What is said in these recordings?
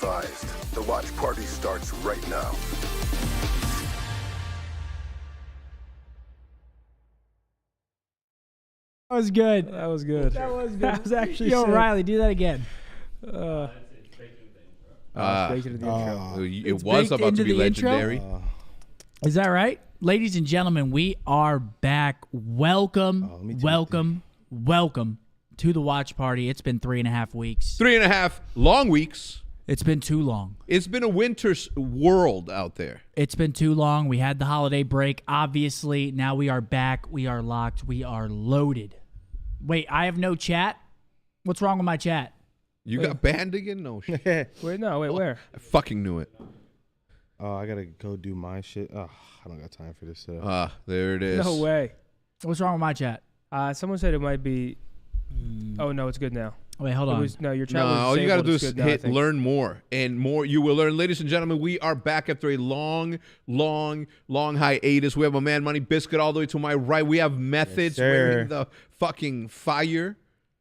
advised, the watch party starts right now. was good. That was good. That was good. That was actually Yo, sick. Riley, do that again. It's baked into the intro. It was about into to be the intro? legendary. Is that right? Ladies and gentlemen, we are back. Welcome, welcome to the watch party. It's been 3.5 weeks. 3.5 long weeks. It's been too long. It's been a winter's world out there. It's been too long. We had the holiday break, obviously. Now we are back. We are locked. We are loaded. Wait, I have no chat? What's wrong with my chat? You got banned again? No shit. Wait, where? I fucking knew it. Oh, I gotta go do my shit. Oh, I don't got time for this. There it is. No way. What's wrong with my chat? Someone said it might be. Oh no, it's good now. Wait, hold It on. was, no, your chat No, was all you got to disabled. do is It's good now, I hit think. learn more and more. You will learn. Ladies and gentlemen, we are back after a long hiatus. We have a man, Money Biscuit, all the way to my right. We have Methods wearing the fucking fire.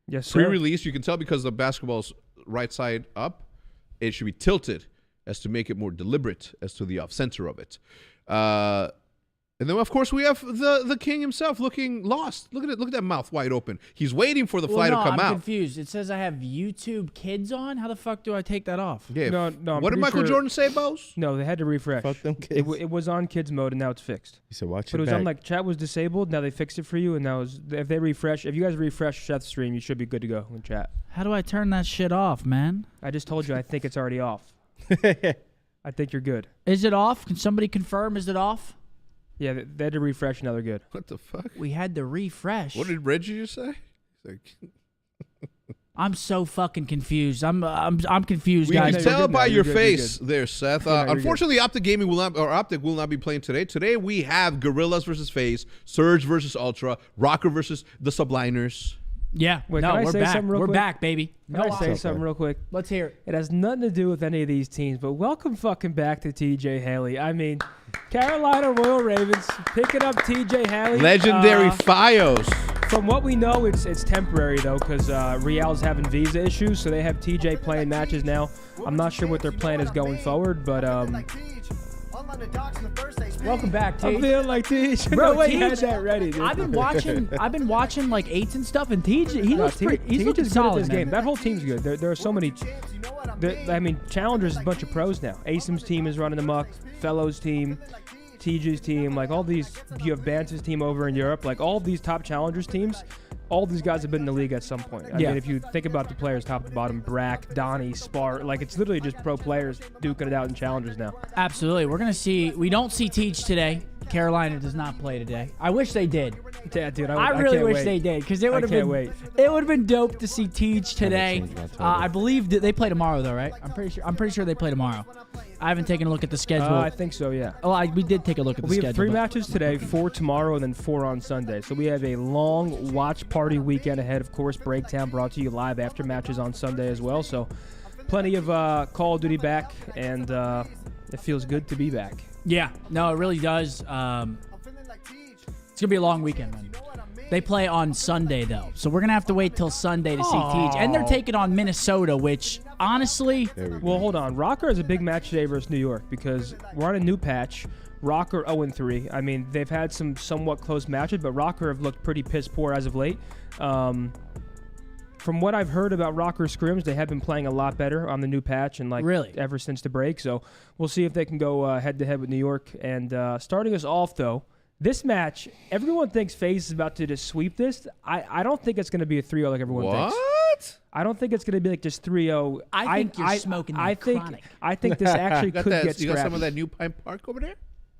Yes, sir. Pre-release, you can tell because the basketball's right side up. It should be tilted as to make it more deliberate as to the off-center of it. And then, of course, we have the king himself looking lost. Look at it. Look at that mouth wide open. He's waiting for the fly to come I'm out. confused. It says I have YouTube Kids on. How the fuck do I take that off? Yeah. No, I'm What did pretty Michael sure- Jordan say, Bose? No, they had to refresh. Fuck them kids. It was on kids mode and now it's fixed. You said watch But it it was back. on like chat was disabled. Now they fixed it for you, and now if they refresh, if you guys refresh Seth's stream, you should be good to go in chat. How do I turn that shit off, man? I just told you I think it's already off. I think you're good. Is it off? Can somebody confirm? Is it off? Yeah, they had to refresh. Now they're good. What the fuck? We had to refresh. What did Reggie just say? He's like, I'm so fucking confused. I'm confused, we guys. can you're tell good by now. your You're good, face there, Seth. Yeah, no, you're Unfortunately, Optic will not be playing today. Today we have Gorillas versus FaZe, Surge versus Ultra, Rocker versus the Subliners. Yeah. Wait, no, can I we're say back. something real We're quick? back, baby. Can I say on. something real quick? Let's hear it. It has nothing to do with any of these teams, but welcome fucking back to TJ Haley. I mean, Carolina Royal Ravens picking up TJ Haley. Legendary Fios. From what we know, it's temporary though, because Real's having visa issues, so they have TJ playing matches now. I'm not sure what their plan is going forward, but Welcome back, I'm T. feeling like TJ. Bro, No way he Tej- had that ready, dude. I've been watching like eights and stuff, and TJ, he No, looks pretty. He's Tej looking is good at solid, this man. game. That whole team's good. There are so many. I mean, Challengers is a bunch of pros now. Asim's team is running amok. Fellows team, TJ's team, like all these. You have Bance's team over in Europe. Like all these top Challengers teams, all these guys have been in the league at some point. I Yeah. mean, if you think about the players top to bottom, Brack, Donnie, Spar, like it's literally just pro players duking it out in Challengers now. Absolutely. We're gonna see. We don't see Teach today. Carolina does not play today. I wish they did. Yeah, dude, I really can't wish wait. they did because it would have can't been. wait. It would have been dope to see Teach today. change my total. I believe that they play tomorrow though, right? I'm pretty sure they play tomorrow. I haven't taken a look at the schedule. I think so, yeah. We did take a look at the We schedule. have 3 but- matches today, 4 tomorrow, and then 4 on Sunday. So we have a long watch party weekend ahead. Of course, Breakdown brought to you live after matches on Sunday as well. So plenty of Call of Duty back, and it feels good to be back. Yeah, no, it really does. It's gonna be a long weekend, man. They play on Sunday though, so we're gonna have to wait till Sunday to see Teach, and they're taking on Minnesota, which honestly, There we go. Well, hold on. Rocker has a big match today versus New York because we're on a new patch. Rocker 0-3. I mean, they've had some somewhat close matches, but Rocker have looked pretty piss poor as of late. From what I've heard about Rocker scrims, they have been playing a lot better on the new patch and like Really? ever since the break. So we'll see if they can go head to head with New York. And starting us off though, this match, everyone thinks FaZe is about to just sweep this. I don't think it's going to be a 3-0 like everyone thinks. What? I don't think it's going to be like just 3-0. I think you're smoking I that think chronic. I think this actually You got could that? get You got some scrappy. of that new Pine Park over there?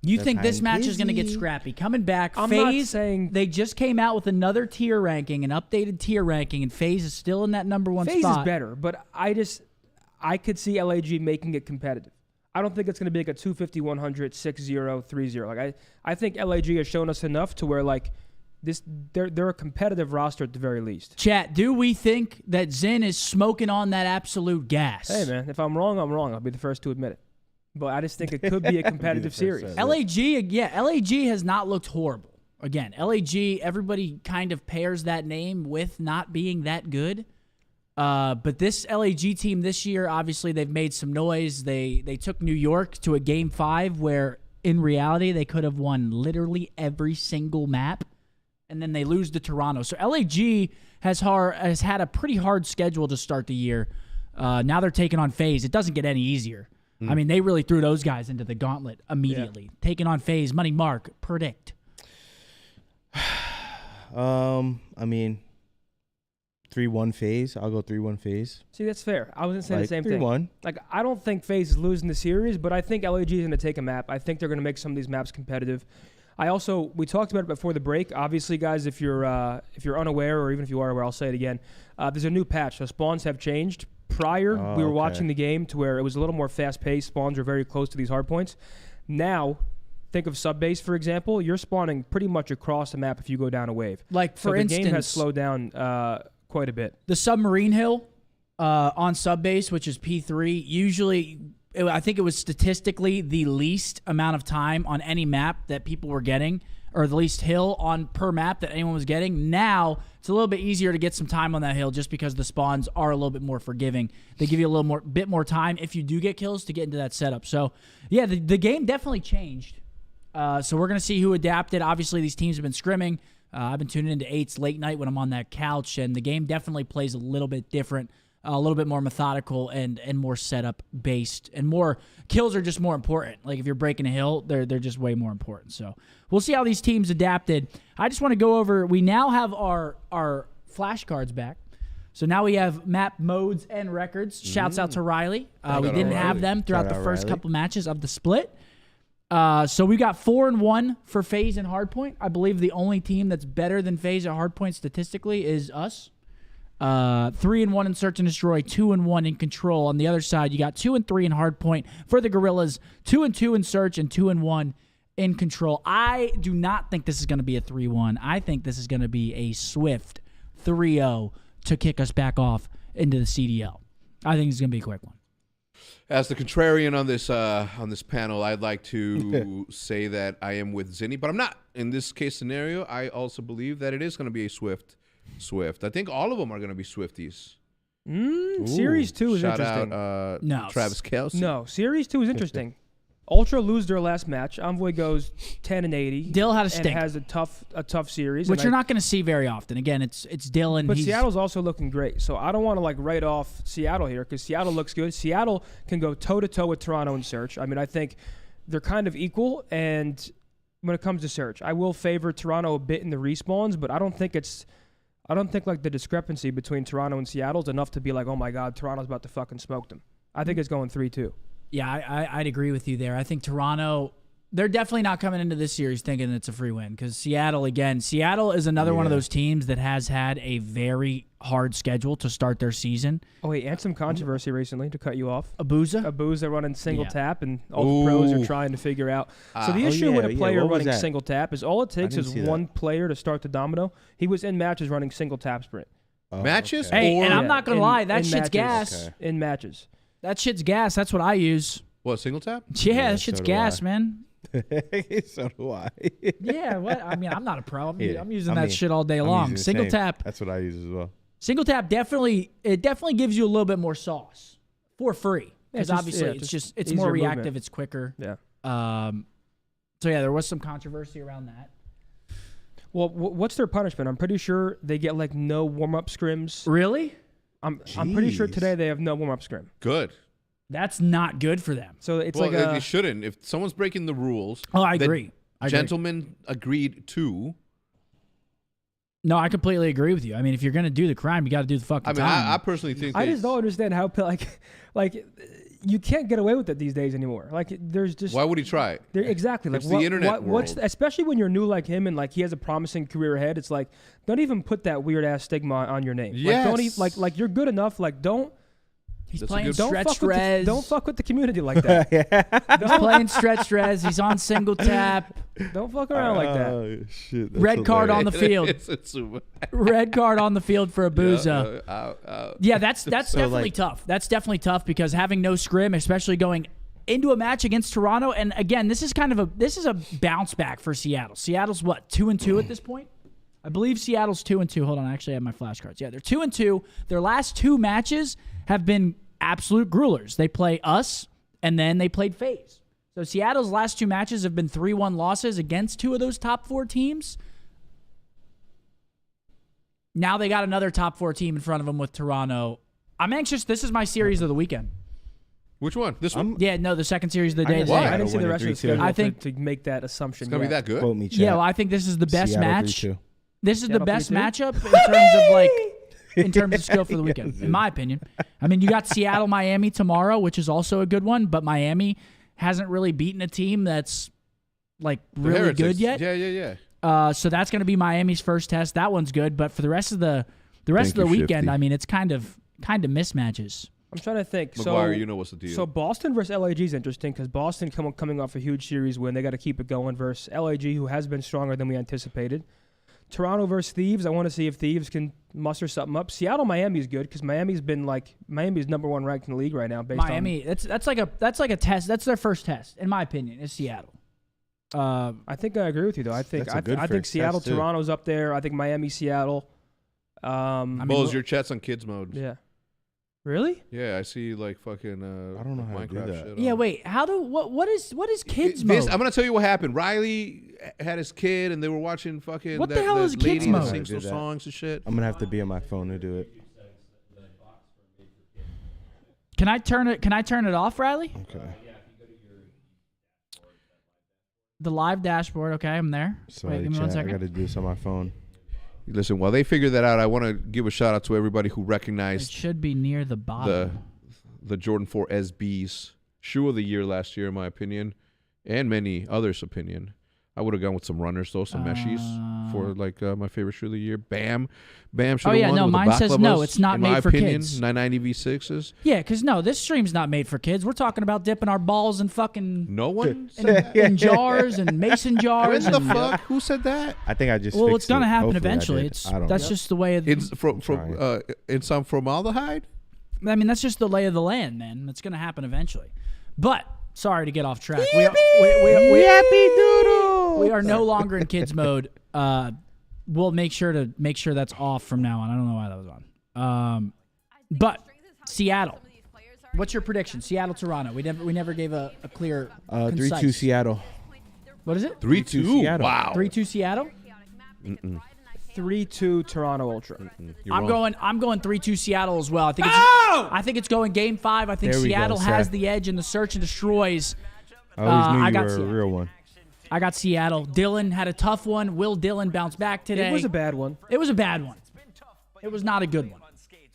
you That's think this I'm match is gonna get busy. scrappy. Coming back, I'm not FaZe. saying- They just came out with another tier ranking, an updated tier ranking, and FaZe is still in that number one FaZe spot. is better, but I could see LAG making it competitive. I don't think it's going to be like a 250, 100, 6-0, 3-0. Like I think LAG has shown us enough to where like this they're a competitive roster at the very least. Chat, do we think that Zin is smoking on that absolute gas? Hey man, if I'm wrong, I'm wrong. I'll be the first to admit it. But I just think it could be a competitive first series. to admit LAG has not looked horrible. Again, LAG, everybody kind of pairs that name with not being that good. But this LAG team this year, obviously, they've made some noise. They took New York to a Game 5 where, in reality, they could have won literally every single map. and then they lose to Toronto. So LAG has had a pretty hard schedule to start the year. Now they're taking on FaZe. It doesn't get any easier. I mean, they really threw those guys into the gauntlet immediately. Taking on FaZe, Money Mark, predict. I mean, 3-1 FaZe. I'll go 3-1 FaZe. See, that's fair. I was going to say the same thing. 3-1. Like, I don't think FaZe is losing the series, but I think LAG is going to take a map. I think they're going to make some of these maps competitive. We talked about it before the break. Obviously, guys, if you're unaware, or even if you are aware, I'll say it again. There's a new patch. So spawns have changed. Prior, we were watching the game to where it was a little more fast-paced. Spawns are very close to these hard points. Now, think of sub-base, for example. You're spawning pretty much across the map if you go down a wave. Like, for instance, the game has slowed down quite a bit. The submarine hill on sub-base, which is P3, usually, I think it was statistically the least amount of time on any map that people were getting, or the least hill on per map that anyone was getting. Now, it's a little bit easier to get some time on that hill just because the spawns are a little bit more forgiving. They give you a bit more time if you do get kills to get into that setup. So, yeah, the game definitely changed. So we're going to see who adapted. Obviously, these teams have been scrimming. I've been tuning into 8's late night when I'm on that couch, and the game definitely plays a little bit different, a little bit more methodical and more setup-based, and more kills are just more important. Like, if you're breaking a hill, they're just way more important. So we'll see how these teams adapted. I just want to go over, we now have our flashcards back. So now we have map modes and records. Shouts out to Riley. We didn't have them throughout the first couple matches of the split. So we got 4-1 for FaZe and Hardpoint. I believe the only team that's better than FaZe at Hardpoint statistically is us. 3-1 in Search and Destroy, 2-1 in Control. On the other side, you got 2-3 in Hardpoint for the Gorillas, 2-2 in Search, and 2-1 in Control. I do not think this is going to be a 3-1. I think this is going to be a swift 3-0 to kick us back off into the CDL. I think it's going to be a quick one. As the contrarian on this panel, I'd like to say that I am with Zinni, but I'm not. In this case scenario, I also believe that it is going to be a swift. I think all of them are going to be Swifties. Series 2 is Shout interesting. out No. Travis Kelce. No, Series 2 is interesting. Ultra lose their last match. Envoy goes 10-80. Dill had a and stink. has a tough series, Which you're not going to see very often. Again, it's Dylan. But Seattle's also looking great, so I don't want to write off Seattle here because Seattle looks good. Seattle can go toe to toe with Toronto in Search. I mean, I think they're kind of equal, and when it comes to Search, I will favor Toronto a bit in the respawns, but I don't think the discrepancy between Toronto and Seattle is enough to be like, oh my God, Toronto's about to fucking smoke them. I think it's going 3-2. Yeah, I'd agree with you there. I think Toronto, they're definitely not coming into this series thinking it's a free win because Seattle is another one of those teams that has had a very hard schedule to start their season. Oh, wait, and some controversy recently to cut you off. Abuza running single tap, and all the pros are trying to figure out. So the issue with a player running single tap is all it takes is one player to start the domino. He was in matches running single tap sprint. Matches? Okay. Hey, and I'm not going to lie, that shit's gas. Okay. In matches. That shit's gas. That's what I use. What, single tap? Yeah, that shit's gas, man. So do I. Yeah, what? I mean, I'm not a pro. I'm using that shit all day long. Single tap. That's what I use as well. Single tap definitely gives you a little bit more sauce for free because obviously it's more reactive, movement. It's quicker. Yeah. So yeah, there was some controversy around that. Well, what's their punishment? I'm pretty sure they get no warm up scrims. Really? I'm pretty sure today they have no warm up scrim. Good. That's not good for them. So it's they shouldn't. If someone's breaking the rules, I agree. Gentlemen agreed to. No, I completely agree with you. I mean, if you're gonna do the crime, you got to do the fucking time. I personally think I just don't understand how you can't get away with it these days anymore. There's just why would he try? Exactly. It's the internet world. Especially when you're new like him and he has a promising career ahead. It's don't even put that weird ass stigma on your name. Yes. Don't you're good enough. Don't. He's playing stretched res. Don't fuck with the community like that. He's playing stretched res. He's on single tap. Don't fuck around like that. Shit, red card on the field. Red card on the field for Abuza. Yeah, that's definitely tough. That's definitely tough because having no scrim, especially going into a match against Toronto, and again, this is a bounce back for Seattle. Seattle's what, 2-2 at this point? I believe Seattle's 2-2. Hold on, I actually have my flashcards. Yeah, they're 2-2. Their last two matches have been absolute gruelers. They play us, and then they played FaZe. So Seattle's last two matches have been 3-1 losses against two of those top four teams. Now they got another top 4 team in front of them with Toronto. I'm anxious. This is my series of the weekend. Which one? This one? Yeah, no, the second series of the day. got today. Seattle I didn't see the winning rest of the 3-2. schedule I think- to make that assumption. It's going to be yet. that good? Quote me, chat. Yeah, well, I think this is the best Seattle match. 3-2. This is the Seattle best 3-2? matchup in terms of like in terms of skill for the weekend, in my opinion. I mean, you got Seattle, Miami tomorrow, which is also a good one, but Miami hasn't really beaten a team that's like The really Heretics. good yet. Yeah. So that's going to be Miami's first test. That one's good, but for the rest of the Thank you, weekend, Shifty. I mean, it's kind of mismatches. I'm trying to think. McGuire, So, you know what's the deal. so Boston versus LAG is interesting because Boston coming off a huge series win. They got to keep it going versus LAG, who has been stronger than we anticipated. Toronto versus Thieves. I want to see if Thieves can muster something up. Seattle, Miami is good because Miami's number 1 ranked in the league right now. Miami, that's like a test. That's their first test, in my opinion, is Seattle. I think I agree with you though. I think That's a good I think first Seattle, test, too. Toronto's up there. I think Miami, Seattle. Bulls, your chat's on kids mode. Yeah. Really? Yeah, I see like fucking I don't know how to do Minecraft that. shit. Yeah, on. wait. What is kids This, mode? I'm gonna tell you what happened. Riley had his kid, and they were watching fucking What the that, hell that is kids lady mode? that sings I did those that. songs and shit. I'm gonna have to be on my phone to do it. Can I turn it off, Riley? Okay. The live dashboard. Okay, I'm there. Sorry, Wait, give me 1 chat. I second. got to do this on my phone. Listen, while they figure that out, I want to give a shout out to everybody who It recognized should be near the bottom. the Jordan 4 SBs shoe of the year last year, in my opinion, and many others' opinion. I would have gone with some runners though, some meshies for like my favorite shoe of the year. Bam should have yeah, won no, with the mine says no, Baklavas, it's not in made my for opinion, kids. 990 V6s. Yeah, because no, this stream's not made for kids. We're talking about dipping our balls in fucking No one said that. in jars and mason When jars. the and, fuck? Who said that? I think I just. Well, fixed it's gonna it. happen Hopefully I eventually. did. It's I don't that's know. just the way. Of, It's from trying. in some formaldehyde. I mean, that's just the lay of the land, man. It's gonna happen eventually. But sorry to get off track. We are no longer in kids mode. We'll make sure that's off from now on. I don't know why that was on. But Seattle. What's your prediction? Seattle, Toronto. We never gave a clear. 3-2 concise. Seattle. What is it? 3-2. Seattle. Wow. 3-2 Seattle. 3-2 Toronto Ultra. You're I'm wrong. going 3-2 Seattle as well. I think it's going Game 5. I think There we go, Seattle has Seth. the edge in the search and destroys. I always knew I you got were a Seattle. real one. I got Seattle. Dylan had a tough one. Will Dylan bounce back today? It was a bad one. It was a bad one. It was not a good one.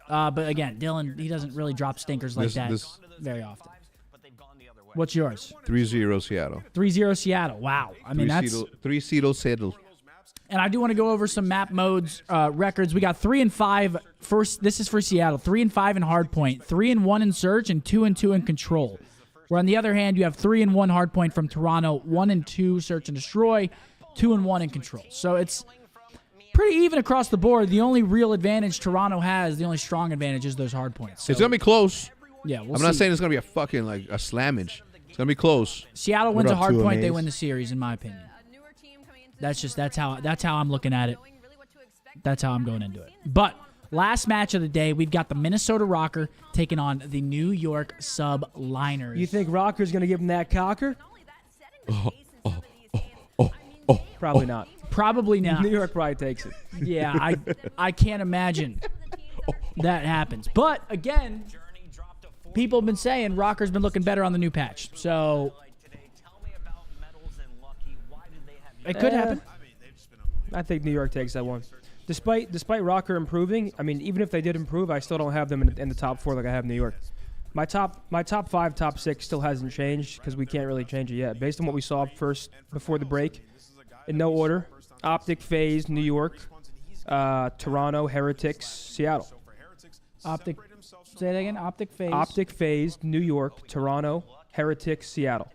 But again, Dylan, he doesn't really drop stinkers like that very often. What's yours? 3-0 Seattle. 3-0 Seattle. Wow. I mean, that's... 3-0 Seattle. And I do want to go over some map modes records. We got 3 and 5. First, this is for Seattle. 3 and 5 in hardpoint, 3 and 1 in search, and 2 and 2 in control. Where on the other hand, you have 3 and 1 hardpoint from Toronto, 1 and 2 search and destroy, 2 and 1 in control. So it's pretty even across the board. The only real advantage Toronto has, the only strong advantage, is those hardpoints. So, It's gonna be close. yeah, we'll I'm see. not saying it's gonna be a fucking like a slammage. It's gonna be close. Seattle What wins a up, two hardpoint, they Amaze? win the series, in my opinion. That's how I'm looking at it. That's how I'm going into it. But last match of the day, we've got the Minnesota Rocker taking on the New York Subliners. You think Rocker's going to give him that cocker? Probably not. Probably not. New York probably takes it. Yeah, I can't imagine that happens. But again, people have been saying Rocker's been looking better on the new patch. So it could happen. I think New York takes that one. Despite Rocker improving, I mean, even if they did improve, I still don't have them in the top 4 like I have New York. My top 5, top 6 still hasn't changed because we can't really change it yet. Based on what we saw first before the break, in no order: Optic, FaZe, New York, Toronto, Heretics, Seattle. Optic. Say that again. Optic phase. Optic, FaZe, New York, Toronto, Heretics, Seattle.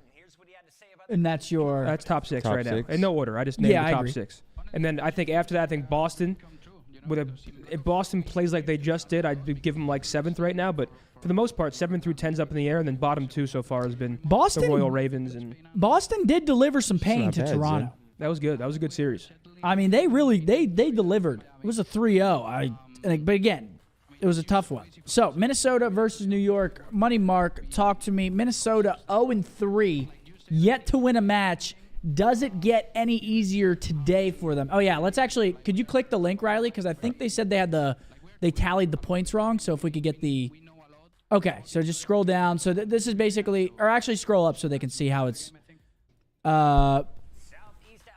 And that's your. That's top 6 Top right 6. now. In no order. I just named Yeah, the I top agree. 6. And then I think after that, I think Boston. If Boston plays like they just did, I'd give them like 7th right now. But for the most part, 7 through 10's up in the air, and then bottom 2 so far has been Boston- the Royal Ravens, and Boston did deliver some pain not to bad, Toronto. Zen. that was good. That was a good series. I mean, they really they delivered. It was a 3-0. But again, it was a tough one. So Minnesota versus New York. Money Mark, talk to me. Minnesota 0-3, yet to win a match, Does it get any easier today for them? Oh yeah, let's actually. Could you click the link, Riley? Because I think they said they tallied the points wrong. So if we could get the. Okay, so just scroll down. So this is basically, or actually scroll up so they can see how it's.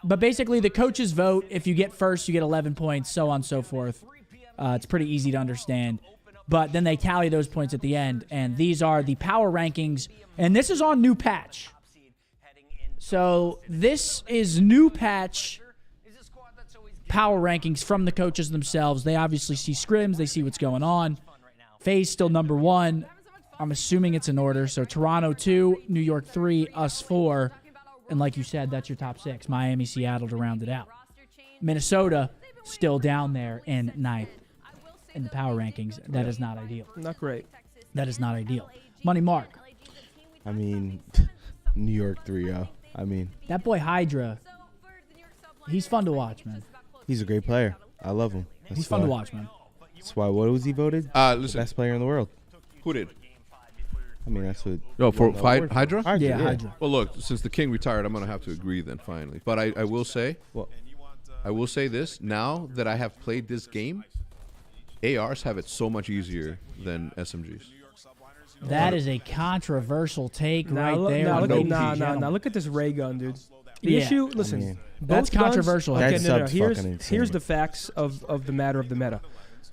But basically, the coaches vote. If you get first, you get 11 points, so on and so forth. It's pretty easy to understand. But then they tally those points at the end, and these are the power rankings. And this is on new patch. So this is new patch power rankings from the coaches themselves. They obviously see scrims. They see what's going on. FaZe still number 1. I'm assuming it's in order. So Toronto 2, New York 3, us 4. And like you said, that's your top 6. Miami, Seattle to round it out. Minnesota still down there in 9th in the power rankings. That is not ideal. Not great. That is not ideal. Money Mark. I mean, New York 3-0. I mean, That boy Hydra, he's fun to watch, man. he's a great player. I love him. That's He's fun to why- watch, man. That's why. What was he voted? Listen, Best player in the world. who did? I mean, that's what. No, for the fight award- Hydra? Yeah, Hydra. Well, look, since the king retired, I'm gonna have to agree then finally. But I will say, Well, I will say this: now that I have played this game, ARs have it so much easier than SMGs. That is a controversial take right there. Nah, ladies and nah. gentlemen. Look at this ray gun, dude. The Yeah. issue, listen, mean, That's both guns- controversial. Okay, That sub's Here's fucking insane. here's the facts of the matter of the meta.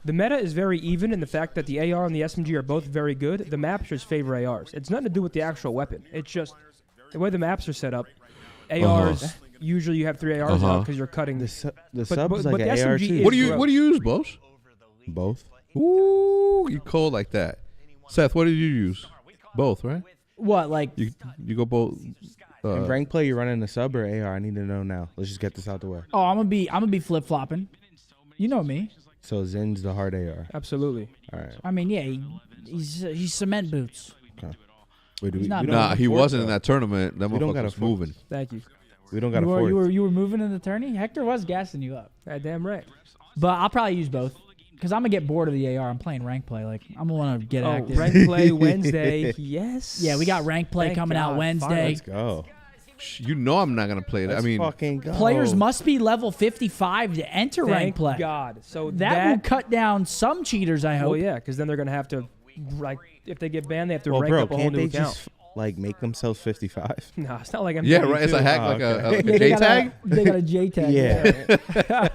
The meta is very even in the fact that the AR and the SMG are both very good. The maps just favor ARs. It's nothing to do with the actual weapon. It's just the way the maps are set up. ARs usually you have 3 ARs out because you're cutting the this. sub but is like the an AR SMG too. is- What do you use, Bose? Both. Ooh, you cold like that. Seth, what did you use? Both, right? What, like, You go both. In rank play, you running a sub or AR? I need to know now. Let's just get this out the way. oh, I'm gonna be flip flopping. You know me. So Zin's the hard AR. Absolutely. All right. I mean, yeah, he's cement boots. Wait, do He's we not don't bad. Nah, have he a fork, wasn't in though. that tournament. That We don't motherfucker got a was fork. moving. Thank you. We don't got You a were, fourth. you were moving in the tourney. Hector was gassing you up, Damn right. but I'll probably use both because I'm gonna get bored of the AR. I'm playing rank play. Like I'm gonna want to get Oh, active. rank play Wednesday. Yes. Yeah, we got rank play Thank coming out God, Wednesday. finally. Let's go. You know I'm not gonna play that. I Let's mean, fucking go. Players must be level 55 to enter rank Thank play. God. So That will cut down some cheaters. I hope. Well, yeah, because then they're gonna have to, like, if they get banned, they have to Well, rank bro, up a whole can't new they account. just like make themselves 55? No, it's not like I'm. yeah, right. It's a hack, Oh, like okay. a Yeah, J they got a- tag. They got a J tag. Yeah,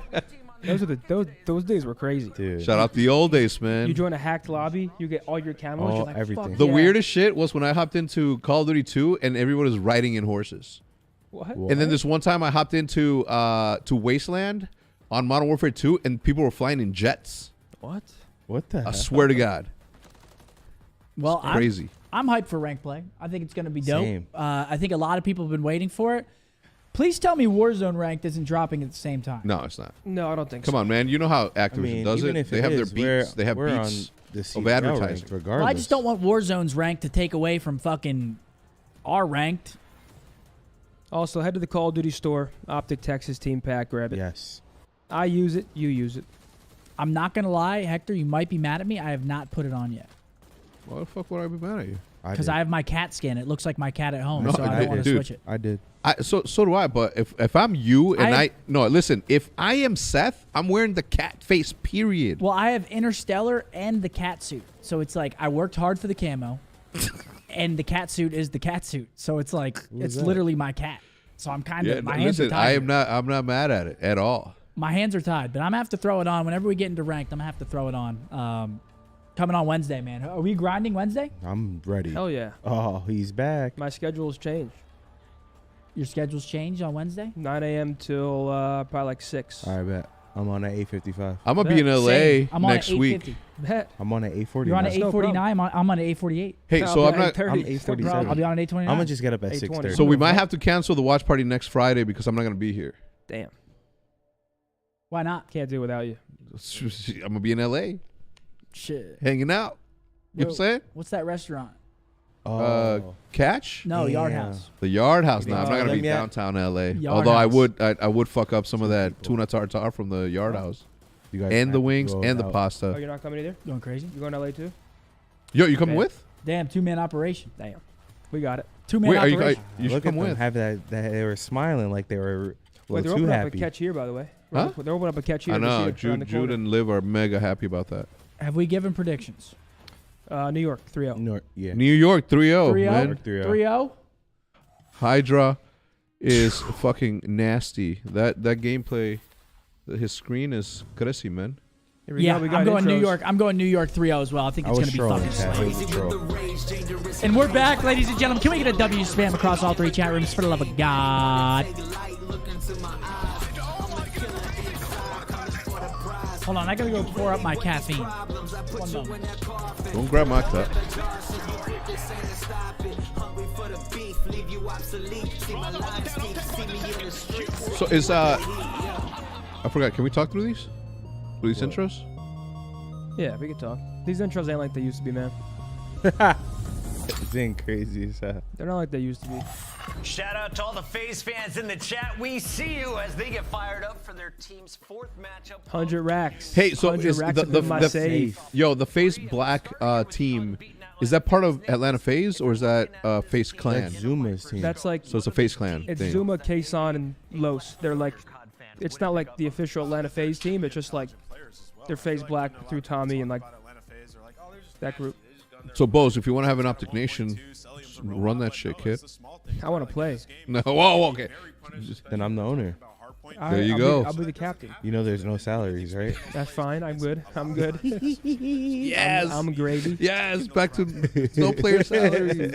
Those are those days were crazy. dude. Shout out the old days, man. You join a hacked lobby, you get all your camos. All- you're like, everything. fuck The yeah. weirdest shit was when I hopped into Call of Duty 2 and everyone was riding in horses. What? What? And then this one time I hopped into to Wasteland on Modern Warfare 2 and people were flying in jets. What? What the? I hell? swear to God. Well, Crazy. I'm hyped for rank play. I think it's going to be dope. Same. I think a lot of people have been waiting for it. Please tell me Warzone ranked isn't dropping at the same time. No, it's not. No, I don't think Come so. on, man. You know how Activision I mean, does even it. if They it have their is, beats. They have we're beats on the of CDL advertising. ranked regardless. Well, I just don't want Warzone's ranked to take away from fucking our ranked. Also, head to the Call of Duty store, Optic Texas Team Pack, grab it. Yes. I use it, you use it. I'm not going to lie, Hector, you might be mad at me. I have not put it on yet. Why the fuck would I be mad at you? Because did. I have my cat skin. It looks like my cat at home, No, so I I don't want to did. switch it. I did. So do I. But if I'm you and I- no, listen. If I am Seth, I'm wearing the cat face. Period. Well, I have Interstellar and the cat suit. So it's like I worked hard for the camo, and the cat suit is the cat suit. So it's like, it's that? literally my cat. So I'm kind of, Yeah, my no, hands are listen. tied. I'm not mad at it at all. My hands are tied, but I'm going to have to throw it on. Whenever we get into ranked, I'm going to have to throw it on. Coming on Wednesday, man. Are we grinding Wednesday? I'm ready. Hell yeah. Oh, he's back. My schedule's changed. Your schedule's changed on Wednesday? 9 a.m. till probably like 6. All right, bet. I'm on at 8:55. I'm gonna be in LA Same. I'm on next at week. 8:50. Bet. I'm on at 8:40. You're on at That's no 8:49. I'm on at 8:48. Hey, I'll so be I'm at not. 8:30. I'm No 8:47. problem. I'll be on at 8:29. I'm gonna just get up at 8:20. 6:30. So we might have to cancel the watch party next Friday because I'm not gonna be here. Damn. Why not? Can't do it without you. I'm gonna be in LA Shit. hanging out. You know what I'm saying? What's that restaurant? Oh. Catch No, Yard Damn. House. the Yard House. No, I'm not Oh, gonna be them yet? downtown LA. Yard Although House. I would fuck up some of that tuna tartare from the Yard House You guys and the have to wings go and the out. Oh, pasta. you're not coming either? Going crazy? You going to LA too? Yo, you coming Okay. with? Damn, 2-man operation. Damn. We got it. Two-man Wait, operation. you should Look come at them with. have that they were smiling like they were a Wait, they're little too opening up a happy. catch here, by the way. Huh? They're opening up a catch here. I this know. year, around the Jude corner. and Liv are mega happy about that. Have we given predictions? New York 3-0. Yeah. New York 3-0, 3-0? man. 3-0? Hydra is fucking nasty. That gameplay, his screen is crazy, man. Here we Yeah, go. We got I'm going New intros. York. I'm going New York 3-0 as well. I think I it's was going to be trolling. fucking Chat. I slayed. was troll. And we're back, ladies and gentlemen. Can we get a W spam across all 3 chat rooms for the love of God? Hold on, I gotta go pour up my caffeine. One moment. Don't grab my cup. So is I forgot. Can we talk through these? Through these intros? Yeah, we can talk. These intros ain't like they used to be, man. It's getting crazy as hell. They're not like they used to be. Shout out to all the FaZe fans in the chat. We see you as they get fired up for their team's 4th matchup. 100 racks. Hey, so 100 is racks have been my save. yo, the FaZe Black team, is that part of Atlanta FaZe or is that FaZe Clan? That's Zuma's team. That's like, So it's a FaZe Clan it's thing. Zuma, Kason, and Los. They're like, it's not like the official Atlanta FaZe team. It's just like they're FaZe Black through Tommy and like that group. So Bose, if you want to have an Optic Nation, just run that shit, kid. I want to play. No, whoa, okay. Then I'm the owner. There you I'll go. I'll be the captain. You know there's no salaries, right? That's fine. I'm good. I'm good. Yes. I'm gravy. Yes, back to no player salary.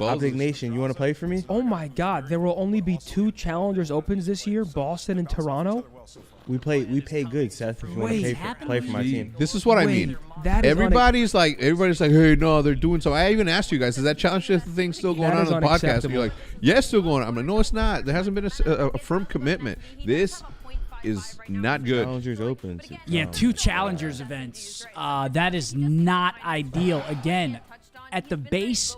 Optic Nation, you want to play for me? Oh my God! There will only be 2 challengers opens this year: Boston and Toronto. We pay good, Seth. If you want Wait, to happened play for my See, team. this is what I Wait, mean. That is Everybody's like, hey, no, they're doing something. I even asked you guys, is that challenge thing still going That on is in the podcast? And unacceptable. you're like, yes, still going on. I'm like, no, it's not. There hasn't been a firm commitment. This is not good. Challengers opens. Yeah, 2 challengers events. That is not ideal. Again, at the base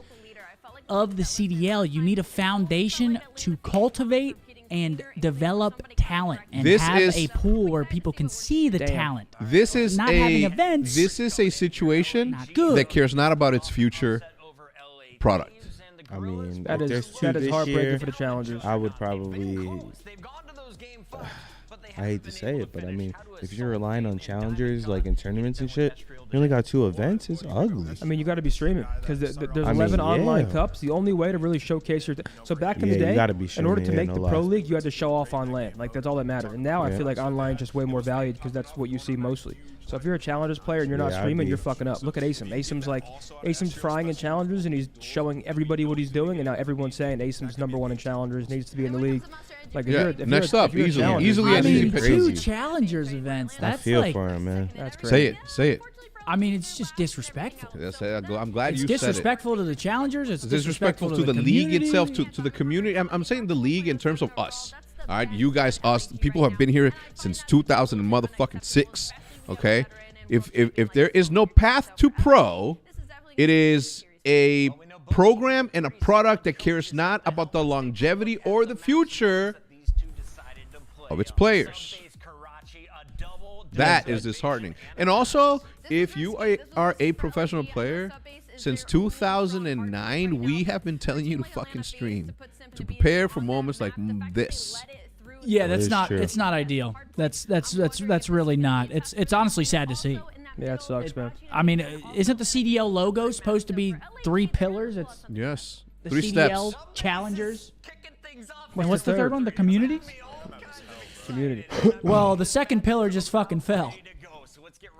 of the CDL, you need a foundation to cultivate and develop talent and This have is- a pool where people can see the talent. This is Not having events, This is a situation not good. that cares not about its future product. I mean, That if there's is 2 that is this heartbreaking year, for the challengers. I would probably. I hate to say it, but I mean, if you're relying on challengers like in tournaments and shit, you only got 2 events. It's ugly. I mean, you got to be streaming because there's I 11 mean, online yeah. cups. The only way to really showcase your so back in Yeah, the you day, gotta be in order to streaming, make no the pro lie. league, you had to show off on LAN. Like that's all that mattered. And now I Yeah. feel like online is just way more valued because that's what you see mostly. So if you're a challengers player and you're not Yeah, I'd streaming, be- you're fucking up. Look at Asim. Asim's frying in challengers and he's showing everybody what he's doing, and now everyone's saying Asim's #1 in challengers, next to be in the league. Like if Yeah, you're, if next you're, up, if you're a easily- challenger- easily I an easy mean, pick. 2 Crazy. challengers events. I That's feel like, for him, man. That's crazy. Say it. Say it. I mean, it's just disrespectful. I'm glad It's you said it. disrespectful to the challengers. It's Disrespectful to the league community. itself, to the community. I'm saying the league in terms of us. All right, you guys, us. People have been here since 2006. Okay, if there is no path to pro, it is a program and a product that cares not about the longevity or the future of its players. That is disheartening. And also, if you are a professional player, since 2009, we have been telling you to fucking stream, to prepare for moments like this. Yeah, that's is not. true. It's not ideal. That's really not. It's honestly sad to see. Yeah, it sucks, man. I mean, isn't the CDL logo supposed to be 3 pillars? It's Yes. the 3 CDL steps. challengers. And what's the third one? The community. Community. Well, the second pillar just fucking fell.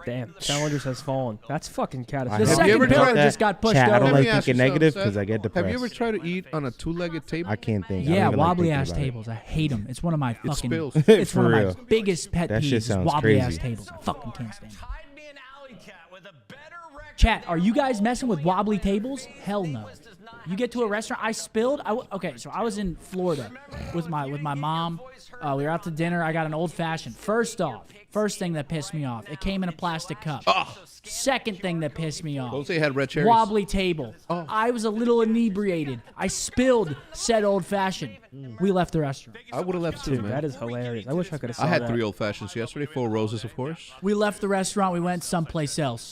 Damn, challengers has fallen. That's fucking The catastrophic. Have you second ever pillar tried just got pushed Chat, I over. don't Let me like ask thinking you negative something, because I get Have depressed. you ever tried to eat on a 2-legged table? I can't think. I Yeah, don't even like wobbly thinking ass about it. tables. I hate them. It's one of my fucking. spills. It's For one of real. my biggest pet That peeves. shit is sounds wobbly ass crazy. tables. I fucking can't stand them. Chat, are you guys messing with wobbly tables? Hell no. You get to a restaurant. I spilled. Okay, so I was in Florida with my mom. We were out to dinner. I got an old fashioned. First thing that pissed me off, it came in a plastic cup. Second thing that pissed me off, Don't say it had red cherries. wobbly table. I was a little inebriated. I spilled said old fashioned. We left the restaurant. I would have left too, Dude, man. that is hilarious. I wish I could have saw I had that. 3 old fashions yesterday, 4 roses, of course. We left the restaurant. We went someplace else.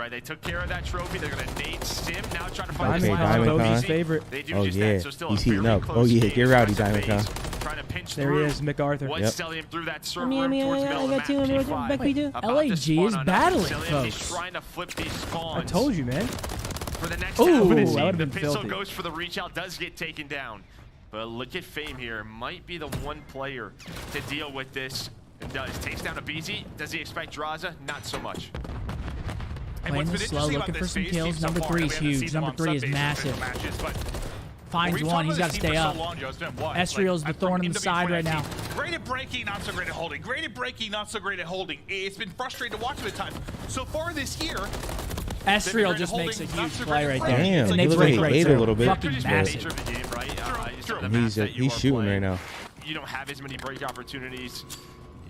right? They took care of that trophy. They're going to nade Sim. Now trying to find Diamond this Okay, Con, last Diamond Bogey's Con. favorite. They do Oh, just yeah. that, so still He's a heating fairly up. close Oh, yeah. game. Get rowdy, Tries to Diamond Con. phase, trying to pinch There through. he is, MacArthur. What's Yep. selling him through that server Me, room me, towards the I middle of the got map. two, I got P5 back we do. about to LAG spawn is on battling, Cillian. He's folks. trying to flip these I spawns. told you, man. For the next Ooh, half of the that scene, would've the been pistol filthy. goes for the reach out, does get taken down. But look at Fame here. Might be the one player to deal with this. And does. Takes down a BZ. Does he expect Draza? Not so much. And Playing what's been this slow, interesting looking about for this some FaZe kills. team so Number far, 3 and is we haven't huge. seen them Number on 3 is sub-base in massive. matches, but finds one. He's got to stay up. Esriel's the thorn in the side right now. Great at breaking, not so great at holding. Great at breaking, not so great at holding. It's been frustrating to watch him at times. So far this year, Esriel just makes a huge play right there. Damn, And they he break ate right a through. little bit. Fucking Just the massive. nature of the game, right? He's shooting right now. You don't have as many break opportunities.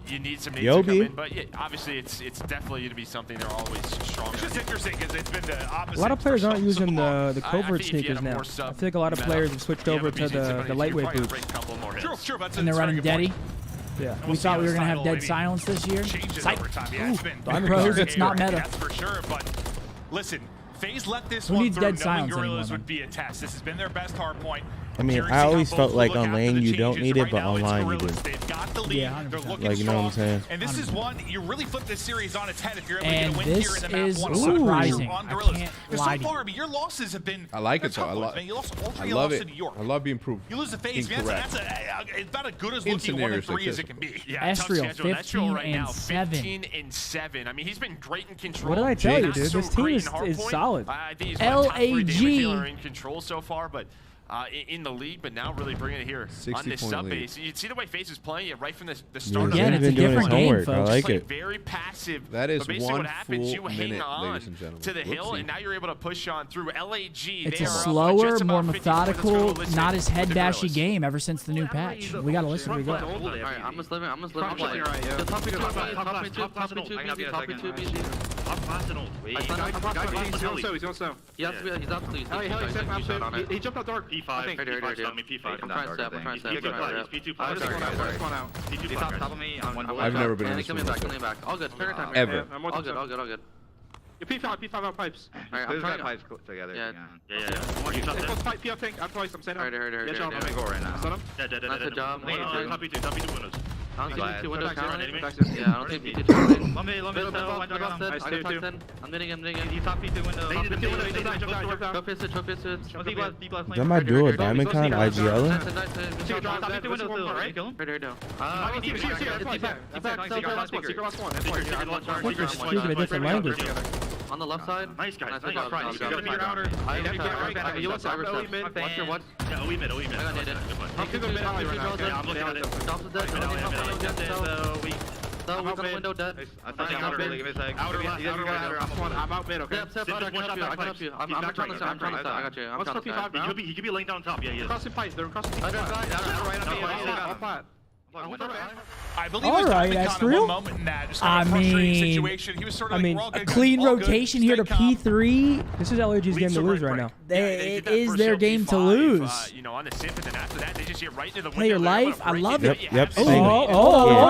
You need some nades Yo, to come B. in, but yeah, obviously it's definitely going to be something they're always strong. it's just interesting because it's been the opposite. A lot of players aren't using the I covert think if you had sneakers a now. more I sub feel like a lot of meta, players have switched you over have a to BC the somebody, lightweight you probably boots. break a couple more hits. True, but And they're running Deddy. Yeah. We thought we were going to have dead silence this year. Changes Psych. over time. Yeah, it's been Pros, it's not meta. That's for sure. But listen, FaZe let this Who one needs through, dead knowing silence Gorillas anymore, would be a test. This has been their best hard point. I mean, Curious I to see always how felt both like will look on after lane the you don't changes. need it, Right but now, it's online you do. Gorillas. They've got the lead. Yeah, They're 100%. looking Like, you know what I'm strong. saying? And this is one you really flip this series on its head if you're able to And get a win this here in the map is one surprising. on I Gorillas. can't Because lie so to far, I mean, your losses have been I like it, they're though. tough ones, man. You lost all I three love losses it. to New York. I love being proved. You lose to FaZe, man. incorrect. It's about as good as In looking 1 and scenarios like 3 as this. it can be. Yeah, tough Esriel, schedule. Esriel right 15 now, and 7. 15 and 7. I mean, he's been great in control. What did I tell you, Not dude? so This team great is in hardpoint. solid. I think he's one of the top 3 LAG. damage dealer in control so far, but in the league, but now really bringing it here on this 60-point sub lead. base. You'd see the way FaZe is playing it right from the start of Again, the it's a been doing his different game, homework. I folks. like Play it. very passive. That is but basically one what happens, full you hang minute, on ladies and gentlemen. to the hill, Whoopsie. and now you're able to push on through LAG. It's They a are up slower, just more about 50 points. Let's go methodical, listen not as to head the dashy Gorillas. game ever since the new patch. We gotta listen. We got. Alright, I'm just living. Top me 2, top me 2, top me 2, BG, top me 2, BG. I stunned him. He's going slow. He has to be, he's absolutely. He jumped out dark. P5. I'm trying to step. I'm trying to step. Top of me. I've never been in And this coming one. back. All good. Fair time. Ever. All good. P5 out pipes. Alright, I'm trying to. pipes together. Yeah. Pipe, P tank. I'm twice. I'm saying. Heard it. Yeah, John, I'm gonna go right now. Stun him. Nice job. I don't see 2 windows Back currently. back Yeah, I don't see P2 currently. Nice, I two. got 10. I'm hitting him. Go fist it. Is that my duo Diamond Con IGL? Speaking a different language. On the left side. Nice guys. Nice job. Watch your what? I got naded. Jobs is dead. So he's on the window dead. I'm out mid, okay? Step, I can help you. I'm trying to step. I got you. I'm trying to step. He could be laying down top. Yeah, he is. Crossing pipes. They're crossing pipes. I believe All right, that's Esriel. moment in that. Just kind of I frustrating mean- situation. He was sort of I like, mean, we're all A good, clean all good, rotation here to stay calm. P3. This is LAG's game to lose right now. It is their game to lose. You know, on the sip, and then after that, they just get right into the Play your window. They're able life. to I break love it. it. You Yep, have same. some- Yeah, Watch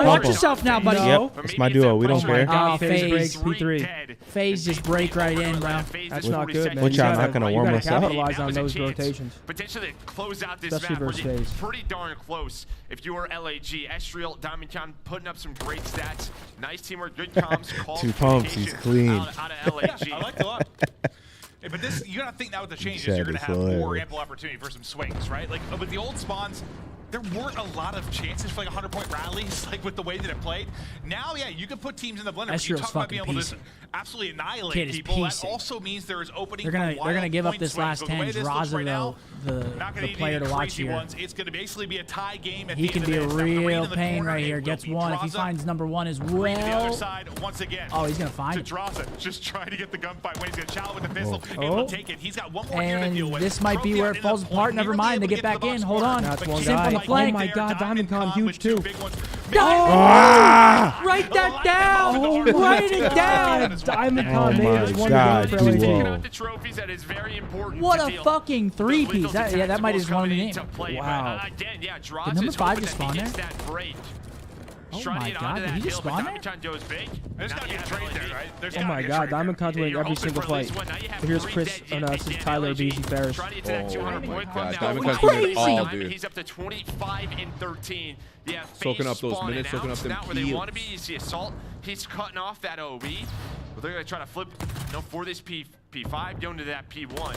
bubble. yourself now, buddy. Yep, Or it's maybe my it's duo. that We don't pressure. care. God, FaZe FaZe breaks breaks P3. Dead. FaZe just break right in, bro. That's not good, man. Which You I'm gotta- not gonna you warm gotta us up. capitalize That on was a those chance rotations. Potentially close out this Especially map. versus We're FaZe. pretty darn close. If you are LAG, Esriel, Diamond Con putting up some great stats. Nice teamwork, good comms. Call 2 pumps, he's communication clean. Out of LAG. I like it a lot. Yeah, but this, you gotta think now with the changes, Chad you're gonna is have more hilarious. ample opportunity for some swings, right? Like with the old spawns, there weren't a lot of chances for like 100-point rallies, like with the way that it played. Now, yeah, you can put teams in the blender. But you Esriel's talk about fucking being able piecing. to absolutely annihilate Kid is people. That piecing. also means there is opening. They're gonna give up this last 10. Raza, Raza, now, though, not the gonna need player any to watch crazy here. ones. It's gonna basically be a tie game. At He the can end be a of this. Now, Marine real in the pain corner, right it here. will Gets be one. If he Draza. finds number 1 as Marine to the other well. side once again. Oh, he's gonna find to it. Draza, just trying to get the gunfight when he's gonna challenge with the pistol. Oh. Able to take it. He's got one more gear to deal And with. this might be Trophy where out it into falls the apart. point. Never Nearly mind. They able to get back to the in. box Hold score. on. That's one Simp on the guy. flank. Oh my God, Diamond Con huge too. Write that down. Write it down. Diamond Oh Con made my is one God, to go for duo. LAG. Out the trophies, that is very important. What to a deal. fucking The three-piece. lethal That might tacticals as one of the coming name. into play, but, Wow. again, yeah, Draza Did number is 5 hoping just that spawn he there? gets that break. Oh Trying to my get God, onto did that he just hill, but spawn Diamond there? Con goes big. There's Now gotta be you a have trade LAG. there, right? There's Oh gotta my be a God, trade Diamond there. Con's winning You're every hoping single for this fight. one. Now you have Here's 3 Chris. dead Oh no, this is in Tyler LAG. BZ Ferris. Trying to get to that 200 point club gosh, now. Diamond He's Con's doing it crazy. all, dude. He's up to 25 and 13. Yeah, Soaking FaZe up those spawning minutes, soaking out. up them Not where they kills. want to be. You see Assault. He's cutting off that OB. But they're going to try to flip, for this P5, going to that P1.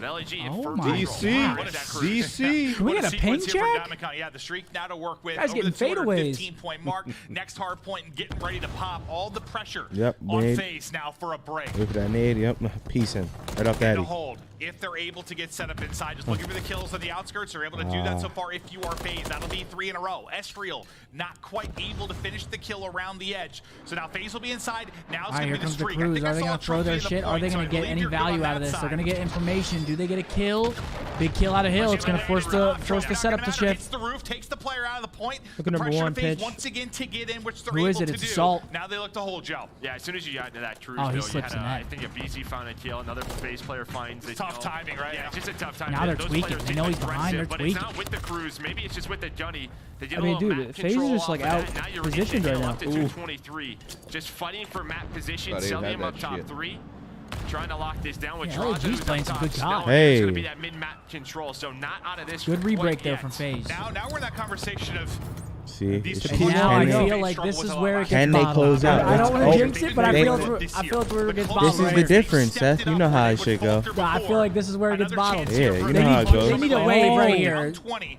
But LAG in Oh firm my control. DC, What is that crew? DC. Can we What get a sequence ping here for check? Diamond Con. Yeah, the streak now to work with. Guy's Over the getting fadeaways. 215-point mark. Next hard point and getting ready to pop. All the pressure Yep, on nade. FaZe now for a break. Look at that nade. Yep, piecing right off And that. a hold. if they're able to get set up inside. Just looking for the kills on the outskirts. They're able to do that so far if you are FaZe. That'll be 3 in a row. Estriel not quite able to finish the kill around the edge. So now FaZe will be inside. Now it's going to be the streak. Cruise. Are they going to throw their shit? Are they going to get any value out of this? They're going to get information. Do they get a kill? Big kill out of Hill. It's going to force the setup to shift. Hits the roof, takes the player out of the point. Look at number one pitch. Once again to get in, which they're Who is able it? to It's do. Assault. Now they look to hold Joe. Yeah, as soon as you got into that Cruise, Oh, he you slips had in that. I think a BZ found a kill, another FaZe player finds it. Tough timing, right? Yeah, it's just a tough time. Now they're Those tweaking. players They get know he's behind. They're aggressive, but tweaking. it's not with the Cruise. Maybe it's just with the Dunny. They get I mean, a little dude, map FaZe is control just, like, off of that. Now you're out-positioned getting right up to now. 223. Just fighting for map position. Thought he had Celium that up top shit. 3. Trying to lock this down with Yeah, Draza, LG's who's playing up some top good still. job. There's going to Hey. be that mid-map control, so not out of this Good quite rebreak there yet. from FaZe. Now we're in that conversation of See, these it's two just- Now I can they- feel like this is where it Can gets they bottled. close out? I don't want to Oh, jinx it, but I they- feel it's where it gets bottled. This is right the here. difference, Seth. You know how it should go. I feel like this is where it gets bottled. Yeah, you know how it They goes. need a wave right Round here. 20.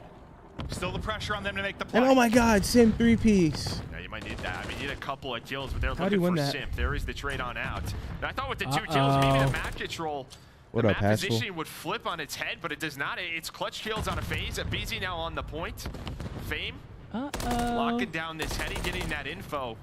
Still the pressure on them to make the play. And oh my God, Sim 3-piece. Yeah, you might need that. I mean, you need a couple of kills, but they're How do you looking win for that? Simp. There is the trade on out. And I thought with the 2 kills, maybe the map control, What the up, map Haskell? positioning would flip on its head, but it does not. It's clutch kills on a FaZe. A BZ now on the point. Fame locking down this heady, getting that info.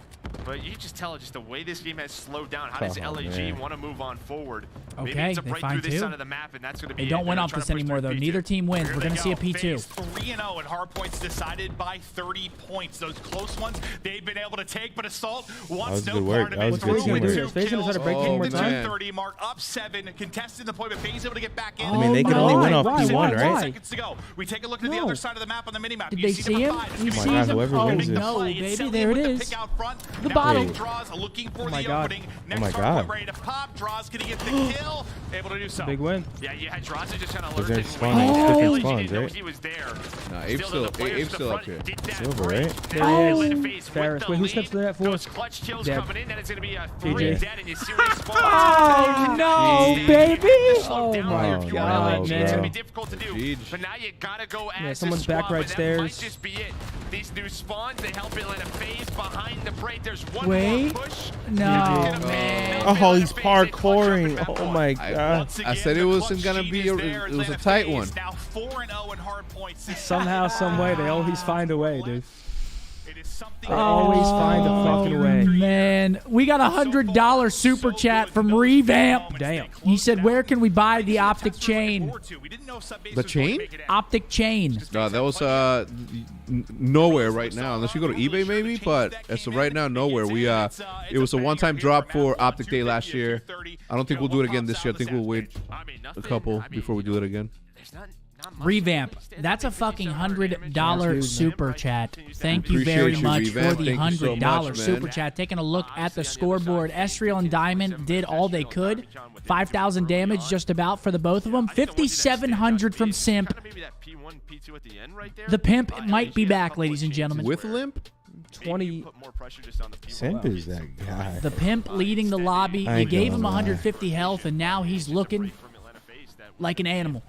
But you can just tell just the way this game has slowed down. How does Oh, LAG man. want to move on forward? Maybe Okay, it's a they break find through this two. side of the map, and that's going to be They it. don't They're win gonna off try this to push anymore, through though. P2. Neither team wins. Here We're they going to see a go. P2. FaZe 3-0 and hard points decided by 30 points. Those close ones they've been able to take, but Assault wants was no good work. part of That it. was Through good with teamwork. 2 FaZe gonna try to break kills. one more Hit the time? 230 mark, up 7, contesting the point, but FaZe able to get back in. I mean, they can only win off P1, right? Seconds to go. We take a look at the No. other side of the map on the minimap. Did You they see see number him? 5. It's You gonna see be God, him? whoever Oh, wins this. no, It's baby. Selly There it with the is. pick out front. The Now bottle. Draws looking for my the God. opening. Next my hard God. point ready to pop. Draws gonna get the kill. Able to do so. Big win. Yeah, you had Draza just kind of Because lurking. they're spawning waiting. different LAG spawns, didn't know right? he was there. Nah, Abe's Still, the still players Abe's to the still up front here. did that Silver, break. right? Now There he let is. FaZe with Ferris. the Wait, who lead. steps to that for? Those clutch kills Dead. coming in. That is going to be a 3 GG. dead and you see where he spawns. Oh, no, baby. Slow Oh, down my here if you are God, LAG. It's going to man. be difficult to do. Jeez. But now you got to go as someone's a squad, back right but that might stairs. just be it. These new spawns, they help it let a FaZe behind the break. There's one Wait. more push. No, man. Oh, he's parkouring. Oh my God. Once I again, said it the wasn't clutch gonna sheet be is a- there. it was a Atlanta tight FaZe one. Now 4-0 in hard points. Somehow, some way, they always find a way, dude. It is something They always find a fucking way. Man, we got a $100 super chat from Revamp. Damn. He said, "Where can we buy the optic chain?" The chain? Optic chain. No, that was nowhere right now, unless you go to eBay maybe. But as of right now, nowhere. We it was a one-time drop for Optic Day last year. I don't think we'll do it again this year. I think we'll wait a couple before we do it again. Revamp. That's a fucking $100 super chat. Thank you Appreciate very you, much Revamp. for the Thank you so $100 much, super man. chat. Taking a look at the scoreboard. Estriel and Diamond did all they could. 5,000 damage just about for the both of them. 5,700 from Simp. The pimp might be back, ladies and gentlemen. With limp? 20. Simp is that guy. The pimp leading the lobby. I You ain't gave gonna him lie. 150 health, and now he's looking like an animal.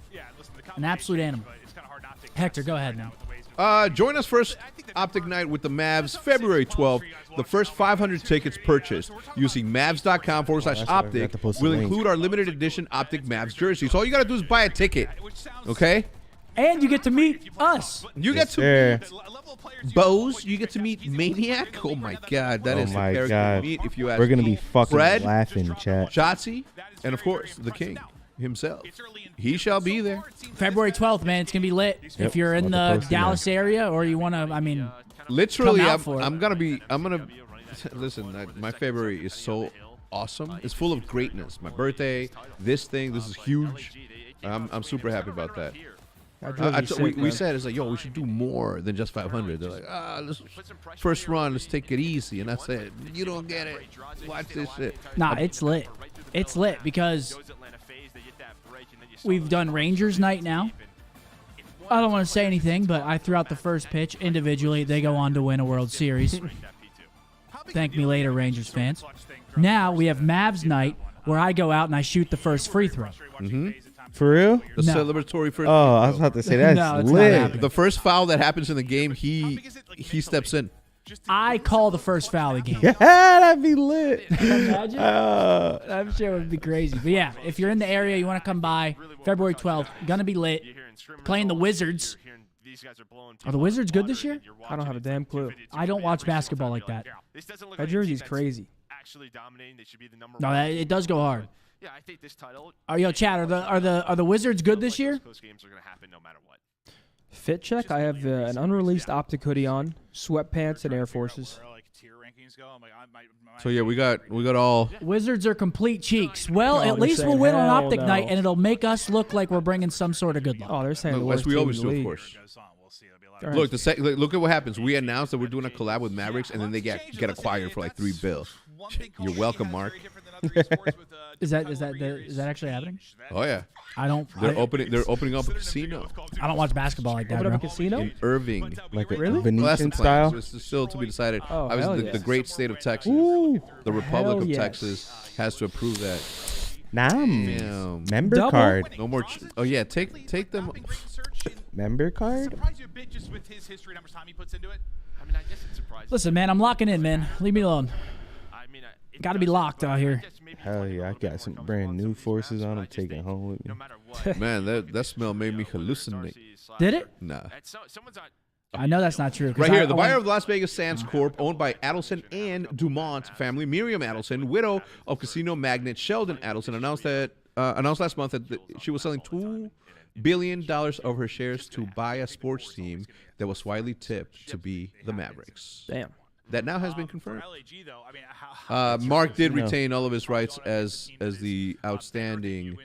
An absolute animal. Hector, go ahead now. Join us first Optic Night with the Mavs, February 12th. The first 500 tickets purchased using Mavs.com/optic to post the will link. include our limited edition Optic Mavs jersey. So all you got to do is buy a ticket, okay? And you get to meet us. You get to Sir. Bose. You get to meet Maniac. Oh my God, that Oh is the my character God. to meet. If you ask We're gonna me. be fucking Fred, laughing, chat. Shotzi, and of course the King himself. He shall be there. February 12th, man. It's going to be lit. Yep, If you're in about to the post it now. Dallas area or you want to, I mean, Literally, Come out for it. I'm gonna listen. My February is so awesome. It's full of greatness. My birthday, this is huge. I'm super happy about that. We said it's like, yo, we should do more than just 500. They're like, let's first run, let's take it easy, and I said, you don't get it. Watch this shit. nah, it's lit. It's lit because we've done Rangers night now. I don't want to say anything, but I threw out the first pitch individually. They go on to win a World Series. Thank me later, Rangers fans. Now we have Mavs night where I go out and I shoot the first free throw. For real? The No. celebratory first. Oh, I was about to say that's No, it's not lit. happening. The first foul that happens in the game, he steps in. I call the first foul of the game. Yeah, that'd be lit. Imagine. I'm sure it would be crazy. But yeah, if you're in the area, you want to come by, February 12th, gonna be lit. Playing the Wizards. Are the Wizards good this year? I don't have a damn clue. I don't watch basketball like that. That jersey's crazy. No, it does go hard. Yeah, I think this title. Yo, Chad, are the Wizards good this year? Close games are going to happen no matter what. Fit check. I have an unreleased optic hoodie on, sweatpants, and Air Forces. So yeah, we got all. Wizards are complete cheeks. Well, Oh, at they're least we'll saying win on hell Optic no. Night, and it'll make us look like we're bringing some sort of good luck. Oh, they're saying the As worst we team always in the do, of league. course. All right. Look at what happens. We announced that we're doing a collab with Mavericks, and then they get acquired for like $3 billion. You're welcome, Mark. Is that actually happening? Oh yeah, I don't. they're opening up a casino I don't watch basketball like that, Open up a bro. casino? in Irving. Like a Really? Well, that's the Venetian plan. style. So it's still to be decided. Oh, Obviously, hell the yes. great state of Texas, Ooh, the Republic hell of yes. Texas, has to approve that. Damn. Member Double? card. No more. Oh yeah, take them. Member card. Surprise you a bit just with his history and how much time he puts into it. I mean, I guess it's surprising. Listen, man, I'm locking in, man. Leave me alone. I mean, it Gotta be doesn't, locked but out I here. guess maybe Hell 20 yeah, I more got people some come brand along, new some of these forces maps, on. but I I'm just taking think home with me. No matter what. Man, that smell made me hallucinate. Did it? Nah. Someone's on. I know that's not true. 'cause Right here, I the went- buyer of the Las Vegas Sands Corp, owned by Adelson and Dumont family, Miriam Adelson, widow of casino magnate Sheldon Adelson, announced last month that she was selling $2 billion of her shares to buy a sports team that was widely tipped to be the Mavericks. damn. That now has been confirmed. LAG though, I mean, Mark did retain all of his rights as the outstanding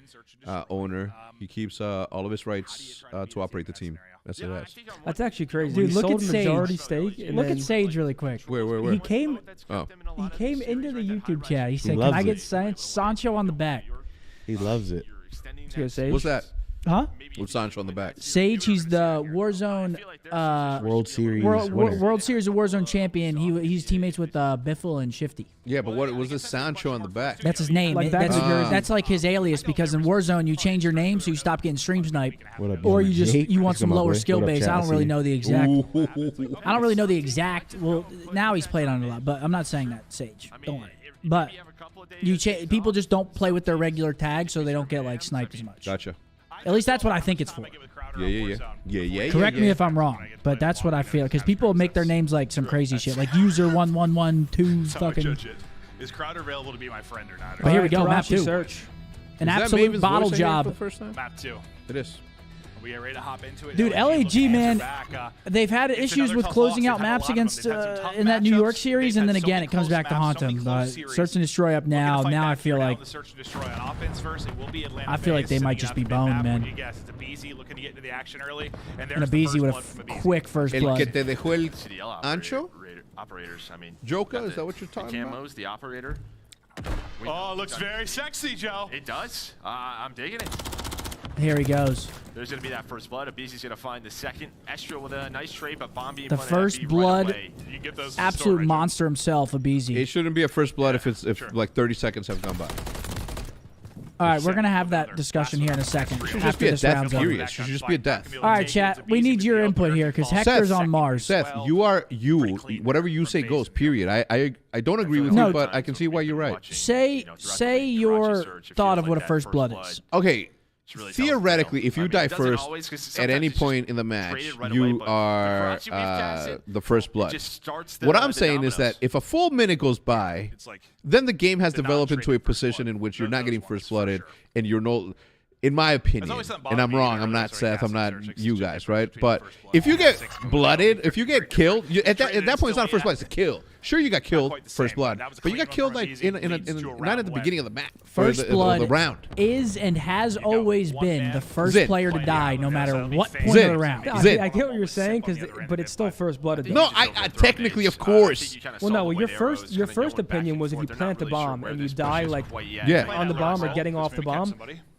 owner. He keeps all of his rights to operate the team. That's it. Has. That's actually crazy. Dude, He look sold at a majority Sage. stake. And Look then, at Sage really quick. Where? He came. Oh. He came into the YouTube chat. He said, "Can loves I get it. Sancho on the back?" He loves it. Let's go Sage. What's that? Huh? With Sancho on the back. Sage, he's the Warzone World Series winner. World Series of Warzone champion. He's teammates with Biffle and Shifty. Yeah, but what was this Sancho on the back? That's his name. Like that's, backwards. that's like his alias because in Warzone you change your name so you stop getting stream sniped, What up, or young you just Jake? you want What's some up, lower boy? skill What up, base. chat? I don't really know the exact. Ooh. I don't really know the exact. Well, now he's played on it a lot, but I'm not saying that Sage. Don't worry. But people just don't play with their regular tag, so they don't get like sniped as much. Gotcha. At least that's what I think it's for. Yeah. Correct me if I'm wrong, but that's what I feel. Because people make their names like some crazy shit, like user 1112 fucking. Is Crowder available to be my friend or not? But here we go, map Tarashi 2. search. An Is that absolute Maven's bottle voice I hear for job. the first time? Map 2. It is. We get ready to hop into it. Dude, LAG LAG, man, back, they've had it's issues another with tough closing loss. out They've had a maps lot of them. against They've had some tough in that New York matchups. series, They've and then had so again many it comes close back to maps, haunt so many them. close series. Search and destroy up Looking to now. fight Now I back feel here like the search and destroy on offense first. It will be Atlanta I feel like they Bay might sitting just up be in boned, map. man. What do you guess? It's a BZ looking to get into the action early, and there's and a the BZ with first a blood from quick first El blood. que te dejó el CDL ancho? operators. I mean, Joker? got Is that what you're talking the about? camos, the operator. Oh, looks very sexy, Joe. It does. I'm digging it. Here he goes. There's going to be that first blood. Abizi's going to find the second. Estra with a nice trade, but Bombi The first blood, You get those absolute monster himself, It Abizi. shouldn't be a first blood if like 30 seconds have gone by. All right, we're gonna have that discussion here in a second Should just after be a this death, round's over. period. It should just be a death. All right, chat. We need your input here because Hector's on Mars. Seth, you are you. Whatever you say goes. Period. I don't agree with No. you, but I can see why you're right. Say your thought of what a first blood is. Okay. really Theoretically, if you die it doesn't first always, 'cause at any sometimes it's point just in the match, traded right you away, but are the Karachi we've casted, the first blood. just starts the- What I'm the saying is that dominoes. if a full minute goes by, It's like then the game has the developed into a non-traded first position blood. in which you're Those not getting ones, first for blooded, sure. and you're no. In my opinion, always something and I'm bothered me wrong, whenever I'm not there's Seth, I'm not Search you is guys, different right? between But first blood if you and get second blood. blooded, if you get killed, you, at traded that it point it's not a still, first blood, it's a kill. Sure, you got killed quite the first same, blood, that was a but you clean got killed one like from in Easy, leads to a not at round the one. beginning of the match. First or the blood round. is and has got always one been man. the first Zid. player to die, no matter So what Zid. point of the round. Zid. I get what you're saying, but it's still first blooded. though. No, I technically, of course. Well, no. Well, your first opinion was if you plant the bomb and you die like Yeah. on the bomb or getting off the bomb,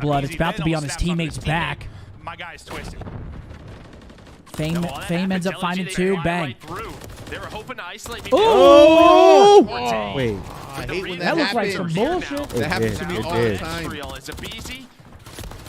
blood. It's about to be on his teammate's back. My guy's twisted. Fame ends up finding two. Bang. They were hoping to isolate me. Oh! Wait. I hate when That that looks like happens. some bullshit. That happens to me all the time. It's a BZ.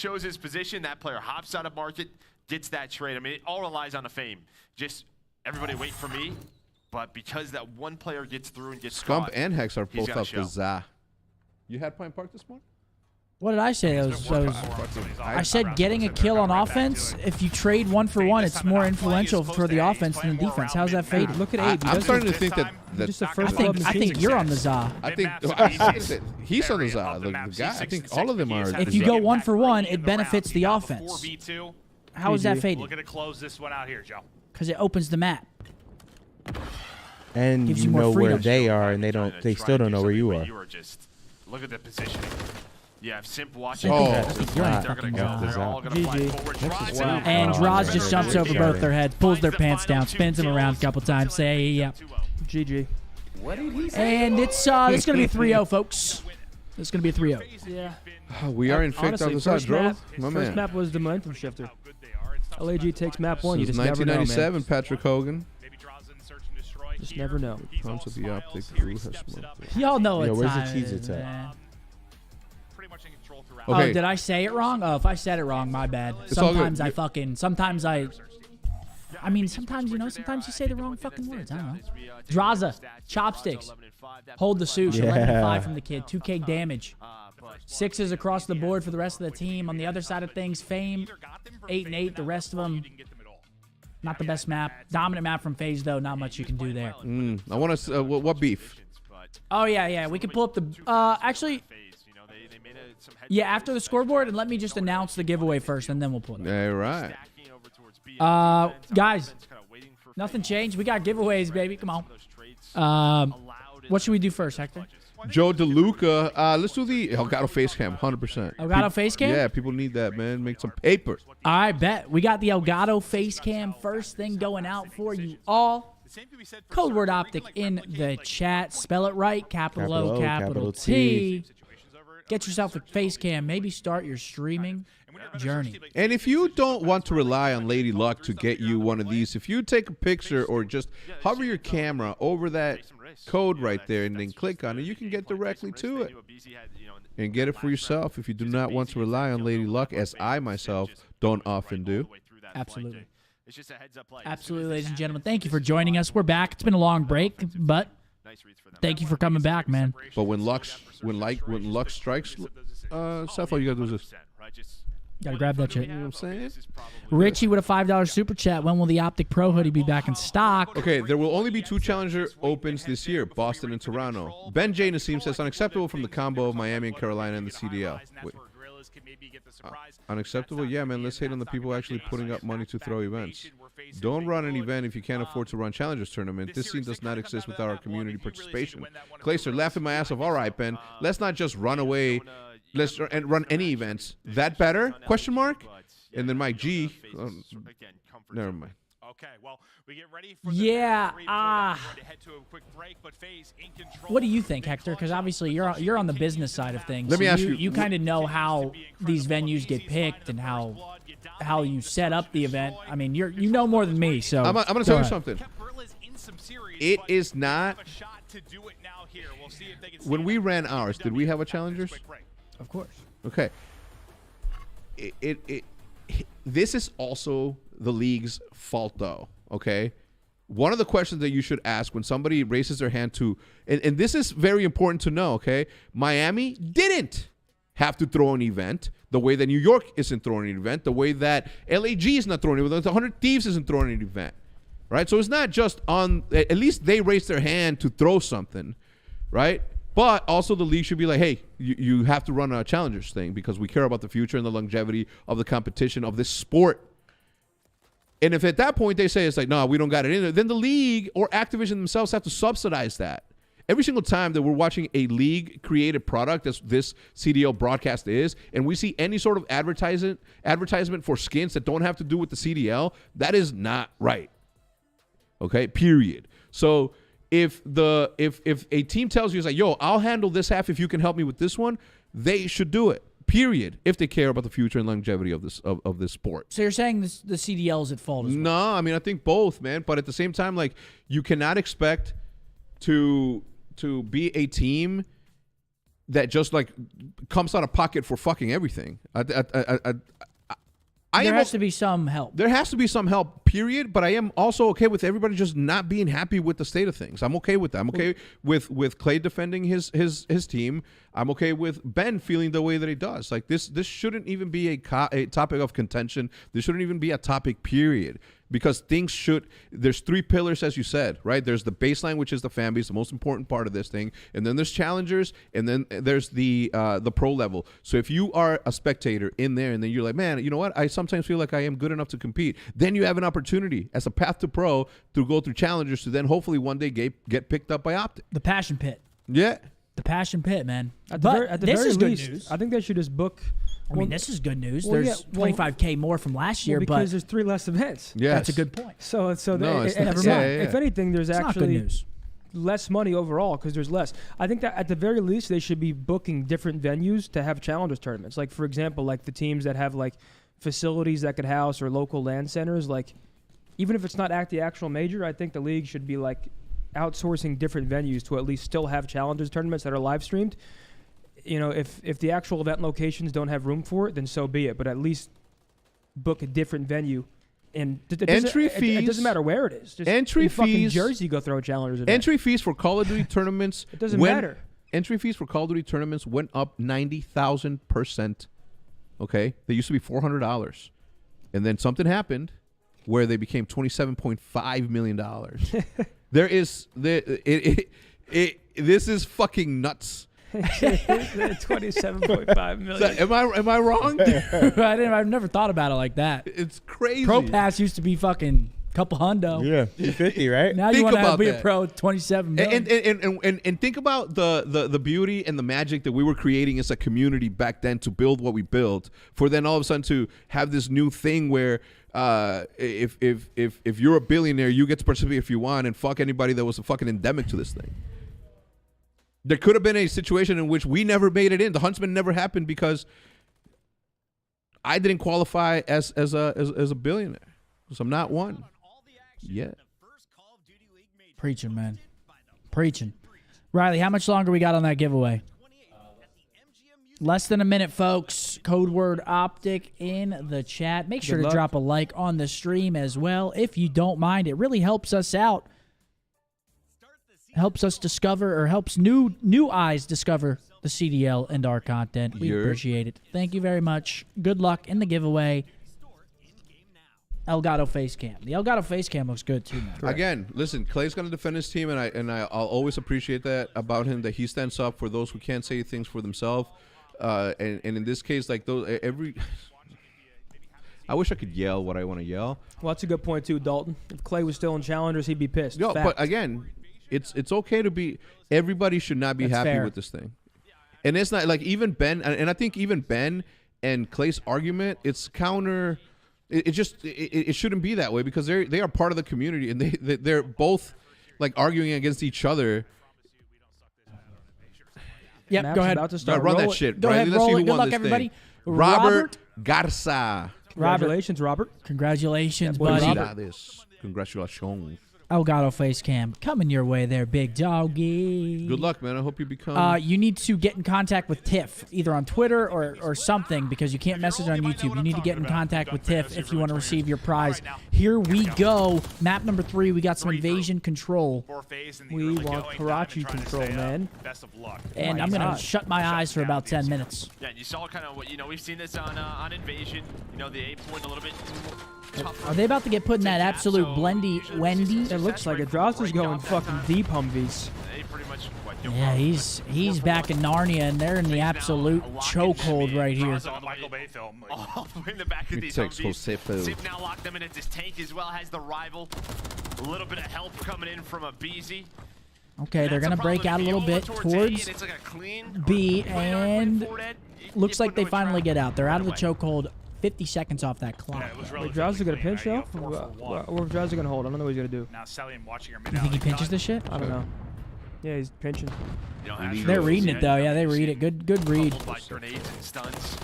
shows his position. That player hops out of market, gets that trade. I mean, it all relies on the fame. Just everybody wait for me. But because that one player gets through and gets Scump caught, and Hex are he's both gotta up show. the ZA. You had Pine Park this morning? What did I say? I said getting a kill on offense. If you trade 1-for-1, it's more influential for the offense than the defense. How's that faded? Look at Abe. I'm starting to think that Just the first I think you're on the ZA. I think he's on the ZA. The guy. I think all of them are. If you go 1-for-1, it benefits the offense. How is that We're faded? gonna close this one out here, Joe. Because it opens the map. And Gives you you more know where freedom. they are, and they still don't know where you are. You are just look at the positioning. Yeah, if Simp watching. Oh, I think you're on they're gonna fucking go. ZA. They're all gonna fly GG. forward. That's Draws out. And Draws just jumps over Sorry. both their heads, pulls their pants down, spins them around a couple times. Say, yeah. GG. And it's going to be 3-0, folks. It's going to be a 3-0. Yeah. We are in fact Honestly, on the side, bro. My first man. map was the momentum shifter. LAG takes map 1. You Since just never know, man. 1997, Patrick Hogan. Just never know. Tons of the optic. Who has smoked? Y'all know what Yo, where's the time cheese it is, it's at? man. Okay. Oh, did I say it wrong? Oh, if I said it wrong, my bad. It's all good. Sometimes I mean, sometimes you say the wrong fucking words. I don't know. Draza, chopsticks. Hold the suit. Yeah. 11-5 from the kid. 2K damage. 6s across the board for the rest of the team. On the other side of things, Fame, 8-8. The rest of them, not the best map. Dominant map from FaZe, though. Not much you can do there. I want to. What beef? Oh, yeah. We can pull up the... actually... Yeah, after the scoreboard, and let me just announce the giveaway first, and then we'll pull it up. All right. Guys, nothing changed. We got giveaways, baby. Come on. What should we do first, Hector? Joe DeLuca. Let's do the Elgato face cam. 100%. Elgato face cam? Yeah, people need that, man. Make some paper. I bet. We got the Elgato face cam first thing going out for you all. Code word optic in the chat. Spell it right. Capital O, capital T. Get yourself a face cam. Maybe start your streaming journey. And if you don't want to rely on Lady Luck to get you one of these, if you take a picture or just hover your camera over that code right there and then click on it, you can get directly to it and get it for yourself if you do not want to rely on Lady Luck, as I myself don't often do. Absolutely. Absolutely, ladies and gentlemen. Thank you for joining us. We're back. It's been a long break, but thank you for coming back, man. But when luck strikes, Seth, all you gotta do is this. Gotta grab that shit. You know what I'm saying? Richie with a $5 super chat. When will the Optic Pro hoodie be back in stock? Okay, there will only be 2 Challenger Opens this year, Boston and Toronto. Ben J. Nassim says unacceptable from the combo of Miami and Carolina and the CDL. Wait. Unacceptable? Yeah, man, let's hate on the people actually putting up money to throw events. Don't run an event if you can't afford to run Challengers tournament. This scene does not exist without our community participation. Clayster, laughing my ass off. All right, Ben, let's not just run away. Let's run any events. That better? Question mark? And then Mike G. Never mind. Okay, well, we get ready for Yeah. What do you think, Hector? Because obviously you're on the business side of things. Let me ask you. You kind of know how these venues get picked and how you set up the event. I mean, you know more than me. So I'm going to tell you something. It is not. When we ran ours, did we have a Challengers? Of course. Okay. This is also the league's fault, though, okay? One of the questions that you should ask when somebody raises their hand to, and this is very important to know, okay? Miami didn't have to throw an event the way that New York isn't throwing an event, the way that LAG is not throwing an event, the 100 Thieves isn't throwing an event, right? So it's not just on, at least they raised their hand to throw something, right? But also the league should be like, hey, you have to run a Challengers thing because we care about the future and the longevity of the competition of this sport. And if at that point they say it's like, no, we don't got it in there, then the league or Activision themselves have to subsidize that. Every single time that we're watching a league-created product, as this CDL broadcast is, and we see any sort of advertisement for skins that don't have to do with the CDL, that is not right. Okay, period. So if a team tells you, it's like, yo, I'll handle this half if you can help me with this one, they should do it. Period. If they care about the future and longevity of this sport. So you're saying the CDL is at fault as well? No, I mean I think both, man. But at the same time, like you cannot expect to be a team that just like comes out of pocket for fucking everything. There has to be some help. There has to be some help. period, but I am also okay with everybody just not being happy with the state of things. I'm okay with that. I'm okay with Clay defending his team. I'm okay with Ben feeling the way that he does. Like this shouldn't even be a topic of contention. This shouldn't even be a topic, period. Because things should, there's 3 pillars, as you said, right? There's the baseline, which is the fan base, the most important part of this thing. And then there's challengers, and then there's the pro level. So if you are a spectator in there, and then you're like, man, you know what? I sometimes feel like I am good enough to compete. Then you have an opportunity as a path to pro to go through challengers to then hopefully one day get picked up by Optic. The passion pit. Yeah. The passion pit, man. At But the this very is good least, news. I think they should just book. I mean, this is good news. well, There's yeah, well- $25K more from last year, because but there's 3 less events. Yes. that's a good point. So No, it's and not- if, yeah, yeah, if yeah. anything, there's It's not good actually news. less money overall because there's less. I think that at the very least they should be booking different venues to have challengers tournaments. Like for example, like the teams that have like facilities that could house or local land centers. Like even if it's not at the actual major, I think the league should be like outsourcing different venues to at least still have challengers tournaments that are live streamed. You know, if the actual event locations don't have room for it, then so be it. But at least book a different venue. And Entry it fees- doesn't matter where it is. Just entry in fucking fees- Jersey, go throw a challengers event. Entry fees for Call of Duty tournaments. It doesn't matter. Entry fees for Call of Duty tournaments went up 90,000%. Okay, they used to be $400, and then something happened where they became $27.5 million. This is fucking nuts. 27.5 million. Am I wrong? I've never thought about it like that. It's crazy. Pro Pass used to be fucking couple hundo. Yeah, 50, right? Now Think you want to about be a that. pro, 27 million. And think about the beauty and the magic that we were creating as a community back then to build what we built, for then all of a sudden to have this new thing where if you're a billionaire, you get to participate if you want, and fuck anybody that was a fucking endemic to this thing. There could have been a situation in which we never made it in. The Huntsman never happened because I didn't qualify as a billionaire, because I'm not one yet. Preaching, man. Preaching. Riley, how much longer we got on that giveaway? Less than a minute, folks. Code word Optic in the chat. Make sure Good to luck. drop a like on the stream as well, if you don't mind. It really helps us out. Helps us discover, or helps new eyes discover the CDL and our content. We appreciate it. Thank you very much. Good luck in the giveaway. Elgato face cam. The Elgato face cam looks good too, man. Again, listen, Clay's gonna defend his team, and I'll always appreciate that about him, that he stands up for those who can't say things for themselves. And in this case, like I wish I could yell what I want to yell. Well, that's a good point too, Dalton. If Clay was still in challengers, he'd be pissed. Yo, Fact. but again, it's okay to be. Everybody should not be That's happy fair. with this thing, and it's not like even Ben, and I think even Ben and Clay's argument, it's counter. It shouldn't be that way, because they are part of the community, and they're both like arguing against each other. Yep, Map's go ahead. about to All start. right, run Roll that it. shit. Go Riley. ahead, Let's see roll who it. Good won luck, this everybody. thing. Robert Garza. Congratulations, Robert. Congratulations, Yeah, boy, buddy. Robert. Congratulations. Elgato face cam coming your way there, big doggy. Good luck, man. I hope you become. You need to get in contact with Tiff, either on Twitter or something, because you can't message on YouTube. You need to get in contact with Tiff if you want to receive your prize. Here we go. Map number 3. We got some invasion control. We want Karachi control, man. Best of luck. And my I'm going to God. shut my eyes for about 10 minutes. Yeah, you saw kind of what, we've seen this on Invasion. The 8-point a little bit tougher. Are they about to get put in that absolute blendy Wendy? It looks like it. Drowser's going fucking deep Humvees. They pretty much, Yeah, he's back in Narnia, and they're in the absolute chokehold right here. On the Michael Bay film. Like, all the way in the back of these takes Humvees. Josepo. Zip now locked them in at this tank, as well as the rival. A little bit of help coming in from a BZ. Okay, they're going to break out a little bit towards it's like a clean B, clean and forward Ed. looks You like put they into a finally trap get out. They're out of the right away. chokehold. 50 seconds off that clock. yeah, it was Wait, relatively Drowser's gonna clean, pinch right? though? You go 4 for 1. Where's Drowser gonna hold? I don't know what he's gonna do. Now Stallion watching her mid. You think he pinches this shit? I don't know. Yeah, he's pinching. Astro They're is reading it though. Yeah, they read it. Good read. pummeled by grenades and stuns.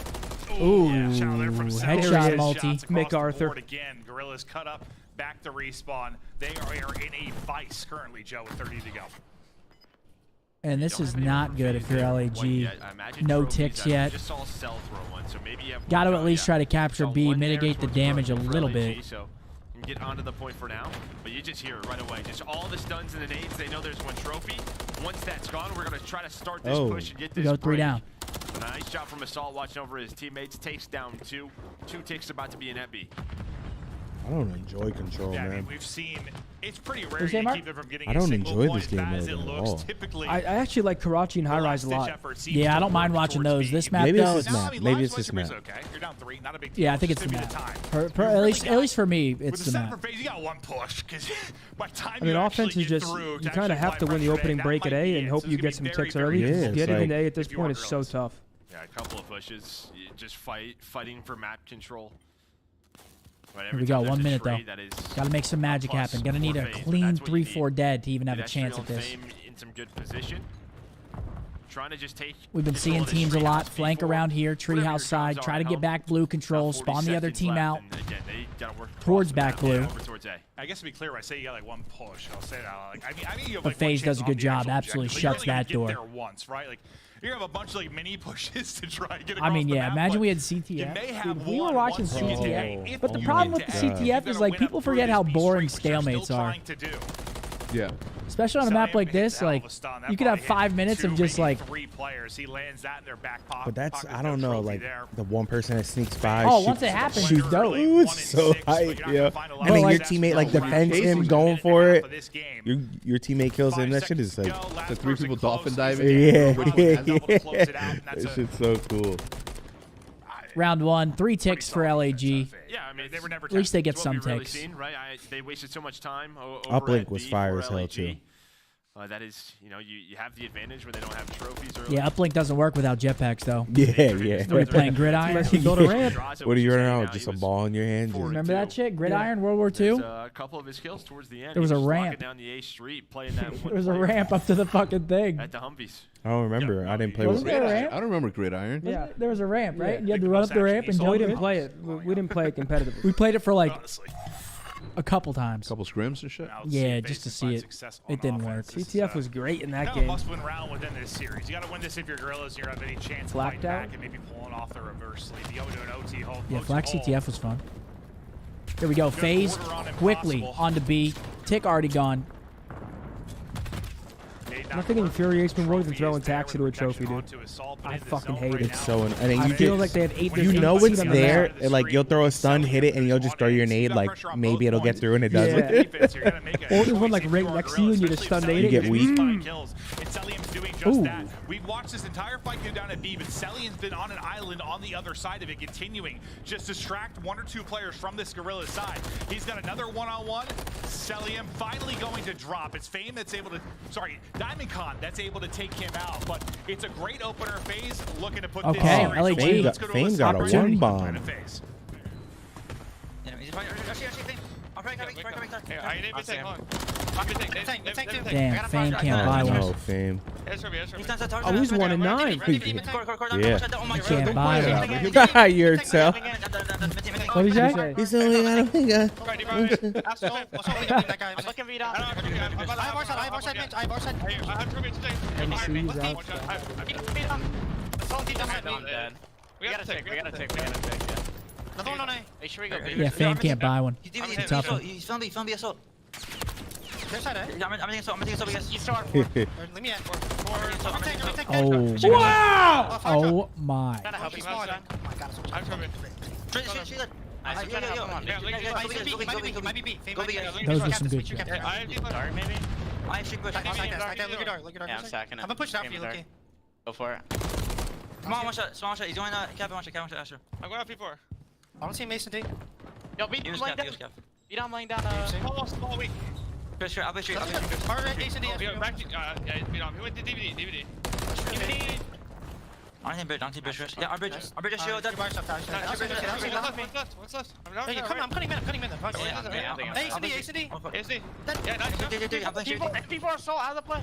Ooh, Channel there from south. headshot There he is. multi. Shots across the MacArthur. board again. Gorillas cut up, back to respawn. They are in a vice currently, Joe, with 30 to go. And this is not good if you're LAG. No ticks yet. Just saw Cell throw one, so maybe you have Got to one at least go, try to capture Saw B, one there mitigate the towards damage a front for little LAG, bit. so and get onto the point for now. But you just hear it right away. Just all the stuns and the nades. They know there's one trophy. Once that's gone, we're going to try to start this push and get this go 3 break. down. Nice job from Assault watching over his teammates. Takes down 2. 2 ticks about to be an FB. I don't enjoy control, Yeah, I man. mean, we've seen it's pretty rare Who's that, you Mark? keep it from getting I a don't single enjoy point this game as mode it at looks. all. Typically, I actually like Karachi and High Rise a lot. Yeah, I don't mind watching those. This map, Maybe it's though, this map. Maybe it's this map. Okay. You're down 3, not a big deal. yeah, I think it's Just the give me map. time. At least for me, With it's the the setup for map. phase, you got one push because by the time I mean, you offense actually is get just through you to kind of actually have to apply win the pressure opening today, break that at might A be and it. hope So you it's get gonna some be ticks very, early. very Yeah, it's Getting like- an A at this if you point are is so girls. tough. Yeah, a couple of pushes. Just fighting for map control. Right, Here every we go, time there's 1 a minute though. trade that is Got to make some magic plus happen. Gonna need a for FaZe, clean that's what you 3-4 need. dead to even have a Get chance Estriel at and this. Fame in some good position. Trying to just take We've been control seeing of this teams a lot treehouse flank before. around here, Whatever your treehouse jobs side, are try at to get home. back blue control, About 40 spawn the other seconds team left, out. and again, they gotta work Towards across the back map, blue. over towards A. I guess to be clear, when I say you got like one push, I'll say that. Like, I mean, you have But like one FaZe chance does a on good the job, actual absolutely objective. shuts You're only that gonna door. get there once, right? Like, you have a bunch of like mini pushes to try and get I across mean, the yeah, map, imagine but we had you CTF. may Dude, have we were one watching once you get to CTF. A. If But the you problem get with the to A, CTF you're is gonna like win people up through forget this how B boring streak, which you're still stalemates are. trying to do. Yeah. Especially on a map like this, like you could have 5 minutes of just like, 3 players. He lands that in their back pocket. But that's, pocket, I no don't know, trophy like there. the one person that sneaks by. oh, shoots- once it happens, shoots it's dope. Ooh, it's so hype, yeah. And then your teammate like defends him going for it. Your teammate kills him. That shit is like, The 3 people dolphin diving. yeah, Which one yeah, has that? yeah. That shit's so cool. round 1, 3 ticks for LAG. Yeah, I mean, They were never At least they get it's what some we've really ticks. seen, right? They wasted so much time over Uplink at was B fire for as hell, LAG. too. That is, you have the advantage when they don't have trophies early. Yeah, uplink doesn't work without jetpacks though. Yeah, yeah. Are we playing gridiron? Unless you build a ramp. What are you running around with? Just a ball in your hand? Just- Remember that shit? Gridiron, World War There's II? a couple of his kills towards the end. There was He a just locking ramp. down the A street, playing that There was a ramp up to the fucking thing. at the Humvees. I don't remember. I didn't play with Wasn't there a ramp? I don't remember Gridiron. Yeah. There was a ramp, right? Yeah. You had to run up the ramp and We jump didn't in. play it. We didn't play it competitively. We played it for like Honestly. a couple times. Couple scrims and shit. Now, Yeah, FaZe just to can see find it. success on It didn't work. offense. This is, CTF was great in that kind of a game. must-win round within this series. You got to win this if you're Gorillas and you have any chance of Flacked fighting out? back and maybe pulling off the reverse lead. The O to an OT hold. Yeah, OT Flack hold. CTF was fun. Here we go. FaZe quarter on quickly impossible. on to B. Tick already gone. Made Nothing not infuriates me more than Trophy throwing is there Taxi with to a trophy, protection dude. onto Assault, but I in the fucking zone hate right it. now, It's so, and then I you feel just, like they have 8 you know different it's on the there, map. and like you'll throw a stun, hit it, and you'll just throw your nade. Like maybe it'll get through, and it doesn't. Yeah. Or there's one like right next to you and you just stun nade You it. get weak. And Celium's doing just Ooh. that. We've watched this entire fight go down at B, but Celium's been on an island on the other side of it, continuing just distract 1 or 2 players from this Gorilla side. He's got another one-on-one. Celium finally going to drop. It's Fame that's able to, sorry, Diamond Con that's able to take him out, but it's a great opener. FaZe looking to put Okay, this series LAG. away. Let's go to Fame Alyssa. got a Opportunity. one bomb. To FaZe. Damn, Fame can't buy one. No, Fame. Oh, he's 1 and 9. Yeah. Can't buy one. You're so. What did you say? He's only got a finger. MC's out. We gotta take, yeah. Hey, should we go? Yeah, Fame can't buy one. He's a tough one. He's found the assault. I'm taking assault, because you start. Oh, Wow! oh my. Gotta help him out. I'm coming. Those were some good Sorry, maybe? I should push. Yeah, I'm stacking it. I'm gonna push it out for you, Sorry. Luki. Go for it. Come on, one shot. He's going cap, one shot, Asher. I'm going out P4. I don't see Mason D. Yo, beat him laying down. Beat him laying down. Small weak. Push her, I'll push you. Alright, Mason D. Back to, yeah, beat him. He went to DVD. On team bridge. Yeah, our bridge is shield. What's left? I'm cutting in. Hey, ACD. Yeah, nice. P4 assault out of the play.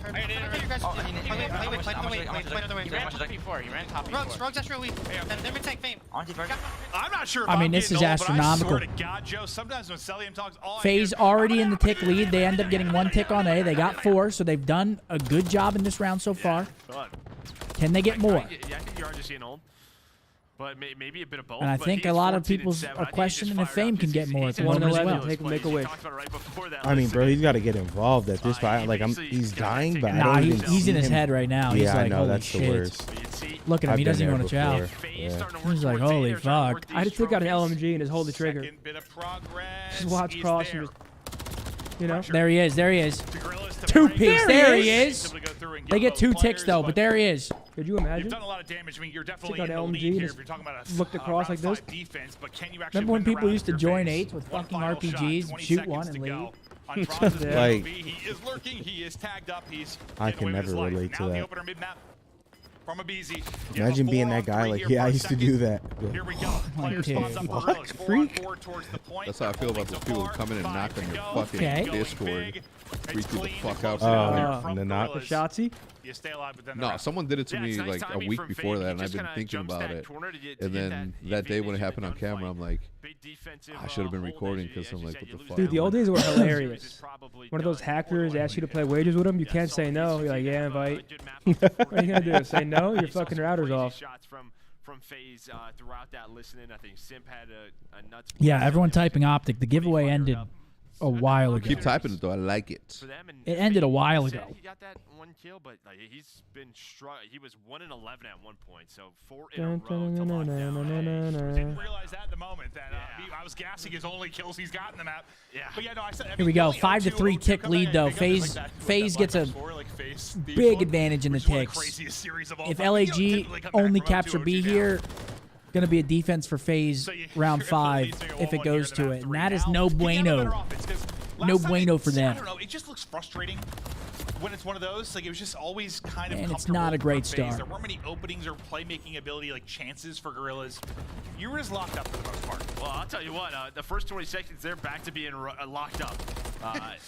Rugs, that's real weak. Then we take Fame. I'm not sure if I mean, I'm this getting is old, but I swear astronomical. to God, Joe, sometimes when Celium talks, all I FaZe hear is, already in the tick lead. They end up getting 1 tick on A. They got 4, so they've done a good job in this round so far. But Can they get more? yeah, I think you are just getting old. But maybe a bit of both. And I but think he a is lot of 14 and people 7. are I think he questioning just if fired Fame up. can get more at the moment as 1-11, well. take a make a wish. I mean, bro, he's got to get involved at this point. Like, he's dying, but I Nah, don't even he's see in his him. head right now. Yeah, He's I like, know, holy that's the shit. worst. Look at him. I've He doesn't been even want to there chow. before. Yeah. He's like, holy fuck. I just took out an LMG and just hold the trigger. Just watch cross and just, you know. There he is. There he is. 2 picks. There he is. They get 2 ticks though, but there he is. Could you imagine? You've done a lot of damage. I mean, you're definitely Took in out the LMG lead and here just if you're talking about a looked across round like this. 5 defense, but can you actually Remember when win the people round used to with join your 8s with One fucking final shot, RPGs, 20 shoot seconds one to and go. leave? On Bronze's Like- POV, he is lurking. He is tagged up. He's I getting can away with his never life. relate to Now the that. opener mid-map from a BZ. Imagine being that guy. Like, yeah, I used to do that. Here we go. Player Okay. spawns up What? Gorillas. 4 on 4 towards the point. That's how I feel about those people who come in and knock on your fucking Okay. Discord. Freak you the fuck out. and then not. The Shotsy? You stay alive, but then No, someone did it to Yeah, me it's nice like a timing week from before Fame. that, He and I've just been kinda thinking jumps about that it. corner to get And then that day when it advantage happened in on the camera, I'm gunfight. like, Big defensive, I should have been hold recording as you- because I'm as you like, said, what you the lose fuck? Dude, the old days were Series hilarious. is probably One of those done. hackers ask you to play wages with them. You can't say no. You're like, yeah, invite. Good map What for are you gonna do? Say no? Your He saw fucking some router's crazy off. shots from FaZe throughout that listening. I think Simp had a nuts. Yeah, everyone typing Optic. The giveaway ended a while ago. Keep typing it though. I like it. For them, and It ended a while said ago. He got that 1 kill, but like he's been he was 1-11 at one point, so 4 in a row to lock down. Didn't realize that at the moment that I was gassing his only kills he's got in the map. Yeah. But yeah, no, I said, Here we go. 5-3 tick lead though. FaZe gets a big advantage in the ticks. If LAG only capture B here, gonna be a defense for FaZe round 5 if it goes to it, and that is no bueno. No bueno for them. I don't know. It just looks frustrating when it's one of those. Like, it was just always kind of And it's comfortable not a great for FaZe. start. There weren't many openings or playmaking ability, like chances for Gorillas. You were just locked up for the most part. Well, I'll tell you what, the first 20 seconds, they're back to being locked up.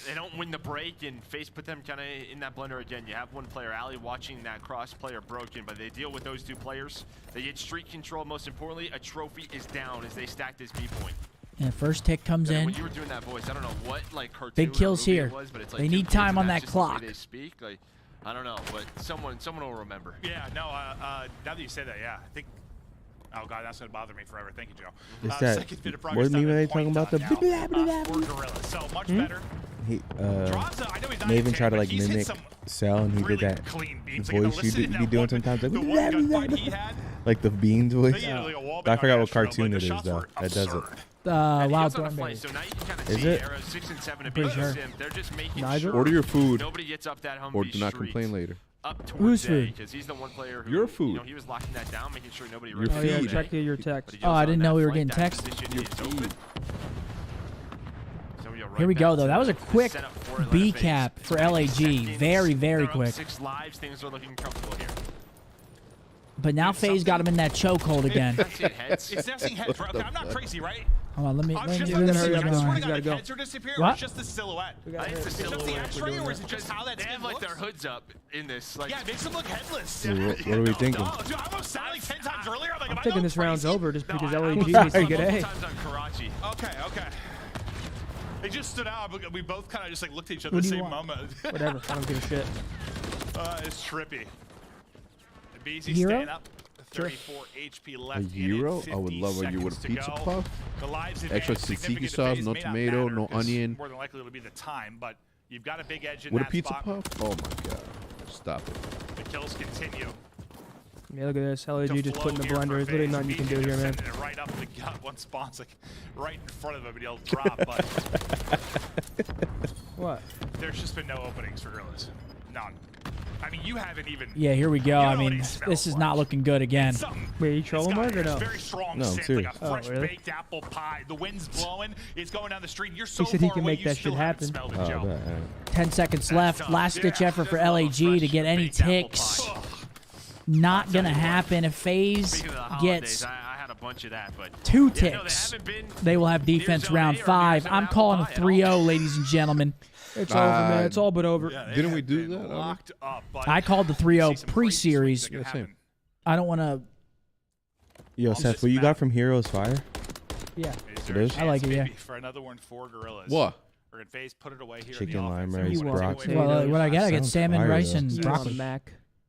They don't win the break, and FaZe put them kind of in that blender again. You have one player, Ali, watching that cross player broken, but they deal with those 2 players. They get streak control. Most importantly, a trophy is down as they stack this B point. And first tick comes And in. when you were doing that voice, I don't know what like cartoon Big or kills movie here. it was, but it's like They 2 need kids, time and on that's that just the way clock. They speak. Like, I don't know, but someone will remember. Yeah, no, now that you say that, yeah, I think. Oh god, that's gonna bother me forever. Thank you, Joe. Is that second bit of progress what meme down are they at talking point about? The now, blah, blah, blah, for blah. Gorillas. So much better. He Draza, I know he's not they even insane, try to but like he's hit mimic some Cell, and he really did that clean beats. voice Like, you listen, be that doing one- sometimes, like the one gunfight he had, like the beans voice. they did like a wall I bang forgot on what Astro, cartoon but it the is shots though. were That does it. absurd. And he Wild gets on a Thornberry. play, so now you can kind of Is see it? Era 6 and 7 a Pretty bit sure. Sim. They're just making Nigel? sure Order your food, nobody gets up that Humvee or do not street complain later. up Whose towards A, food? because he's the one player who Your food. You know, he was locking that down, making sure nobody Your ran Oh yeah, feed. check your text. But he Oh, goes I on didn't that know we were flank, getting that text. position is open. So we go right Here we go back though. to That was a the quick setup for Atlanta B FaZe. cap for 20 LAG. seconds. Very, very They're up quick. 6 lives. Things are looking comfortable here. But now FaZe got him in that chokehold again. That's it, heads. It's nesting heads. Okay, I'm not crazy, right? Hold on, let me I'm let just me like the see silhouette. what's I going swear on. to God, gotta the go. heads are disappearing, What? or it's just the silhouette. I think it's It's the just the silhouette. X-ray, or is it just how that They skin have like their looks? hoods up in this. Like, Yeah, it makes them look headless. So what are we thinking? Oh, dude, I almost sounded like 10 times earlier. I'm like, am I'm I thinking going this round's crazy? over just because I LAG almost needs to saw get multiple A. times on Karachi. Okay. It just stood out. We both kind of just like looked at each other Who at the do you same want? moment. Whatever. I don't give a shit. It's trippy. BZ Hero? staying up. 34 HP left. A in it, Euro? I would 50 love a you with a seconds pizza to go. puff. The lives Extra advance tzatziki significant to sauce, FaZe no may not tomato, matter no 'cause onion. More than likely it'll be the time, but you've got a big edge in With a that pizza spot. puff? Oh my god. Stop it. The kills continue. Yeah, look at this. to LAG just flow put in the here for blender. There's literally FaZe. nothing you can do BZ here, man. sending it right up the gut. One spawn's like right in front of him, and he'll drop. But What? there's just been no openings for Gorillas. None. I mean, you haven't even. Yeah, here we go. You I know what mean, he smells this is like. not looking good again. Something. Wait, you trolling It's got Mark or this no? very strong No, I'm scent, serious. like a Oh, fresh really? baked apple pie. The wind's blowing. It's going down the street. You're so said he far can away, make you that still shit haven't happen. smelled it, Oh, Joe. that, 10 seconds left. tough. Last-ditch Yeah, effort for just a little LAG to fresh get any baked apple ticks. pie. Not gonna happen. If FaZe Speaking of the holidays, gets I had a bunch of that, but 2 yeah, no, they ticks, haven't been they will have defense zone round A or near 5. zone I'm apple calling a pie at all. 3-0, ladies and gentlemen. It's over, man. It's all but over. Yeah, they Didn't we have do been that already? locked up, but I called the see 3-0 some crazy pre-series. swings that can Yeah, same. happen. I don't want to. Yo, On Seth, this what you map. got from Heroes Fire? Yeah. Is It there a is? I like chance it, yeah. maybe for another one for Gorillas? What? Or can FaZe put it away here Chicken, in the lime offense? rice, Or wanna take broccoli. away Well, the what I get, I get Sounds salmon, fire, rice, though. and You want a broccoli. Mac?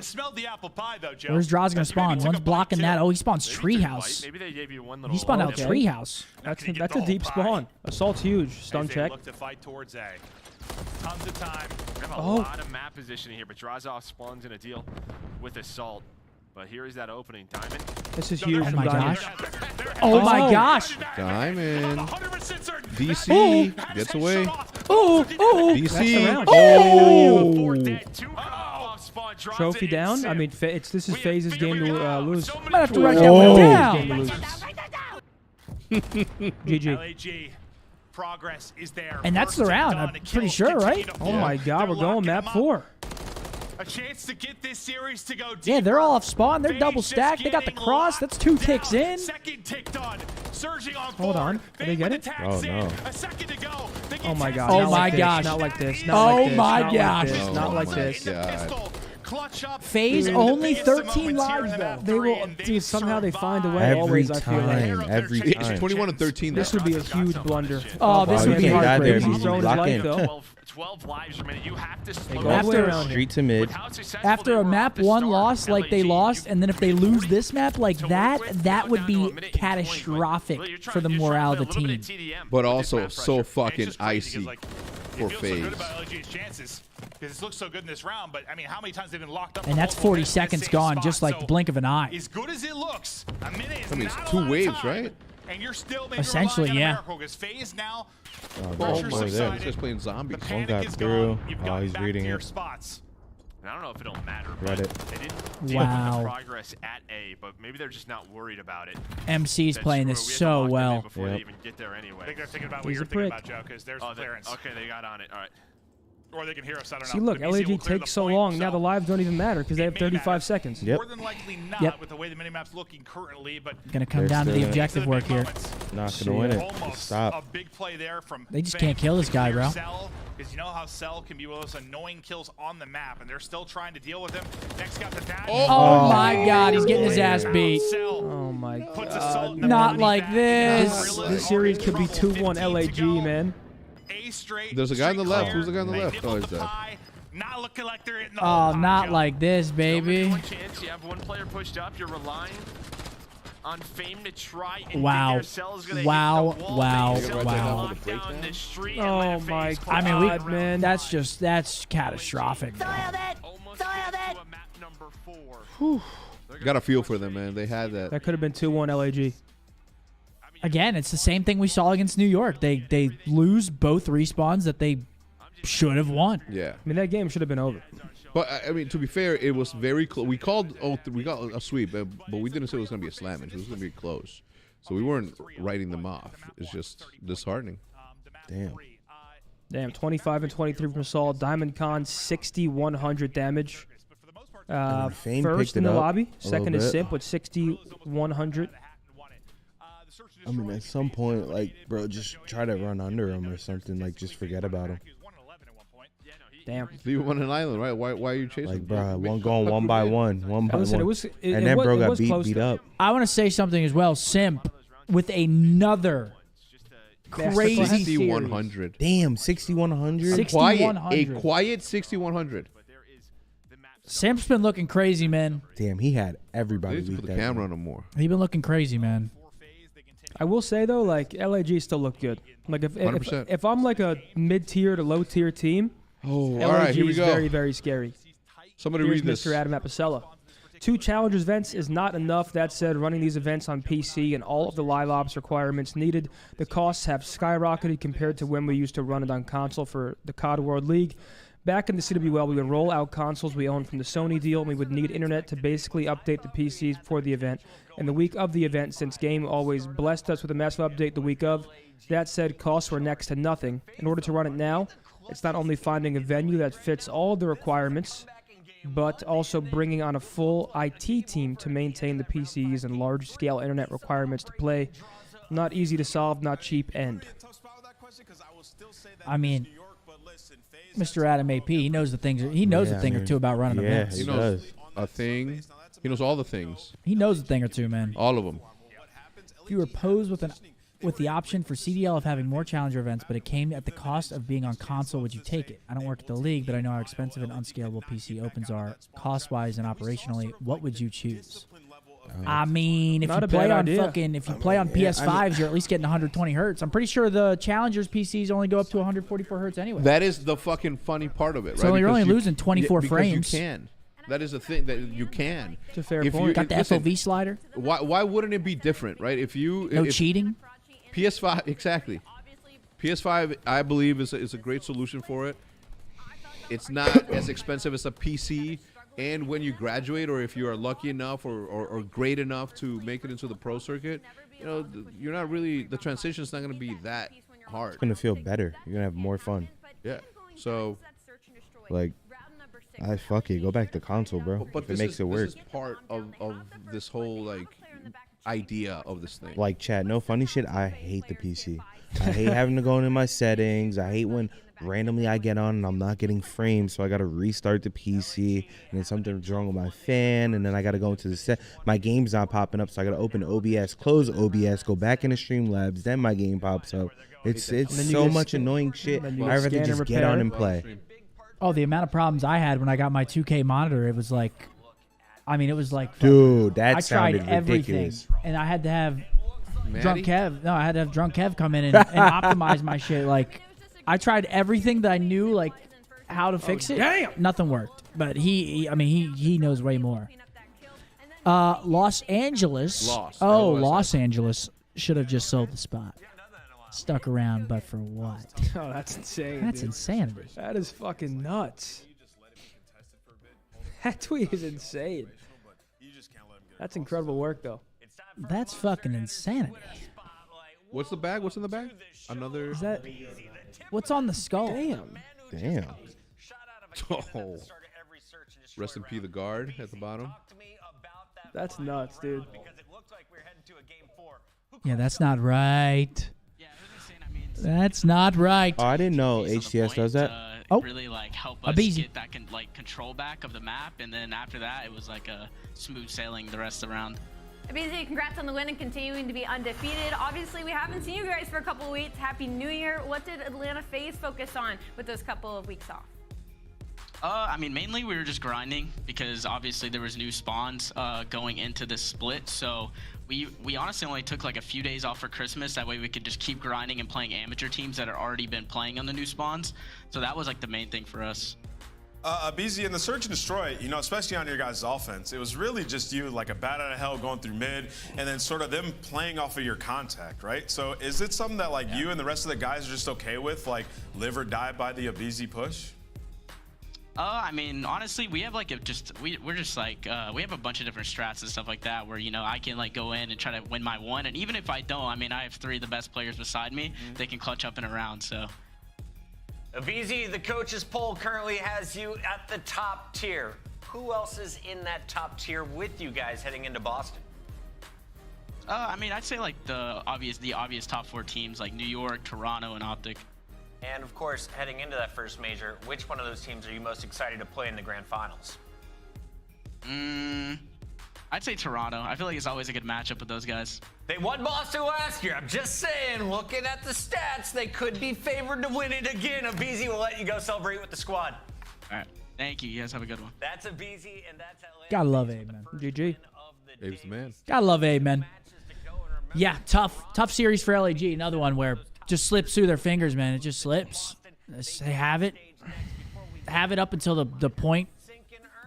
You smelled the apple pie, though, Joe. Where's Draws gonna spawn? One's blocking that. Oh, he spawns treehouse. Maybe they gave you one little. He spawned out Okay. treehouse. That's a deep spawn. Assault's huge. Stun check. Look to fight towards A. tons of time. We have a lot of map positioning here, but Drazov spawns in a deal with Assault. But here is that opening. Diamond. This is huge. Oh from my Diamond. gosh. Oh my gosh. Diamond. DC gets away. Oh, oh. DC. Oh. Trophy down. I mean, this is FaZe's game to lose. Might have to rush that one down. Game to lose. GG. LAG. Progress is there. And that's the round, I'm pretty sure, right? Oh my God, we're going map 4. A chance to get this series to go deeper. Yeah, they're all off spawn. They're double stacked. They got the cross. That's 2 ticks in. Second tick done. Surging on Hold on. Did they get it? Oh, no. A second to go. Oh my God. Oh not my like this, gosh. Not like this. Oh Not like this, my not gosh. Like this, Oh not like my this. God. FaZe only 13 lives though. They will, dude. Somehow they find a way. Every always, I feel time. like. Every It's time. 21 and 13. This would be a huge blunder. Oh, this Wow, would you be can't die there heartbreaking. if you He's throwing his lock life in. though. 12 lives remaining. You have to slow Go all the way After- around here. Street to mid. After a map 1 loss like they lost, and then if they lose this map like that, that would be catastrophic for the morale of the team. But also so fucking icy for FaZe. FaZe. Good about LG's chances because it looks so good in this round. But I mean, how many times they've been locked up? And that's 40 seconds gone, just like the blink of an eye. As good as it looks, a minute is I mean, it's not a 2 lot of waves, time, right? And you're still maybe Essentially, relying on a yeah. miracle because FaZe now. Oh, Pressure boy, subsided. there. He's just playing zombies. The One panic got is through. gone. You've Oh, gotten he's back reading to your it. spots. And I don't know if it'll matter, Read but it. they didn't deal Wow. with the progress at A, but maybe they're just not worried about it. MC's That playing screw, this we have to so lock them in well. Before they Yep. even get there anyway. I think they're thinking about what He's you're a thinking prick. about, Joe, because there's Oh, clearance. okay, they got on it. All right. Or they can hear us. I don't know. See, look, The BC will LAG clear the takes so point, long. Now so the lives don't even matter because they have it may 35 matter. seconds. Yep. More than likely not Yep. with the way the minimap's looking currently, but Gonna come They're down to the still in it. objective work here. Not gonna win it. almost Stop. a big play there from They just FaZe can't kill this to guy, clear bro. Cell, because you know how Cell can be one of those annoying kills on the map, and they're still trying to deal with him. Next got the dash. Oh my God, he's getting his ass beat. Cell Oh my puts God. Assault in the Not body like bag. this. This series could be 2-1 LAG, man. A straight. There's a guy on the straight left. clear. Who's the guy on the They left? nibbled Oh, he's the dead. pie. Not looking like they're hitting the Oh, whole not pie, like this, Only baby. one chance. You have one player pushed up. You're relying on Fame to try and Wow. get there. Cell's gonna Wow, hit the wall. wow, Cell's wow. gonna lock down the street and Oh let my FaZe God, I mean, close out man. that's catastrophic. Almost to a map number 4. Got a feel for them, man. They had that. That could have been 2-1 LAG. Again, it's the same thing we saw against New York. They lose both respawns that they should have won. Yeah. I mean, that game should have been over. But I mean, to be fair, it was very close. We called we got a sweep, but we didn't say it was going to be a slammage. It was going to be close. So we weren't writing them off. It's just disheartening. Damn. Damn, 25 and 23 from Saul. Diamond Con, 6,100 damage. Fame First picked in it the up lobby. a Second little is bit. Simp with 6,100. I mean, at some point, like, bro, just try to run under him or something. Like, just forget about him. Damn. Leave him on an island, right? Why are you chasing? Like, him? bro, one going one by one. Listen, it was, And then bro got beat up. I want to say something as well. Simp with another crazy series. 6,100. Damn, 6,100. 6,100. A quiet 6,100. Simp's been looking crazy, man. Damn, he had They everybody need to beat put the that camera game. on him more. He been looking crazy, man. I will say, though, like, LAG still look good. Like, if 100%. if I'm, like, a mid-tier to low-tier team, Oh, LAG all right, here we is go. very, very scary. Somebody Here's read this. Mr. Adam Apicella. 2 challengers events is not enough. That said, running these events on PC and all of the live ops requirements needed, the costs have skyrocketed compared to when we used to run it on console for the COD World League. Back in the CWL, we would roll out consoles we owned from the Sony deal, and we would need internet to basically update the PCs before the event. And the week of the event, since Game always blessed us with a massive update the week of, that said, costs were next to nothing. In order to run it now, it's not only finding a venue that fits all of the requirements, but also bringing on a full IT team to maintain the PCs and large-scale internet requirements to play. Not easy to solve, not cheap, end. I mean, Mr. Adam AP, he knows the things. He knows Yeah, a thing I or mean, two about running yeah, events. He he knows does. a thing. He knows all the things. He knows a thing or two, man. All of them. If you were posed with the option for CDL of having more challenger events, but it came at the cost of being on console, would you take it? I don't work at the league, but I know how expensive and unscalable PC opens are, cost-wise and operationally. What would you choose? I mean, if Not you a play bad on idea. fucking, if you play on PS5s, you're at least getting 120 hertz. I'm pretty sure the Challengers PCs only go up to 144 hertz anyway. That is the fucking funny part of it, right? So you're Because only losing 24 because frames. You can. That is the thing that you can. It's a fair If point. you- Got the listen, FOV slider. Why wouldn't it be different, right? If you No if cheating. PS5 exactly. PS5 I believe is a great solution for it. It's not as expensive as a PC, and when you graduate or if you are lucky enough or great enough to make it into the pro circuit, you know, you're not really the transition's not going to be that hard. It's gonna feel better. You're gonna have more fun. Yeah. So Like, I fuck it. Go back to console, bro. but If it makes it work. This is part of this whole like idea of this thing. Like, chat, no funny shit. I hate the PC. I hate having to go into my settings. I hate when randomly I get on and I'm not getting frames, so I gotta restart the PC, and then something's wrong with my fan, and then I gotta go into the set. My game's not popping up, so I gotta open OBS, close OBS, go back into Streamlabs, then my game pops up. It's then you so get much annoying shit. then you I'd get rather scan and just get on repair. and play. Oh, the amount of problems I had when I got my 2K monitor, it was like, I mean, it was like, Dude, that I tried sounded everything, ridiculous. and I had to have Maddie? Drunk Kev. No, I had to have Drunk Kev come in and optimize my shit. Like, I tried everything that I knew, like, how to fix it. damn! Nothing worked. But he knows way more. Los Angeles. Los Angeles should have just sold the spot. Stuck around, but for what? Oh, that's insane. That's dude. insanity. That is fucking nuts. That tweet is insane. That's incredible work, though. That's fucking insanity. What's the bag? What's in the bag? Another. Is that what's on the skull? Damn. Oh. Rest in peace, the guard at the bottom. That's nuts, dude. Yeah, that's not right. That's not right. Oh, I didn't know HTS does that. Oh. Really like help A us beezy. get that like control back of the map, and then after that it was like a smooth sailing the rest of the round. BZ, congrats on the win and continuing to be undefeated. Obviously, we haven't seen you guys for a couple of weeks. Happy New Year. What did Atlanta FaZe focus on with those couple of weeks off? I mean, mainly we were just grinding because obviously there was new spawns going into this split. So we honestly only took like a few days off for Christmas. That way we could just keep grinding and playing amateur teams that had already been playing on the new spawns. So that was like the main thing for us. BZ, in the search and destroy, you know, especially on your guys' offense, it was really just you, like a bat out of hell going through mid, and then sort of them playing off of your contact, right? So is it something that, like, you and the rest of the guys are just okay with, like, live or die by the BZ push? I mean, honestly, we have like we're just like we have a bunch of different strats and stuff like that where, you know, I can like go in and try to win my one, and even if I don't, I mean, I have three of the best players beside me. They can clutch up in a round. So BZ, the coaches poll currently has you at the top tier. Who else is in that top tier with you guys heading into Boston? I mean, I'd say like the obvious top four teams like New York, Toronto, and Optic. And of course, heading into that first major, which one of those teams are you most excited to play in the grand finals? I'd say Toronto. I feel like it's always a good matchup with those guys. They won Boston last year. I'm just saying, looking at the stats, they could be favored to win it again. BZ will let you go celebrate with the squad. All right. Thank you. You guys have a good one. That's a BZ, and that's Atlanta. Gotta love Abe, man. GG. Abe's the man. Gotta love Abe, man. Yeah, tough series for LAG. Another one where just slips through their fingers, man. It just slips. They have it up until the point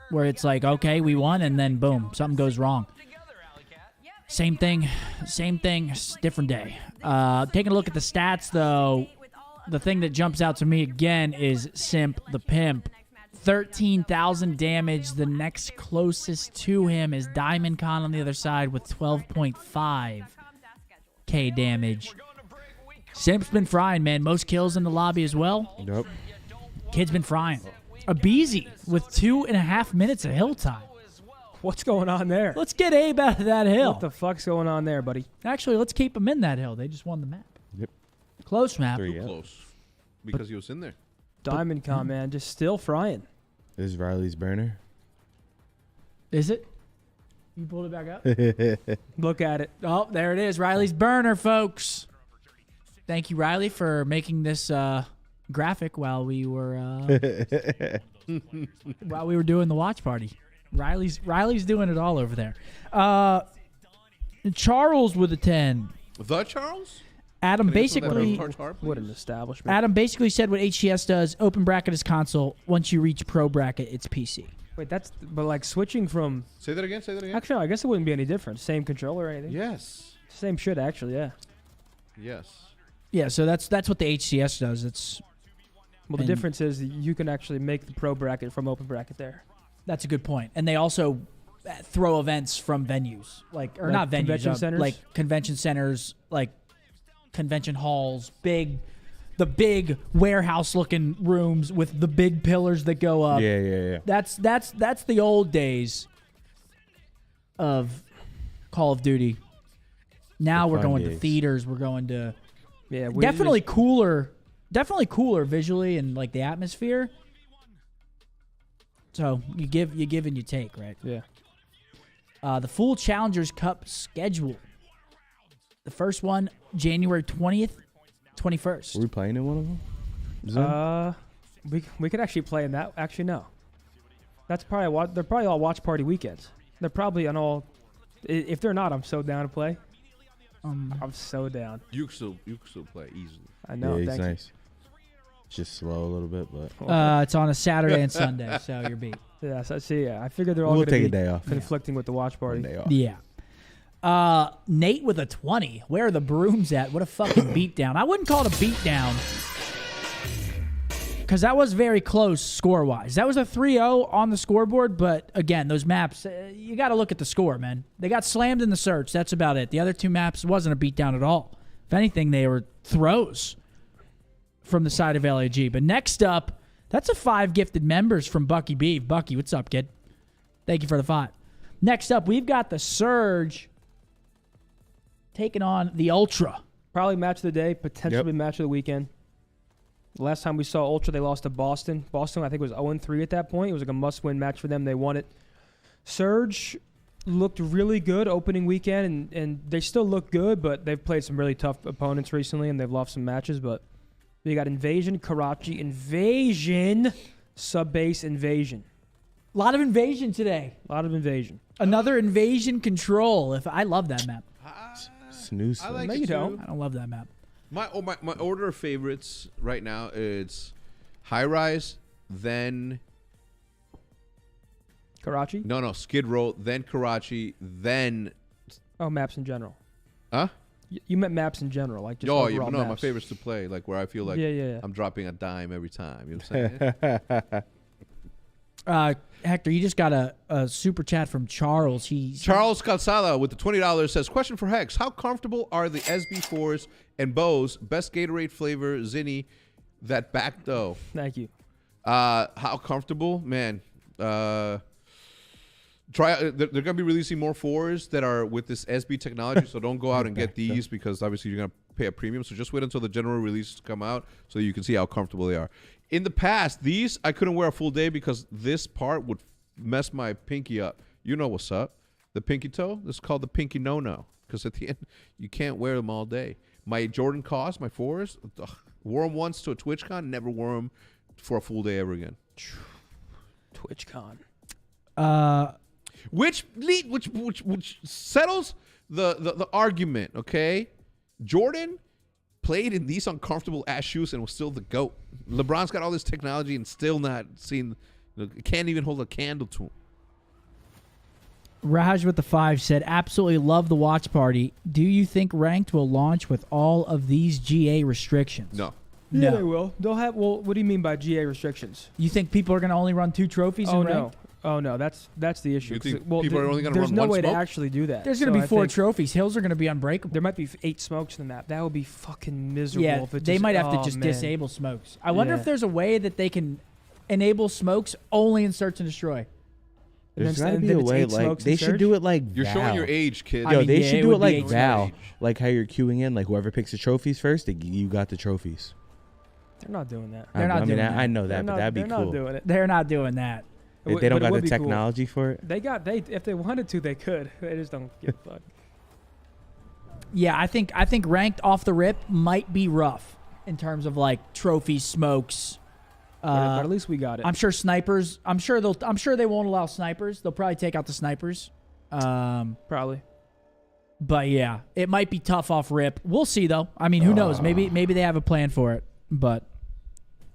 where it's like, okay, we won, and then boom, something goes wrong. Same thing, different day. Taking a look at the stats, though, the thing that jumps out to me again is Simp the Pimp. 13,000 damage. The next closest to him is Diamond Con on the other side with 12.5k damage. Simp's been frying, man. Most kills in the lobby as well. Yep. Kid's been frying. Abeezy with 2.5 minutes of hill time. What's going on there? Let's get Abe out of that hill. What the fuck's going on there, buddy? Actually, let's keep him in that hill. They just won the map. Yep. Close map. Three, yeah. Close. Because he was in there. Diamond Con, man, just still frying. This is Riley's burner. Is it? You pulled it back up? Look at it. Oh, there it is. Riley's burner, folks. Thank you, Riley, for making this graphic while we were doing the watch party. Riley's doing it all over there. Charles with a 10. The Charles? Adam Can I get some of that basically tartar, please? What an establishment. Adam basically said what HCS does. Open bracket is console. Once you reach pro bracket, it's PC. Wait, but like switching from. Say that again. Actually, I guess it wouldn't be any different. Same controller or anything. Yes. Same shit, actually. Yeah. Yes. Yeah, so that's what the HCS does. It's Well, the difference is that you can actually make the pro bracket from open bracket there. That's a good point. And they also throw events from venues, like not venues, convention centers? like convention centers, like convention halls, the big warehouse-looking rooms with the big pillars that go up. Yeah. That's the old days of Call of Duty. Now we're going to theaters. We're going to definitely cooler visually and like the atmosphere. So you give and you take, right? Yeah. The full Challengers Cup schedule. The first one, January 20th, 21st. Are we playing in one of them? We could actually play in that. Actually, no. That's probably they're probably all watch party weekends. They're probably on all. If they're not, I'm so down to play. I'm so down. You can still play easily. I know. Yeah, thank he's you. nice. Just slow a little bit, but It's on a Saturday and Sunday, so you're beat. Yeah, so see, I figured they're all we'll going take to a be day off. conflicting with the watch party. One day off. Yeah. Nate with a 20. Where are the brooms at? What a fucking beatdown. I wouldn't call it a beatdown because that was very close score-wise. That was a 3-0 on the scoreboard, but again, those maps, you got to look at the score, man. They got slammed in the search. That's about it. The other two maps wasn't a beatdown at all. If anything, they were throws from the side of LAG. But next up, that's a 5 gifted members from Bucky Beef. Bucky, what's up, kid? Thank you for the 5. Next up, we've got the Surge taking on the Ultra. Probably match of the day, potentially match of the weekend. The last time we saw Ultra, they lost to Boston. Boston, I think, was 0-3 at that point. It was like a must-win match for them. They won it. Surge looked really good opening weekend, and they still look good, but they've played some really tough opponents recently, and they've lost some matches. But we got Invasion, Karachi, Invasion, Subbase, Invasion. A lot of invasion today. A lot of invasion. Another invasion control. I love that map. Snooze. I like No, it you too. don't. I don't love that map. My order of favorites right now it's High Rise, then Karachi? no Skid Row, then Karachi, then Oh, maps in general. huh? You meant maps in general, like just Oh, overall no, my maps. favorites to play, like where I feel like Yeah. I'm dropping a dime every time. You know what I'm saying? Hector, you just got a super chat from Charles. Charles Calzada with the $20 says, question for Hex. How comfortable are the SB4s and bows? Best Gatorade flavor, Zinni, that back though. Thank you. How comfortable? Man. They're going to be releasing more 4s that are with this SB technology, so don't go out and get these because obviously you're going to pay a premium. So just wait until the general releases come out so you can see how comfortable they are. In the past, these I couldn't wear a full day because this part would mess my pinky up. You know what's up. The pinky toe, this is called the pinky no-no because at the end, you can't wear them all day. My Jordan Cos, my 4s, wore them once to a TwitchCon, never wore them for a full day ever again. TwitchCon. Which settles the argument, okay? Jordan played in these uncomfortable ass shoes and was still the GOAT. LeBron's got all this technology and still not seen, can't even hold a candle to him. Raj with the 5 said, absolutely love the watch party. Do you think Ranked will launch with all of these GA restrictions? No. Yeah, No. they will. They'll have. Well, what do you mean by GA restrictions? You think people are going to only run 2 trophies in Ranked? Oh no, that's the issue. You think 'Cause, people are only gonna there's run no one way smoke? to actually do that. There's going to be 4 trophies. Hills are going to be unbreakable. There might be 8 smokes in the map. That would be fucking miserable. Yeah, if it they just, might have to oh, just man. disable smokes. I wonder Yeah. if there's a way that they can enable smokes only in Search and Destroy. There's then- got to and be then a it's way. 8 Like smokes they in should Surge? do it like You're Val. showing your age, kid. I Yo, mean, they yeah, should it do would it like be 8 Val. age. Like how you're queuing in. Like whoever picks the trophies first, you got the trophies. They're not doing that. They're not doing that. I know that, but that'd be they're cool. not doing it. They're not doing that. If they don't But it got would the be cool. technology for it. If they wanted to, they could. They just don't give a fuck. Yeah, I think Ranked off the rip might be rough in terms of like trophy smokes. But at least we got it. I'm sure snipers. I'm sure they won't allow snipers. They'll probably take out the snipers. Probably. But yeah, it might be tough off rip. We'll see though. I mean, who knows? Maybe they have a plan for it, but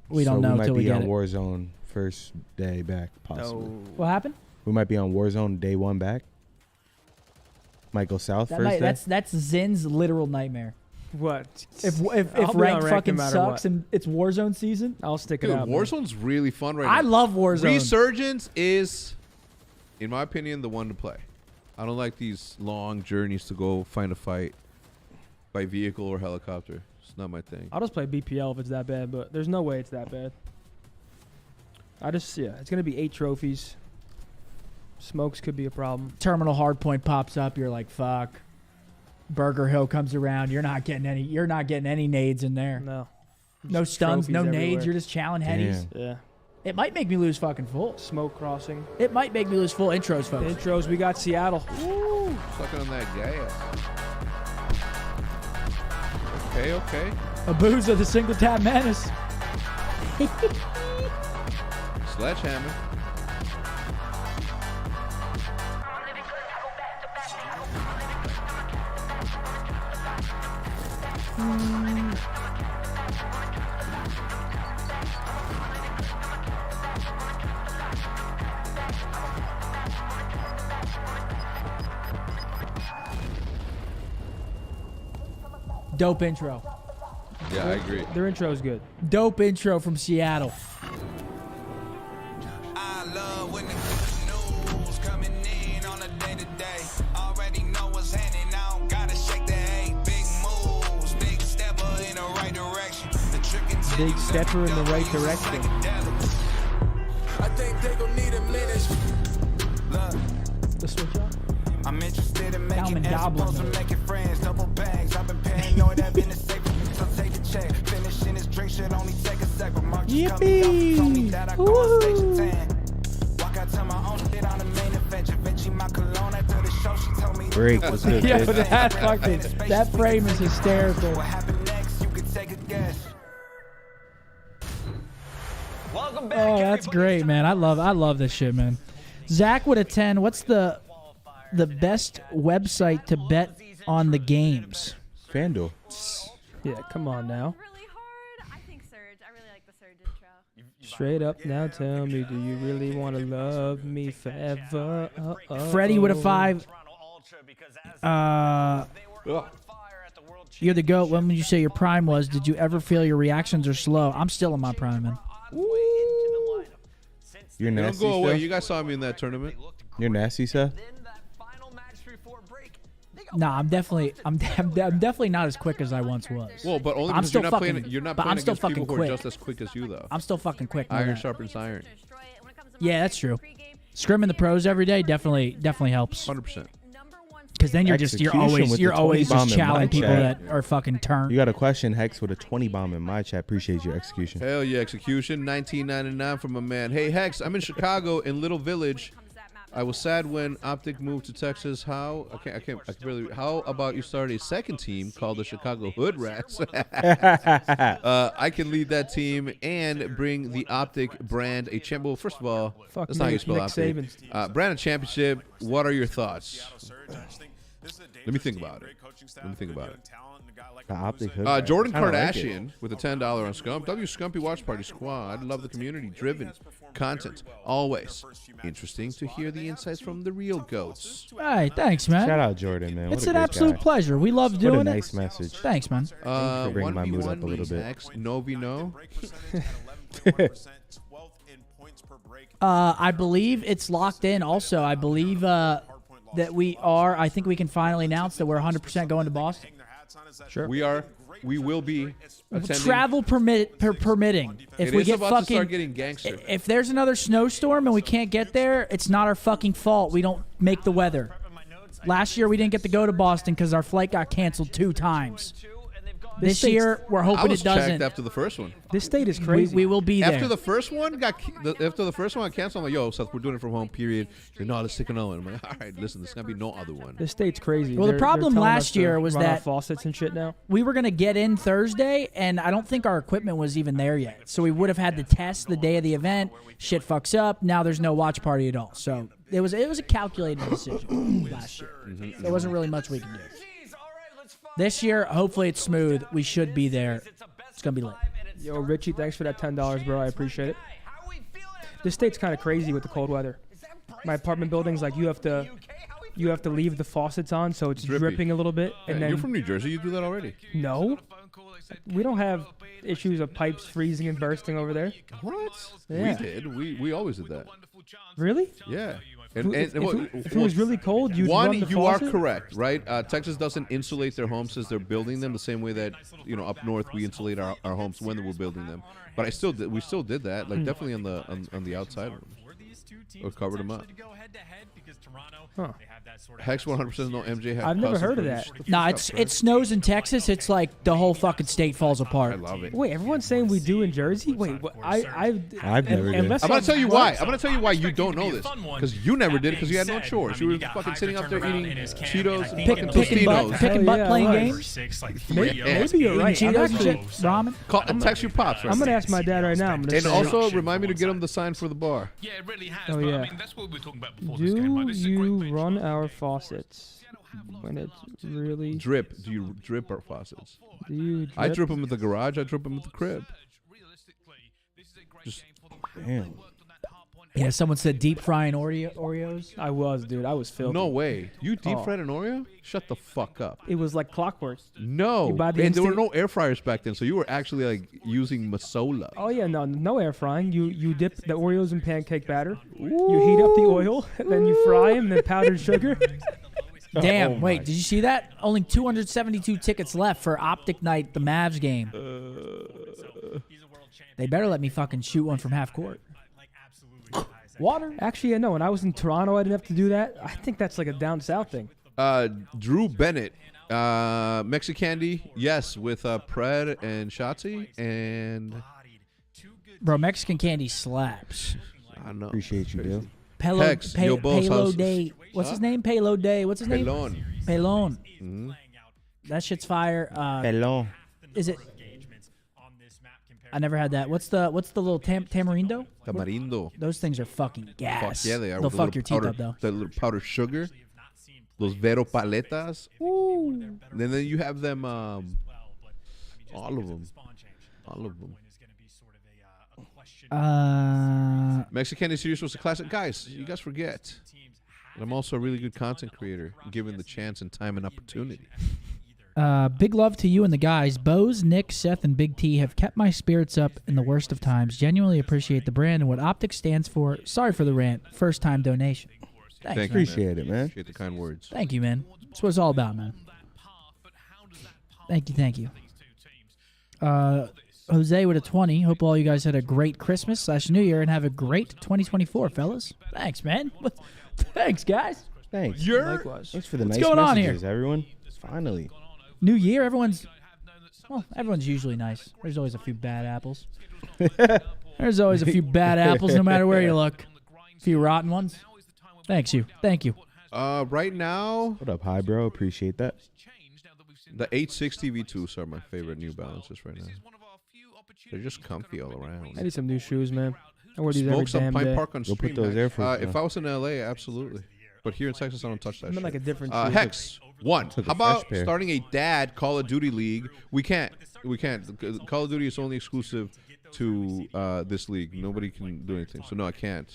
we don't know until we get it. We might be on Warzone first day back, possibly. No. What happened? We might be on Warzone day 1 back. Might go south first day. That's Zin's literal nightmare. What? If I'll be ranked on fucking no matter sucks what. and it's Warzone season, I'll stick it Dude, out. Warzone's really fun right now. I love Warzone. Resurgence is, in my opinion, the one to play. I don't like these long journeys to go find a fight by vehicle or helicopter. It's not my thing. I'll just play BPL if it's that bad, but there's no way it's that bad. It's gonna be 8 trophies. Smokes could be a problem. Terminal hardpoint pops up. You're like, fuck. Burger Hill comes around. You're not getting any nades in there. No. No stuns, no nades. You're just chowing headies. Yeah. It might make me lose fucking full. Smoke crossing. It might make me lose full intros, folks. Intros, we got Seattle. Woo. Sucking on that gas. Okay. Abuza, the single tap menace. Sledgehammer. Dope intro. Yeah, I agree. Their intro is good. Dope intro from Seattle. I love when the good news coming in on a day to day. Already know what's happening. I don't gotta shake the hay. Big moves, big stepper in the right direction. The trick Big stepper in the right direction. I think they gon' need a minute. Look. The switch up. I'm interested in making Diamond as Goblin. opposed to making friends. Double bags. I've been paranoid. I've been a safe. So take a check. Finishing this drink should only take a sec. But Mark just cut me off. Told me that I go on station 10. Walk out to my own shit on the main event. Vinci my cologne after the show. She told me. Break was good. Yeah, bitch. that frame is hysterical. What happened next? You can take a guess. Welcome back. Oh, that's great, man. I love this shit, man. Zach with a 10. What's the best website to bet on the games? FanDuel. Yeah, come on now. Really hard. I think Surge. I really like the Surge intro. Straight up now, tell me, do you really want to love me forever? Freddie with a 5. You're the GOAT. When would you say your prime was? Did you ever feel your reactions are slow? I'm still in my prime, man. You're Don't nasty, go away. Seth? You guys saw me in that tournament. You're nasty, Seth? No, I'm definitely not as quick as I once was. Well, but only I'm because still you're not fucking, playing. You're not but playing I'm still against people fucking who are quick. just as quick as you, though. I'm still fucking quick. know Iron that. sharpens iron. Yeah, that's true. Scrimming the pros every day definitely helps. 100%. Because then you're Execution always with the 20 just bomb in my challenging people chat. that are fucking turned. You got a question, Hex, with a 20 bomb in my chat. Appreciate your execution. Hell yeah, execution. 1999 from a man. Hey Hex, I'm in Chicago in Little Village. I was sad when Optic moved to Texas. How about you start a second team called the Chicago Hood Rats? I can lead that team and bring the Optic brand a champion. Well, first of all, Fuck that's not how you Nick spell Optic. Saban's. Brand a championship. What are your thoughts? Let me think about it. The Optic Hood Rats. Jordan I don't like it. Kardashian with a $10 on Scump. Scumpy Watch Party Squad. Love the community-driven content. Always interesting to hear the insights from the real goats. Hey, thanks, man. Shout out Jordan, man. It's What a an great absolute guy. pleasure. We love doing What a it. nice message. Thanks, man. Thanks for bringing my mood up a little bit. Next, no. I believe it's locked in. Also, I believe that I think we can finally announce that we're 100% going to Boston. Sure. We will be attending. Travel permitting. If It we is get about fucking, to start getting gangster. if there's another snowstorm and we can't get there, it's not our fucking fault. We don't make the weather. Last year we didn't get to go to Boston because our flight got canceled 2 times. This year, we're I hoping was it doesn't. checked after the first one. This state is crazy. We will be there. After the first one got canceled, I'm like, yo, Seth, we're doing it from home, period. She's like, no, let's take another one. I'm like, all right, listen, there's going to be no other one. This state's crazy. Well, the problem they're telling last us to year was run our that faucets and shit now. we were going to get in Thursday, and I don't think our equipment was even there yet. So we would have had to test the day of the event. Shit fucks up. Now there's no watch party at all. So it was a calculated decision last year. Mm-hmm. There wasn't really much we could do. This year, hopefully it's smooth. We should be there. It's going to be lit. Yo, Richie, thanks for that $10, bro. I appreciate it. This state's kind of crazy with the cold weather. My apartment building's like you have to leave the faucets on, so it's dripping a little bit. And then you're from New Jersey. You do that already. No, we don't have issues of pipes freezing and bursting over there. What? Yeah. We did. We always did that. Really? Yeah. If it was really cold, you'd run the you are faucet? correct, right? Texas doesn't insulate their homes as they're building them the same way that up north we insulate our homes when we're building them. But we still did that, like definitely on the outside rooms. Or covered them up. Huh. Hex 100% no MJ hat. I've never heard of that. Nah, it snows in Texas. It's like the whole fucking state falls apart. I love it. Wait, everyone's saying we do in Jersey? Wait, I've never did. I'm gonna tell you why. I'm gonna tell you why you don't know this. Because you never did it because you had no chores. You were fucking sitting up there eating Cheetos and fucking Tostinos. Picking butt, playing right. games. Maybe you're right. Cheetos I'm and actually- shit. Ramen. Text your pops. Right? I'm gonna ask my dad right now. I'm gonna And say, also remind me to get him the sign for the bar. Yeah, it really has. Oh, but yeah. I mean, that's what we were talking about before this game. do Like, this is a great you bench. run our faucets when it's really? Drip. Do you drip our faucets? Do you? Drip? I drip them at the garage. I drip them at the crib. Just Damn. Yeah, someone said deep frying Oreos. I was, dude. I was filthy. no way. You deep Oh. fried an Oreo? Shut the fuck up. It was like clockwork. No. You buy the And there were no instant- air fryers back then, so you were actually like using masola. Oh yeah, no air frying. You dip the Oreos in pancake batter. You heat up the oil, then you fry them, then powdered sugar. Damn, Oh wait, my. did you see that? Only 272 tickets left for Optic Night, the Mavs game. They better let me fucking shoot one from half court. Water? Actually, yeah, no. When I was in Toronto, I didn't have to do that. I think that's like a down south thing. Drew Bennett, Mexicandy, yes, with Pred and Shotzi, and Bro, Mexican candy slaps. I don't know. Appreciate you, dude. Hex, yo, boss, Payload how's- Day. What's his name? Payload Day. What's his name? Pelon. Pelon. Mhm. That shit's fire. Pelon. Is it? I never had that. What's the little tamarindo? Tamarindo. Those things are fucking gas. Fuck yeah, they are. They'll with the fuck little your teeth powder, up though. The little powdered sugar. Those Vero paletas. Ooh. And then you have them, all of them. All of them. Mexicandy Series was a classic. Guys, you guys forget. And I'm also a really good content creator, given the chance and time and opportunity. Big love to you and the guys. Bose, Nick, Seth, and Big T have kept my spirits up in the worst of times. Genuinely appreciate the brand and what Optic stands for. Sorry for the rant. First time donation. Thanks, Thank you, Appreciate it, man. Appreciate the kind words. Thank you, man. That's what it's all about, man. Thank you. Jose with a 20. Hope all you guys had a great Christmas/New Year and have a great 2024, fellas. Thanks, man. Thanks, guys. Thanks. Likewise. Thanks for the What's nice going on messages, here? everyone. Finally. New Year, everyone's usually nice. There's always a few bad apples. There's always a few bad apples no matter where you look. A few rotten ones. Thank you. Right now, What up, hi, bro? Appreciate that. the 860 V2s are my favorite New Balances right now. They're just comfy all around. I need some new shoes, man. I wear these every Smoke some damn Pine day. Park on Go stream. put those Air Force If on. I was in LA, absolutely. But here in Texas, I don't touch that I'm in shit. like a different shoe. Hex, one. Took a How about fresh pair. starting a dad Call of Duty league? We can't. Call of Duty is only exclusive to this league. Nobody can do anything. So no, I can't.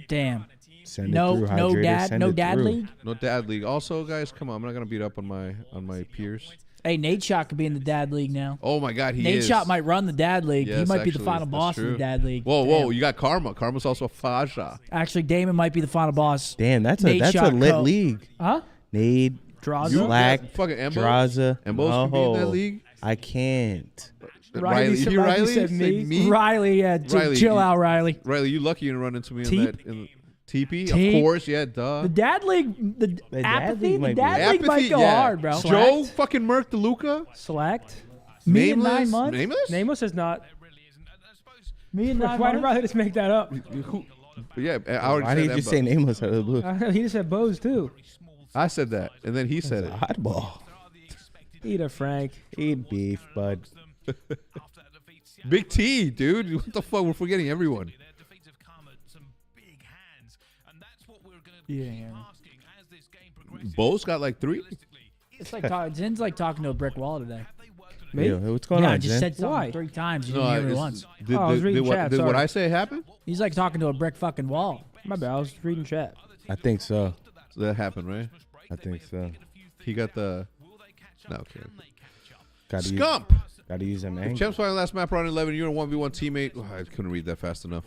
Damn. Send it No through, Hydrator. Send it dad through. league. No dad league. Also, guys, come on. I'm not gonna beat up on my peers. Hey, Nate Shot could be in the dad league now. Oh my God, he Nate is. Shot might run the dad league. He Yes, might be the actually, final that's boss of the true. dad league. Whoa, Damn. you got Karma. Karma's also a Faja. Actually, Damon might be the final boss. Damn, that's Nate a Shot lit Co. league. Huh? Nade, Draza? Slack, Fucking Embo. Draza. Embos can be in that league. I can't. Riley said- You Riley Riley said Say me. me. Riley, yeah. Riley, chill you- out, Riley. Riley, you lucky you didn't run into me in Teep? that. In TP, T- of course, yeah, duh. The dad league, the Dad apathy, league the might be- dad league might go hard, bro. Joe fucking murked the Luca. Select. Me in 9 Nameless? months. Nameless? Nameless is not. Me in 9 Why did months. I just make that up? Yeah, I already Why said did you that, just say nameless out of the blue? He just said Bose too. I said that, and then he said it. Oddball. Eat a Frank. Eat beef, bud. Big T, dude. What the fuck? We're forgetting everyone. Yeah. Bo's got like 3. It's like Zin's like talking to a brick wall today. Me? Yeah, what's going Yeah, on, I just Zen? said something Why? 3 times. You didn't hear me it's- once. Did, I was did, reading did, what, chat, did what sorry. I say happen? He's like talking to a brick fucking wall. My bad. I was reading chat. I think so. So that happened, right? I think so. He got the. No, okay. Scump. Gotta use them If angles. Champs final last map round 11, you're a 1v1 teammate. Oh, I couldn't read that fast enough.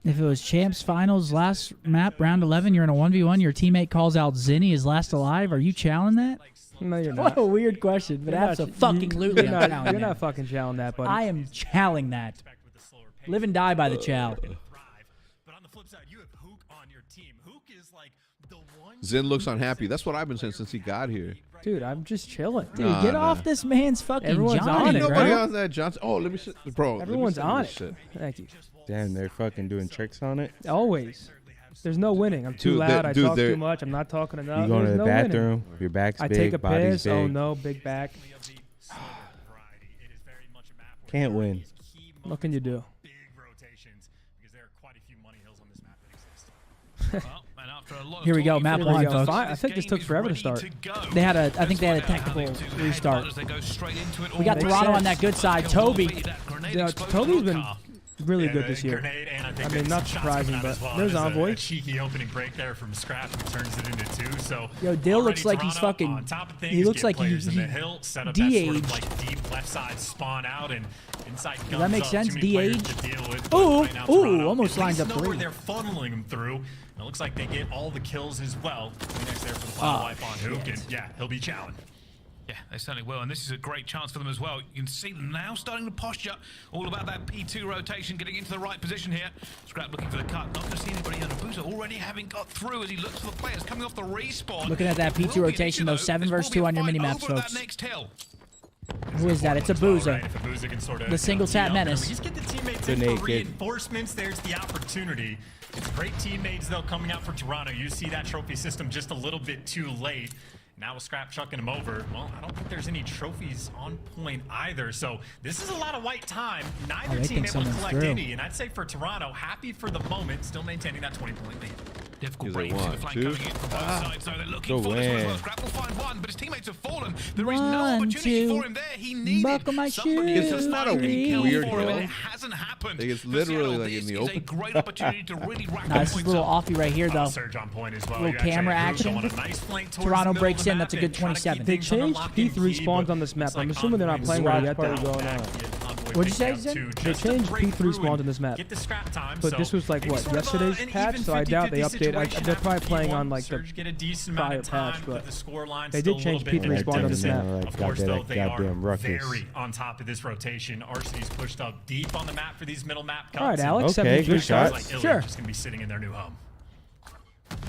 If it was Champs Finals last map, round 11, you're in a 1v1, your teammate calls out Zinni is last alive, are you challenging that? No, you're What not. a weird question, but You're not- absolutely You're I'm not, challenging you're that. not fucking challenging that, buddy. I am challenging that. Live and die by the chow. But on the flip side, you have Hook on your team. Hook is like the one. Zen looks unhappy. That's what I've been saying since he got here. Dude, I'm just chilling. Dude, get off this man's fucking Everyone's Johnny, on it, bro. Nobody on that Johnson. Oh, let me see. Bro, Everyone's let me on see it. this Thank you. Damn, they're fucking doing tricks on it. Always. There's no winning. I'm too Dude, loud. I dude, talk they're- too much. I'm not talking enough. You go to There's the no winning. bathroom. Your back's I big. take a body's piss. big. Oh no, big back. Can't win. What can you do? Here we go, map Here we 1, go. folks. I think this took forever to start. They had a, I think they had a technical restart. We got Toronto on that good side. Toby. Yeah, Toby's been really good this year. I mean, not surprising, but there's Envoy. A cheeky opening break there from Scrap and turns it into 2. So Yo, Dill looks like he's Toronto, fucking. on top of things, He looks get like players in he the hill, set up that sort of de-aged. like deep left side spawn out and inside Does that make guns up, sense? too many players De-aged? to deal with, Ooh, right now, ooh, Toronto almost at lines least up know where 3. they're funneling them through. And it looks like they get all the kills as well. Phoenix there for the final life on Hook, shit. and yeah, he'll be challenged. Yeah, they certainly will, and this is a great chance for them as well. You can see them now starting to posture, all about that P2 rotation, getting into the right position here. Scrap looking for the cut, not going to see anybody on Abusa, already having got through as he looks for the players coming off the respawn. Looking at that It P2 will be an rotation, issue, though, though. 7 There's versus 2 on your probably a mini-maps, fight over folks. that next hill. Who is that? It's Abusa. If Abusa can sort of, The single tap menace. Just get the teammates The in for naked. reinforcements. There's the opportunity. It's great teammates though coming out for Toronto. You see that trophy system just a little bit too late. Now with Scrap chucking him over, well, I don't think there's any trophies on point either. So this is a lot of white time. Neither they team think able to someone's collect through. any. And I'd say for Toronto, happy for the moment, still maintaining that 20-point lead. Difficult He's like, breaks in the 1, flank 2. coming in from both sides, so they're looking Go for this one as well. in. Scrap will find one, but his teammates have fallen. There is no 1, opportunity 2. for him there. He needed Buckle my somebody shoes. to It's not a find a kill weird for him, hill. and it hasn't happened. Like, it's For literally Seattle, like in this the is open. a great opportunity to really rack Nah, up this is a points little up. offy right here, though. Surge on point as well. Little You got camera Trey Hook action. going a nice flank towards Toronto the middle breaks of the in, map that's a good and trying to keep 27. They things on the changed lock and P3 key, spawns but on this map. looks I'm like assuming they're not Envoy playing and with it yet, Scrap though. going on. Envoy What'd you say, picking up Zen? 2 They just to changed break P3 through spawns and on this map. get the scrap time. But So this was like maybe what, sort of yesterday's an patch, even so I doubt they 50-50 updated. situation They're after probably playing on P1. like Surge get a the decent amount prior of patch, time, but the score line they still did a change little bit P3 spawn on this map. Like, Of course, though, they are goddamn ruckus. very on top of this rotation. RC's pushed up deep on the map for these middle map cuts. All right, Alex. Okay, 73 good shot. Like Illy Sure. just gonna be sitting in their new home.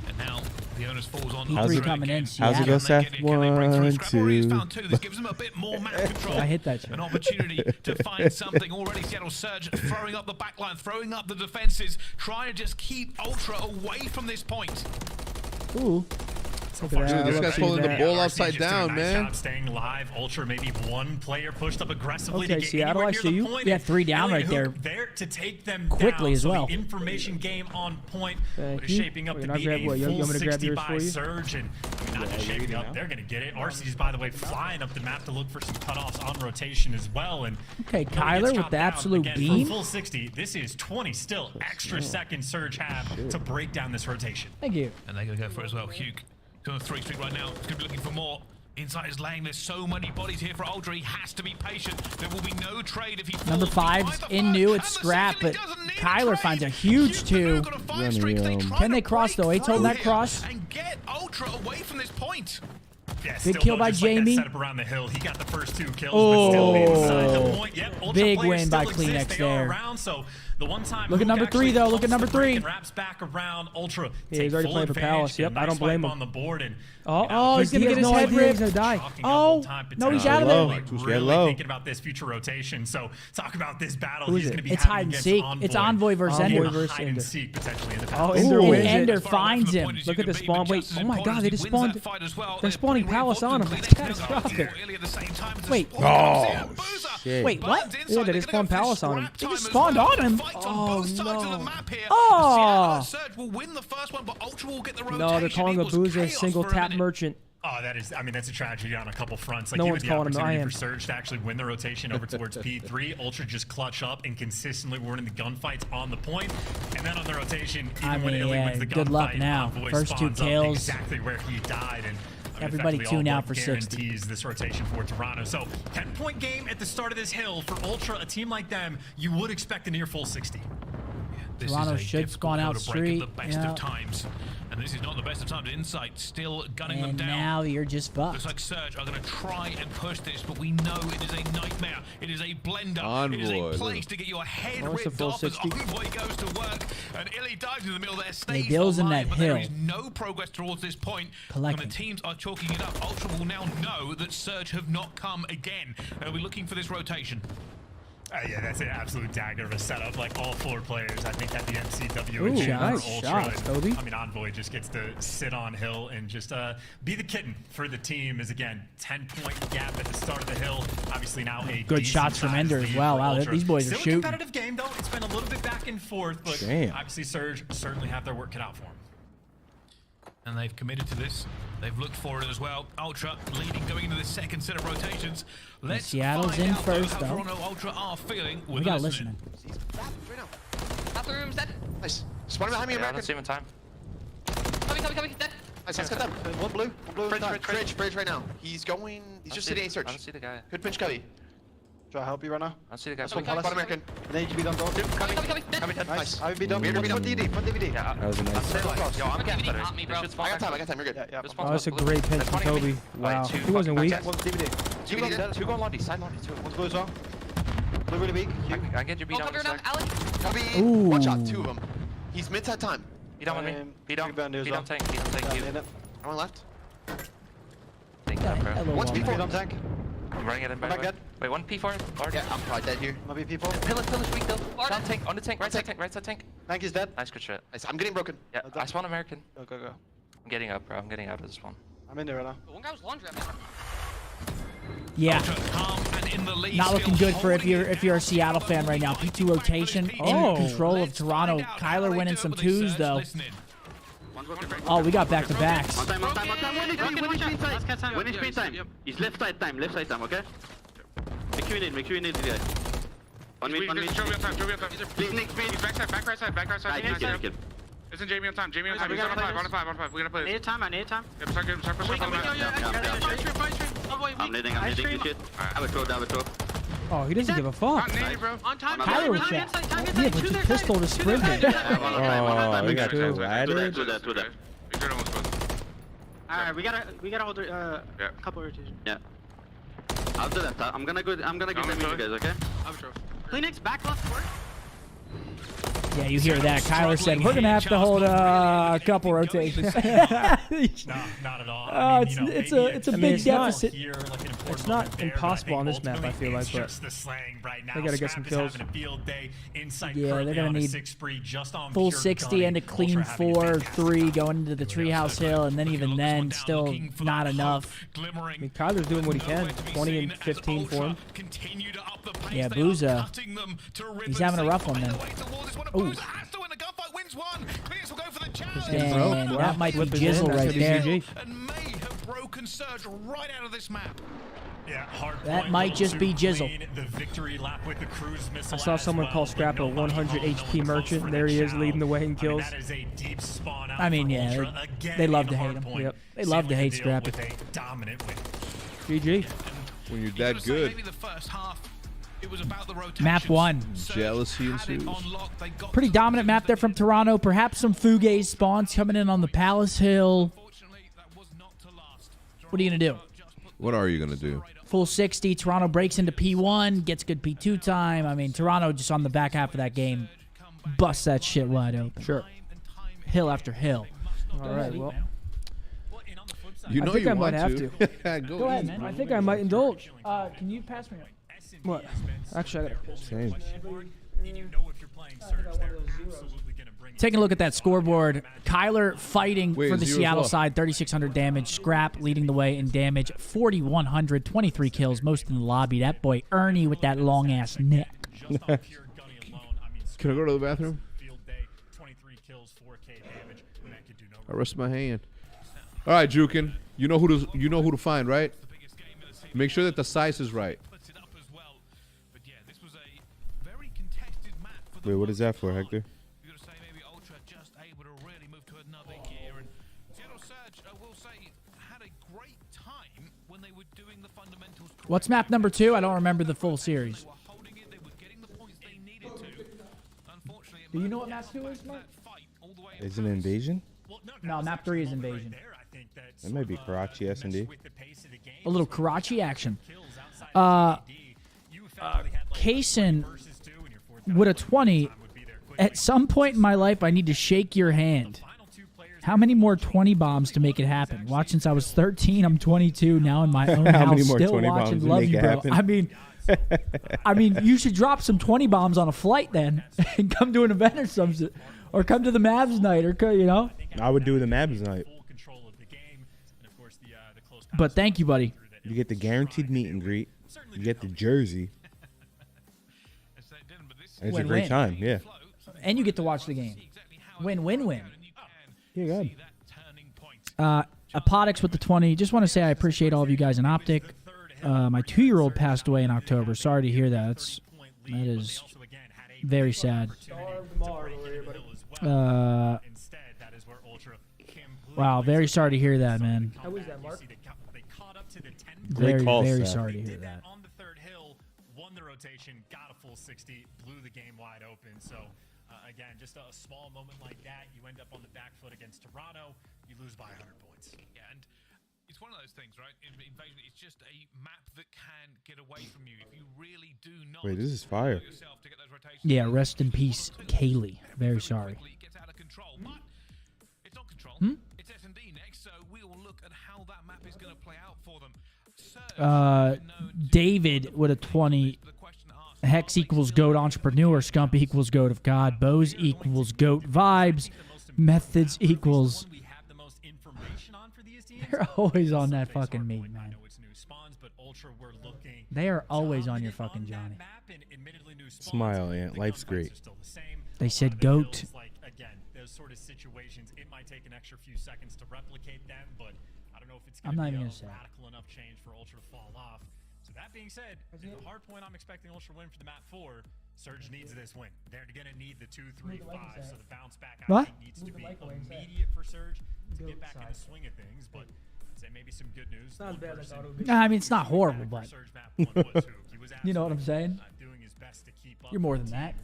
And now the onus falls on P3 Andre coming in, again. Seattle. How's it go, Seth? Can they break through? 1, Scrap already has 2. found 2. This gives them a bit more map control. I hit that shit. An opportunity to find something already. Seattle Surge throwing up the backline, throwing up the defenses, trying to just keep Ultra away from this point. Ooh. Look at that. Dude, this I guy's see holding the that. ball RC upside just doing a down, nice man. job staying live. Ultra, maybe one player pushed up aggressively Okay, to get Seattle, anywhere I near see the you. point. Yeah, 3 down Illy right there. There to take them Quickly down. as So well. the information game on point. Thank But it's you. shaping up Oh, to you're not be grab- a what, you full want me to grab 60 yours by for you? Surge, and I mean, not just shaping up. They're going to get it. RC's, by the way, flying up the map to look for some cutoffs on rotation as well. And Okay, Illy Kyler gets with chopped the down. absolute Again, beam. For full 60, this is 20 still. Extra second Surge have to break down this rotation. Thank you. And they're going to go for it as well. Hugh on 3 streak right now. He's going to be looking for more. Inside his lane, there's so many bodies here for Ultra. He has to be patient. There will be no trade if he falls. Number 5's in new. It's Scrap, but Kyler finds a huge 2. Running, Can they cross though? Eight's holding that cross. And get Ultra away from this point. Yeah, Big still kill though, by just like that Jamie. setup around the hill. He got the first 2 kills, but still inside the point. Yep, Ultra Big players win by still exist. Kleenex They are there. around, so the one time Look at Hook number 3 actually though. Look at pumps number the brake 3. and wraps back around. Ultra Yeah, he's already take playing full for Palace. advantage, Yep, get a I don't nice blame wipe him. on the board, and Oh, he's He gonna has get his no head idea ripped. he's gonna die. Oh, no, he's out of low. it. Get really low. thinking about this future rotation. So talk about this battle. Who is He's it? going to be It's having hide and against seek. Envoy. It's Envoy versus Envoy Ender. versus Hide and Ender. seek potentially in the Oh, battle. Ender Ooh, wins it. Ender As far away finds from the him. point as Look you at the can be, spawn. but Wait, just as oh my God, important they as just he wins spawned. that fight as well, They're spawning really Palace on him. important. That's Kleenex catastrophic. really at the same time as the Wait. spawn comes in. Boozer Wait, what? burns inside. Yeah, they They're just gonna spawned go for Palace on him. scrap They time just as spawned well. on him. Fights on both sides of the map here. Oh. Seattle and Surge will win the first one, but Ultra will get the rotation. No, they're calling It a was Boozer chaos single for a tap minute. merchant. Oh, that is, I mean, that's a tragedy on a couple fronts. Like, No you one's had the calling him. I opportunity am. for Surge to actually win the rotation over towards P3. Ultra just clutch up and consistently winning the gunfights on the point. And then on the rotation, even when Illy wins the good luck gunfight, now. Envoy First 2 spawns up kills. exactly where he died. And I mean, Everybody effectively tune all out but for 60. guarantees this rotation for Toronto. So 10-point game at the start of this hill for Ultra, a team like them, you would expect a near full 60. This Toronto is a should difficult spawn hill out to break street. at the best Yeah. of times. And this is not the best of times. Insight still gunning them And down. now you're just fucked. Looks like Surge are going to try and push this, but we know it is a nightmare. It is a blender. It is Envoy. a place to get your head Oh, it's a ripped full off as 60. Envoy goes to work. And Illy dives in the middle there, stays Dill's in alive, that but there hill. is no progress towards this point. Collecting. And the teams are chalking it up. Ultra will now know that Surge have not come again. They'll be looking for this rotation. Yeah, that's an absolute dagger of a setup. Like, all 4 players, I think, had the MCW Ooh, advantage nice for Ultra. shots, Toby. I mean, Envoy just gets to sit on hill and just be the kitten for the team. Is again 10-point gap at the start of the hill. Obviously now a Good shots from Ender as well. Wow, these boys are Still shooting. a competitive game though. It's been a little bit back and forth, but Damn. obviously Surge certainly have their work cut out for them. And they've committed to this. They've looked for it as well. Ultra leading going into the second set of rotations. Let's Seattle's find in out first, how though. Toronto Ultra are feeling with We got listening. listening. Top the room's dead. Nice. Spawn behind me, Yeah, American. let's see him in time. Coming, dead. Nice, let's get them. One blue. Bridge right now. He's going. He's just sitting A I search. don't see the guy. Good pinch, Cubby. Try to help you right now. I don't see the guy. Spawn American. And then you be done, bro. Coming. Nice. I would be done. We're Put DVD. Put DVD. Yeah, That was a nice I'm staying alive. Yo, I'm getting better. Hot me, They bro. should spawn I got back. time. I got time. You're good. Yeah. Just spawn Oh, that's a blue. great pinch They're from spawning me. Toby. Alright, Wow. two. He wasn't weak. One's DVD. Two going Lottie, side Lottie, two. One's blue as well. Blue really weak. I can get your beat Oh, on cover this down, sec. Alex. Cubby. Ooh. One shot. 2 of them. He's mid-side time. Beat on with me. Beat on. Beat Beat on tank. Beat on tank. Yeah, You. nailed it. One left. Thank you, bro. Hello, One's Walmart. Beat P4. on tank. I'm running it in by Back the way. dead. Wait, one P4. Large. Yeah, I'm probably dead here. Might be people. Pillar's weak though. Large. Down tank. On the tank. Right side tank. Right side tank. Tank is dead. Nice, good shit. Nice. I'm getting broken. Yeah, I spawn American. Go, go, go. I'm getting up, bro. I'm getting out of this one. I'm in there right now. One guy was laundry. Yeah. Ultra calm and in the lead, Not looking still good for if holding you're a it Seattle fan right now. P2 rotation in Oh. control of Let's Toronto. find out how Kyler they winning do it some with a twos Surge though. listening. Oh, we got back-to-backs. On time. When is speed time? When is speed time? He's left side time, okay? Make sure you need this guy. On me. Please, Nick, speed. Back right side. Isn't Jamie on time? Jamie on time. He's on 5. We're gonna play this. I need time. Yep, start good. Start pushing. I'm leading this shit. Have a throw. Oh, he doesn't give a fuck. On time. Kyler was shot. Yeah, but your pistol to sprint it. Oh, we got collided. To that. Alright, we gotta hold a couple rotations. Yeah. I'll do that. I'm gonna get them you guys, okay? Kleenex back left forward. Yeah, you hear that. Kyler said, we're going to have to hold a couple rotations. No, not at all. Oh, it's a big deficit. It's not impossible on this map, I feel like, but they gotta get some kills. Yeah, they're gonna need full 60 and a clean 4-3 going into the Treehouse Hill, and then even then, still not enough. I mean, Kyler's doing what he can. 20 and 15 for him. Yeah, Booza, he's having a rough one then. Ooh. And that might be Jizzle right there. And may have broken Surge right out of this map. Yeah, That might just be Jizzle. The victory lap with the cruise missile. I saw someone call Scrap a 100 HP merchant, and there he is leading the way in kills. That is a deep spawn out I mean, for yeah, Ultra. Again, they love in to hate him. hardpoint. Yep. They love to hate Deal Scrappy. with a dominant win. GG. When you're that good, Maybe the first half, it was about the rotations. Map 1. jealousy ensues. Pretty dominant map there from Toronto. Perhaps some Fugazi spawns coming in on the Palace Hill. What are you going to do? What are you going to do? Full 60. Toronto breaks into P1, gets good P2 time. I mean, Toronto just on the back half of that game busts that shit wide open. Sure. Hill after hill. All right, well. You know I think you I might want have to. to. Go ahead, man. I think I might indulge. Can you pass me? What? Actually, I got to piss. Same. Taking a look at that scoreboard, Kyler fighting Wait, for the 0 Seattle as well. side, 3,600 damage. Scrap leading the way in damage, 4,100, 23 kills, most in the lobby. That boy Ernie with that long-ass neck. Can I go to the bathroom? I rest my hand. All right, Jukin. You know who to find, right? Make sure that the size is right. Wait, what is that for, Hector? What's map number 2? I don't remember the full series. Do you know what map 2 is, Mark? Is it Invasion? No, map 3 is Invasion. That might be Karachi S&D. A little Karachi action. Kaysen with a 20. At some point in my life, I need to shake your hand. How many more 20 bombs to make it happen? Watch since I was 13. I'm 22 now in my own How house. many more Still 20 watching. bombs to Love make you, it bro. happen? I mean, you should drop some 20 bombs on a flight then, and come to an event or something, or come to the Mavs night, or you know. I would do the Mavs night. But thank you, buddy. You get the guaranteed meet and greet. You get the jersey. And it's a great time, yeah. And you get to watch the game. Win, win, win. Yeah, good. Apodix with the 20. Just want to say I appreciate all of you guys in Optic. My 2-year-old passed away in October. Sorry to hear that. That is very sad. Wow, very sorry to hear that, man. How was that, Mark? Very, call, very Seth. sorry to hear that. On the third hill, won the rotation, got a full 60, blew the game wide open. So, again, just a small moment like that, you end up on the back foot against Toronto, you lose by 100 points. Yeah, and it's one of those things, right? Invasion, it's just a map that can get away from you if you really do not. Wait, this is fire. Yeah, rest in peace, Kaylee. Very sorry. Gets out of control, but it's not control. It's S&D next, so we will look at how that map is going to play out for them. David with a 20. Hex equals GOAT entrepreneur. Scump equals GOAT of God. Bose equals GOAT vibes. Methods equals. They're always on that fucking meat, man. They are always on your fucking Johnny. Smile, Ant. Life's great. They said GOAT. Again, those sort of situations, it might take an extra few seconds to replicate them, but I don't know if it's going to be a radical enough change for Ultra to fall off. So that being said, the hard point I'm expecting Ultra win for the map 4. Surge needs this win. They're going to need the 2, 3, 5, so the bounce back I think needs to be immediate for Surge to get back in the swing of things, but I'd say maybe some good news. Not bad. Nah, I mean, it's not horrible, but you know what I'm saying? You're more than that.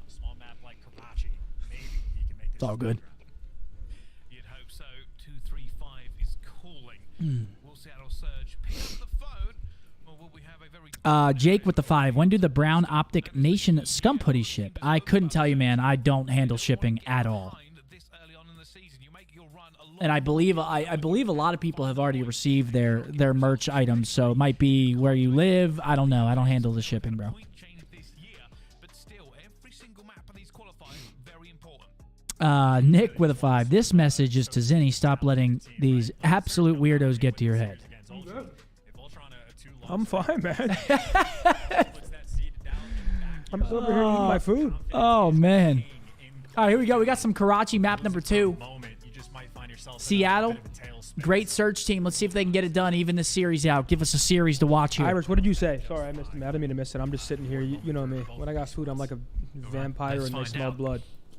Small map like Karachi, maybe he can make this. It's all good. You'd hope so. 235 is calling. Will Seattle Surge pick up the phone, or will we have a very Jake with the 5. When do the Brown Optic Nation Scump hoodies ship? I couldn't tell you, man. I don't handle shipping at all. And I believe a lot of people have already received their merch items, so it might be where you live. I don't know. I don't handle the shipping, bro. Nick with a 5. This message is to Zinni. Stop letting these absolute weirdos get to your head. I'm fine, man. I'm over here eating my food. Oh, man. All right, here we go. We got some Karachi map number 2. Seattle, great search team. Let's see if they can get it done, even this series out. Give us a series to watch here. Irish, what did you say? Sorry, I missed him. I didn't mean to miss it. I'm just sitting here. You know me. When I got food, I'm like a vampire and they smell blood.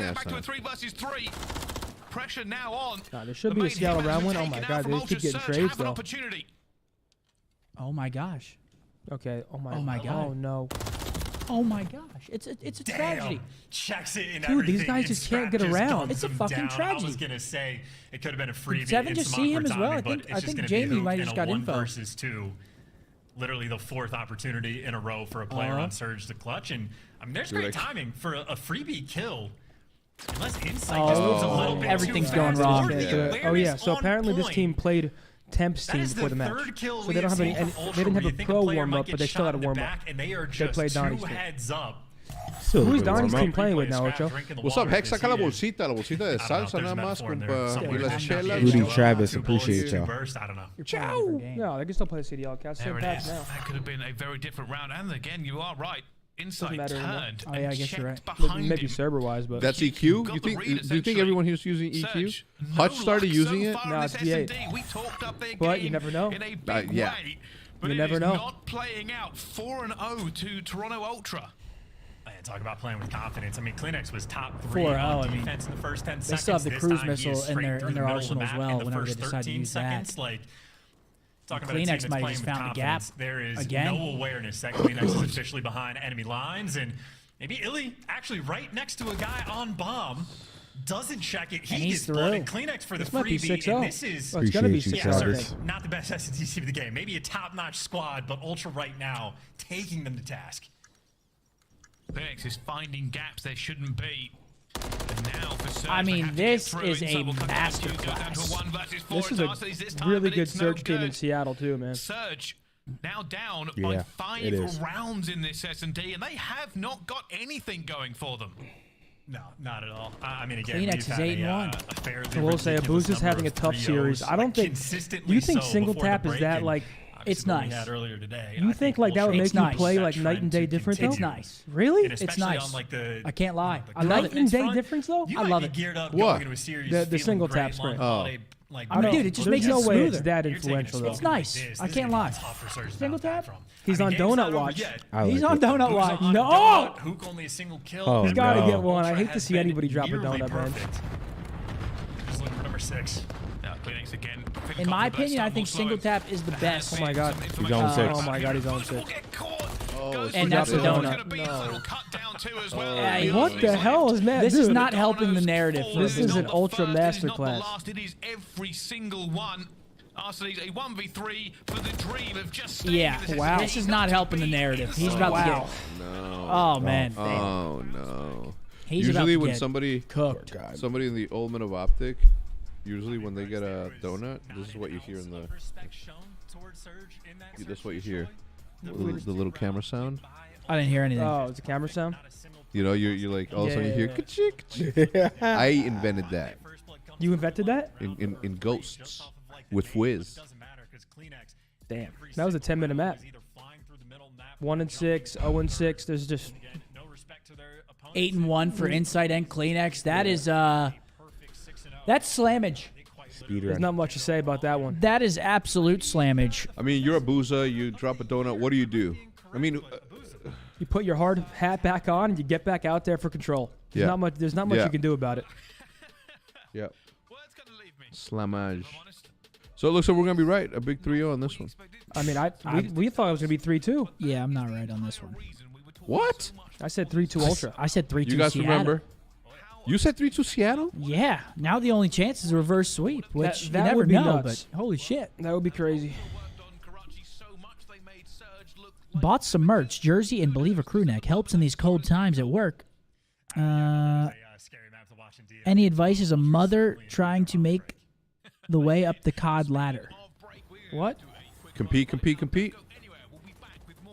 long ass back to a time. 3 versus 3. Pressure now on. God, there should be a Seattle round one. Oh my God, they keep getting trades though. Oh my gosh. Okay. Oh my. Oh my God. Oh no. Oh my gosh. It's a tragedy. Checks it in Dude, these guys just can't get around. It's a fucking tragedy. I was gonna say it could have been a freebie. Did Seven just see him as well? I think Jamie might have just got info. Versus 2. literally the 4th opportunity in a row for a player on Surge to clutch. And I mean, there's great timing for a freebie kill. Unless Insight just moves a little bit everything's too going fast. wrong. Oh yeah, so apparently this team played Temp's team before the match. So they don't have any. They didn't have a pro warm up, but they still had a warm up. They played Donnie's team. Heads up. Who's Donnie's team playing with now, Ocho? What's up, Hex? Saca la bolsita de salsa nada más, compa. Y las chelas. Rudy Travis, appreciate y'all. I don't know. Ciao. No, they can still play the CDL. Cats There same it patch is. now. That could have been a very different round. And again, you are right. Insight matter anymore. turned Oh, yeah, I and guess you're checked right. behind Maybe him. server-wise, but That's EQ? Do you think everyone here's using EQ? Surge, Hutch no started luck using so it? far No, in it's this V8. S&D. We talked up their But game you never know. in a big Yeah. way. But You it never is know. not playing out 4-0 to Toronto Ultra. Man, talk about playing with confidence. I mean, Kleenex was top 3 4-0, on I mean, defense in the first 10 they seconds. still have the This cruise time, he is missile in straight their- through in the their middle of the arsenal as map well in the whenever they first decide to 13 use that. seconds. Like, talking about a team Kleenex that's might have playing just with found the gap confidence. There is again. no awareness that Kleenex is officially behind enemy lines, and maybe Illy actually right next to a guy on bomb. Doesn't check it. And He he's gets through. blooded. Kleenex for the This might be freebie. 6-0. And this is Oh, it's gonna be Appreciate 6-0. you, I Travis. think. not the best S&D team of the game. Maybe a top-notch squad, but Ultra right now taking them to task. Phoenix is finding gaps there shouldn't be. And now for Surge, I they mean, have to get this through is it, a so we'll come down to masterclass. 1 versus 4 This is in a Arsenal's this time, really but good it's no Surge team in good. Seattle too, man. Surge now down Yeah, by it 5 is. rounds in this S&D, and they have not got anything going for them. No, not at all. I mean, again, Kleenex we've is had 8-1. a fairly I will say, ridiculous Abuza's number having a of tough 3-0s, series. I don't think. consistently You think so single before the tap is that break, like? and It's obviously what we nice. had earlier today. You I think like that would Ultra make It's you nice. play that like night and trend day to different though? continue. It's nice. Really? And It's especially nice. on like the I can't lie. the I love it. Night and day front, difference though? You I might love be it. geared up What? going into a series. The feeling single great, tap sprint. long holiday, like, I mean, bro, dude, it just There's makes no it way smoother. it's that you're taking influential a though. It's nice. This I is can't gonna lie. be tough for Surge to Single bounce back tap? from. He's I on mean, game's Donut not over Watch. yet. I He's like on it. Donut Who's Watch. on No! Donut? Hook only a single kill. Oh, He's got to no. get one. I Ultra hate to has see been anybody drop a nearly donut, man. perfect. Just looking for number 6. Now, Kleenex again. In my opinion, I think single tap is the best. Oh my god. He's on 6. Oh my god, he's on 6. And that's a donut. Yeah, What the hell is that? This is Dude, not helping the narrative. For This is Abuza. an ultra It masterclass. is every single one. Arsenal's a 1v3 for the dream of just staying Yeah, in this wow. S&D. This is not helping the narrative. He's about to get. No. Oh man. Oh no. He's about Usually to when get somebody cooked. somebody in the old men of Optic, usually when they get a donut, this is what you hear in the. This is what you hear. The little camera sound. I didn't hear anything. Oh, it's a camera sound? You know, you're like all of a sudden you hear Yeah. ka-chick, ka-chick. I invented that You invented that? in Ghosts with Fwiz. Damn. That was a 10-minute map. 1-6, 0-6. There's just 8-1 for Insight and Kleenex. That is that's slammage. there's not much to say about that one. That is absolute slammage. I mean, you're a boozer. You drop a donut. What do? I mean, You put your hard hat back on and you get back out there for control. There's Yeah. not much. There's not much Yeah. you can do about it. yeah. Slammage. So it looks like we're gonna be right. A big 3-0 on this one. I mean, we thought it was gonna be 3-2. Yeah, I'm not right on this one. What? I said 3-2 Ultra. I said 3-2 You guys Seattle. remember? You said 3-2 Seattle? Yeah. Now the only chance is a reverse sweep, which That you never would be know. nuts. But holy shit! That would be crazy. Bought some merch, jersey, and believe a crew neck helps in these cold times at work. Any advice as a mother trying to make the way up the COD ladder? What? Compete.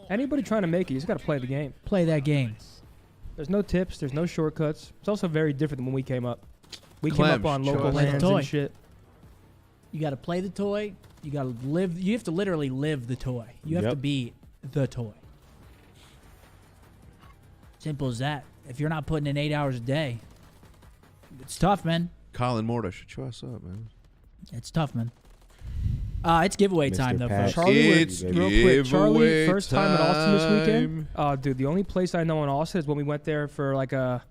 Anybody trying to make it, you just got to play the game. Play that game. There's no tips. There's no shortcuts. It's also very different than when we came up. We came Clem, up on show local us. lands Toy. and shit. You got to play the toy. You got to live. You have to literally live the toy. You have to Yep. be the toy. Simple as that. If you're not putting in 8 hours a day, it's tough, man. Colin Morta, shut your ass up, man. It's tough, man. It's giveaway Mr. time, though, Pat. folks. Charlie, It's real quick. Charlie, giveaway first time at Austin this weekend. time. Dude, the only place I know in Austin is when we went there for like a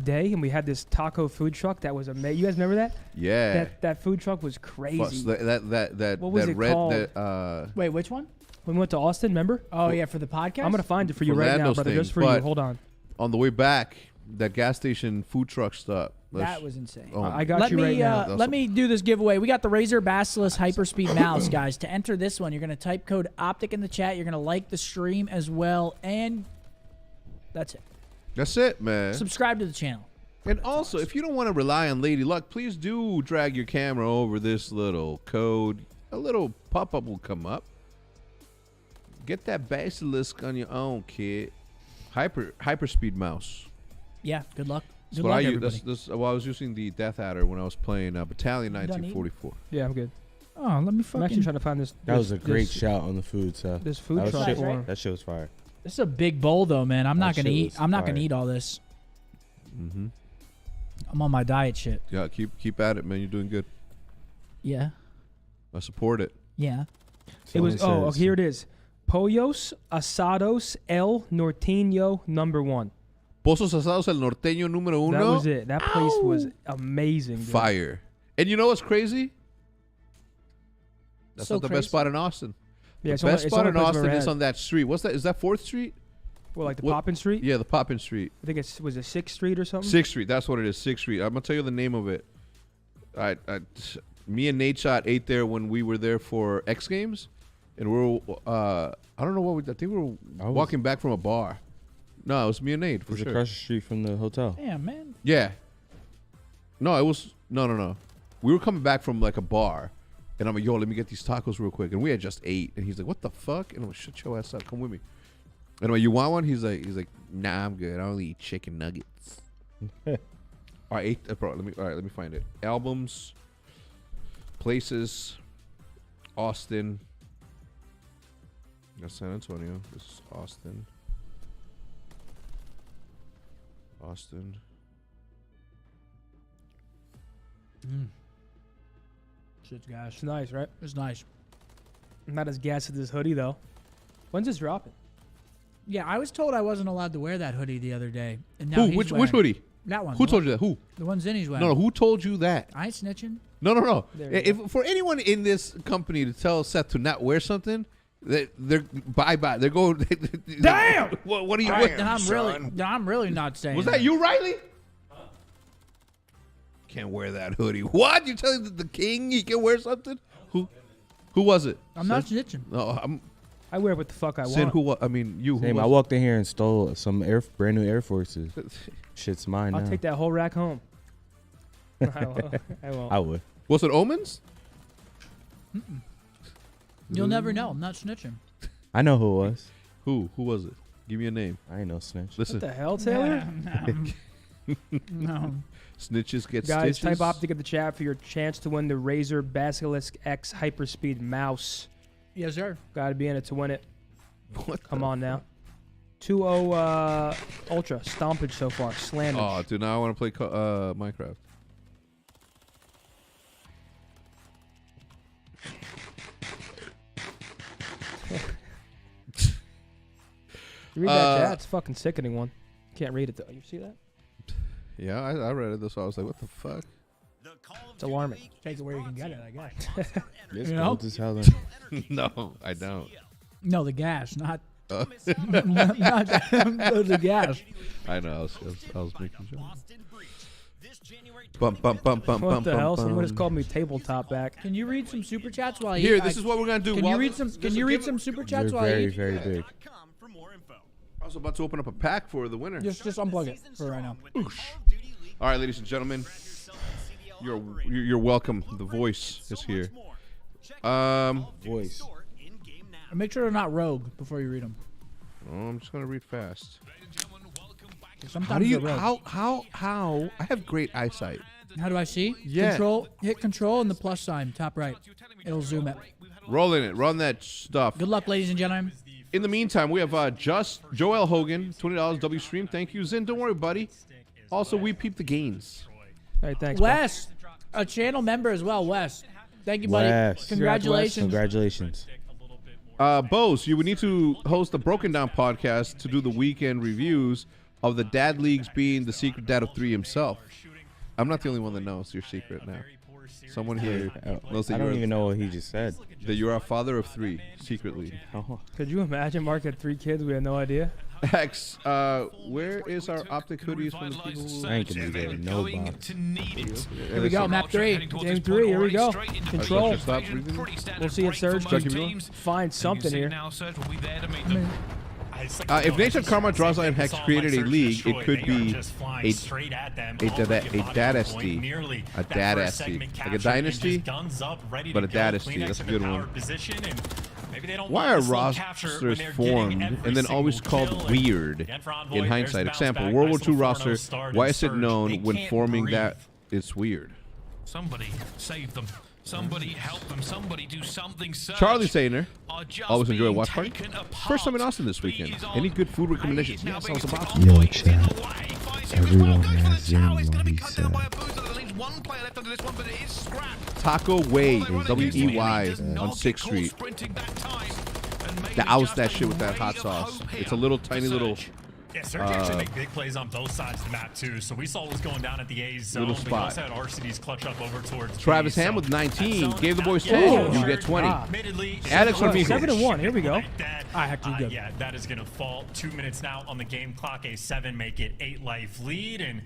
day and we had this taco food truck that was amazing. You guys remember that? Yeah. That food truck was Plus, crazy. that What was that it red called? that Wait, which one? When we went to Austin, remember? Oh, yeah, for the podcast? I'm gonna find it for you For right now, Lando's brother. thing, Just for you. but- Hold on. on the way back, that gas station food truck That was insane. Oh, I got you right now. Let me do this giveaway. We got the Razer Basilisk Hyperspeed mouse, guys. To enter this one, you're going to type code OPTIC in the chat. You're going to like the stream as well. And that's it. That's it, man. Subscribe to the channel. And also, if you don't want to rely on Lady Luck, please do drag your camera over this little code. A little pop-up will come up. Get that Basilisk on your own, kid. Hyperspeed mouse. Yeah, good luck. Good Well, luck, everybody. I was using the Death Adder when I was playing Battalion Done eating? 1944. Yeah, I'm good. Oh, let me fucking... I'm actually trying to find this. That was a great this- shout on the food, so This food that truck. shit, Right? that shit was fire. This is a big bowl, though, man. I'm not That gonna shit eat. was I'm not gonna fire. eat all this. Mm-hmm. I'm on my diet shit. Yeah, keep at it, man. You're doing good. Yeah. I support it. Yeah. It was. Oh, here it is. Pollos Asados El Norteño #1. Pozos Asados El Norteño número uno. That was it. That place was amazing. Dude. Fire. And you know what's crazy? That's So not the crazy. best spot in Austin. Yeah, it's the best only- it's spot only in place I've Austin ever is had. on that street. What's that? Is that 4th Street? Well, like the What- Poppin Street. Yeah, the Poppin Street. I think was it 6th Street or something. 6th Street. That's what it is. 6th Street. I'm gonna tell you the name of it. Me and Nate Shot ate there when we were there for X Games, and we were I don't know what we. I think we were walking back from a bar. No, it was me and Nate for It was sure. across the street from the hotel. Damn, man. Yeah. No, it was no. We were coming back from like a bar, and I'm like, yo, let me get these tacos real quick. And we had just ate, and he's like, what the fuck? And I'm like, shut your ass up, come with me. And I'm like, you want one? He's like, nah, I'm good. I only eat chicken nuggets. All right, bro. Let me find it. Albums, places, Austin. That's San Antonio. This is Austin. Austin. Shit's gas. It's nice, right? It's nice. Not as gas as this hoodie though. When's this dropping? Yeah, I was told I wasn't allowed to wear that hoodie the other day. And now Who? he's Which wearing hoodie? That one. Who told you that? Who? The one Zinni's wearing. No, who told you that? I ain't snitching. No. There you If for anyone in this company to tell Seth to not wear something, they're bye. They're going. Damn! What are you? Then I'm really not saying. Was that you, Riley? Can't wear that hoodie. What? You telling the king he can wear something? Who was it? I'm not snitching. No, I wear what the fuck I Sin, want. I mean, you. Same. Who I was walked in here and stole some brand new Air Forces. Shit's mine I'll now. take that whole rack home. I won't. I would. Was it Omens? You'll never know. I'm not snitching. I know who it was. Who was it? Give me a name. I ain't no snitch. Listen. What the hell, Taylor? No. Snitches get Guys, stitches. type Optic in the chat for your chance to win the Razer Basilisk X Hyperspeed mouse. Yes, sir. Got to be in it to win it. What Come the on now. 2-0 Ultra. Stompage so far. Slammage. Oh, dude, now I want to play Minecraft. You read that chat? It's a fucking sickening one. Can't read it though. You see that? Yeah, I read it. That's why I was like, what the fuck? It's alarming. Take it where you can get it, I guess. It's You know? cold as hell. No, I don't. No, the gas, not not the gas. I know. I was making sure. Bum, bum, bum, bum, What bum, the bum, hell? bum. Someone just called me tabletop back. Can you read some super chats while Here, this is what we're gonna do. Can While you read this- some? this Can will you read give- some super chats You're while very, you? very big. I was about to open up a pack for the winner. Just unplug it for right now. All right, ladies and gentlemen, you're welcome. The voice is here. Voice. And make sure they're not rogue before you read them. Oh, I'm just gonna read fast. Sometimes How do you? they're rogue. How? I have great eyesight. How do I see? Yeah. Hit control and the plus sign, top right. It'll zoom it. Rolling it. Run that stuff. Good luck, ladies and gentlemen. In the meantime, we have just Joel Hogan, $20 W stream. Thank you, Zin. Don't worry, buddy. Also, we peep the gains. Hey, thanks. bro. Wes, a channel member as well. Wes, thank you, buddy. Wes. Congratulations. Congratulations. Bose, you would need to host the Broken Down podcast to do the weekend reviews of the Dad Leagues being the secret dad of 3 himself. I'm not the only one that knows your secret now. Someone here knows that I you're don't even know what he just said. that you're a father of 3 secretly. Oh. Could you imagine Mark had 3 kids? We had no idea. X, where is our optic hoodies from the people who... I ain't gonna be there. No box. Here we go, map 3. Game 3, here we go. Control. We'll see if Surge can find something here. If Nation Karma draws and Hex created a league, it could be a dynasty. A dynasty. Like a dynasty, but a dynasty. That's a good one. Why are rosters formed and then always called weird in hindsight? Example, World War II roster, why is it known when forming that it's weird? Somebody save them. Somebody help them. Somebody do something. Charlie Sainer, always enjoy a watch party. First time in Austin this weekend. Any good food recommendations? Yes, I was about to. Yo, chat. Everyone has Zen, what he said. Taco Way, W-E-Y, on 6th Street. Douse that shit with that hot sauce. It's a little tiny little... Yeah, Surge actually make big plays on both sides of the map too. So we saw what was going down at the A's zone. Little spot. We also had RCD's clutch up over towards Travis B, Ham with 19 gave the boys 10. Oh, You get 20. Admittedly, Alex Ramirez. 7-1. Here we go. I have to go. Yeah, that is gonna fall. 2 minutes now on the game clock. A 7 make it 8 life lead and.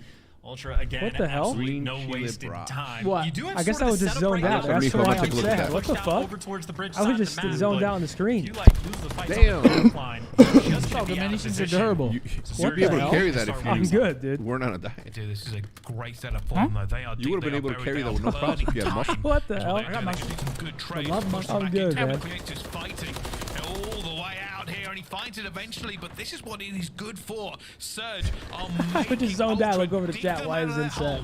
Ultra again. What the hell? No wasted time. What? You do have I guess I was just zoned out. That's what I'm saying. What the fuck? I was just zoned out on the screen. Damn. The dimensions are durable. You'd be able to carry that if you I'm good, dude. weren't on a diet. Dude, this is a great setup for them, though. They are You would have been able to carry that with no problem if you had muscle. What the hell? I got some good trades. I'm good, man. Creators fighting all the way out here, and he finds it eventually, but this is what it is good for. Surge are I just zoned out. Look over the chat. Why is it said?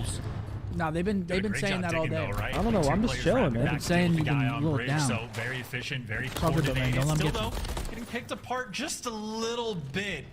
No, they've been saying that all day. Right? I don't know. I'm just chilling, man. They've been saying you can roll it down. So very efficient, very coordinated. Still Don't let him though, getting picked apart just a little bit.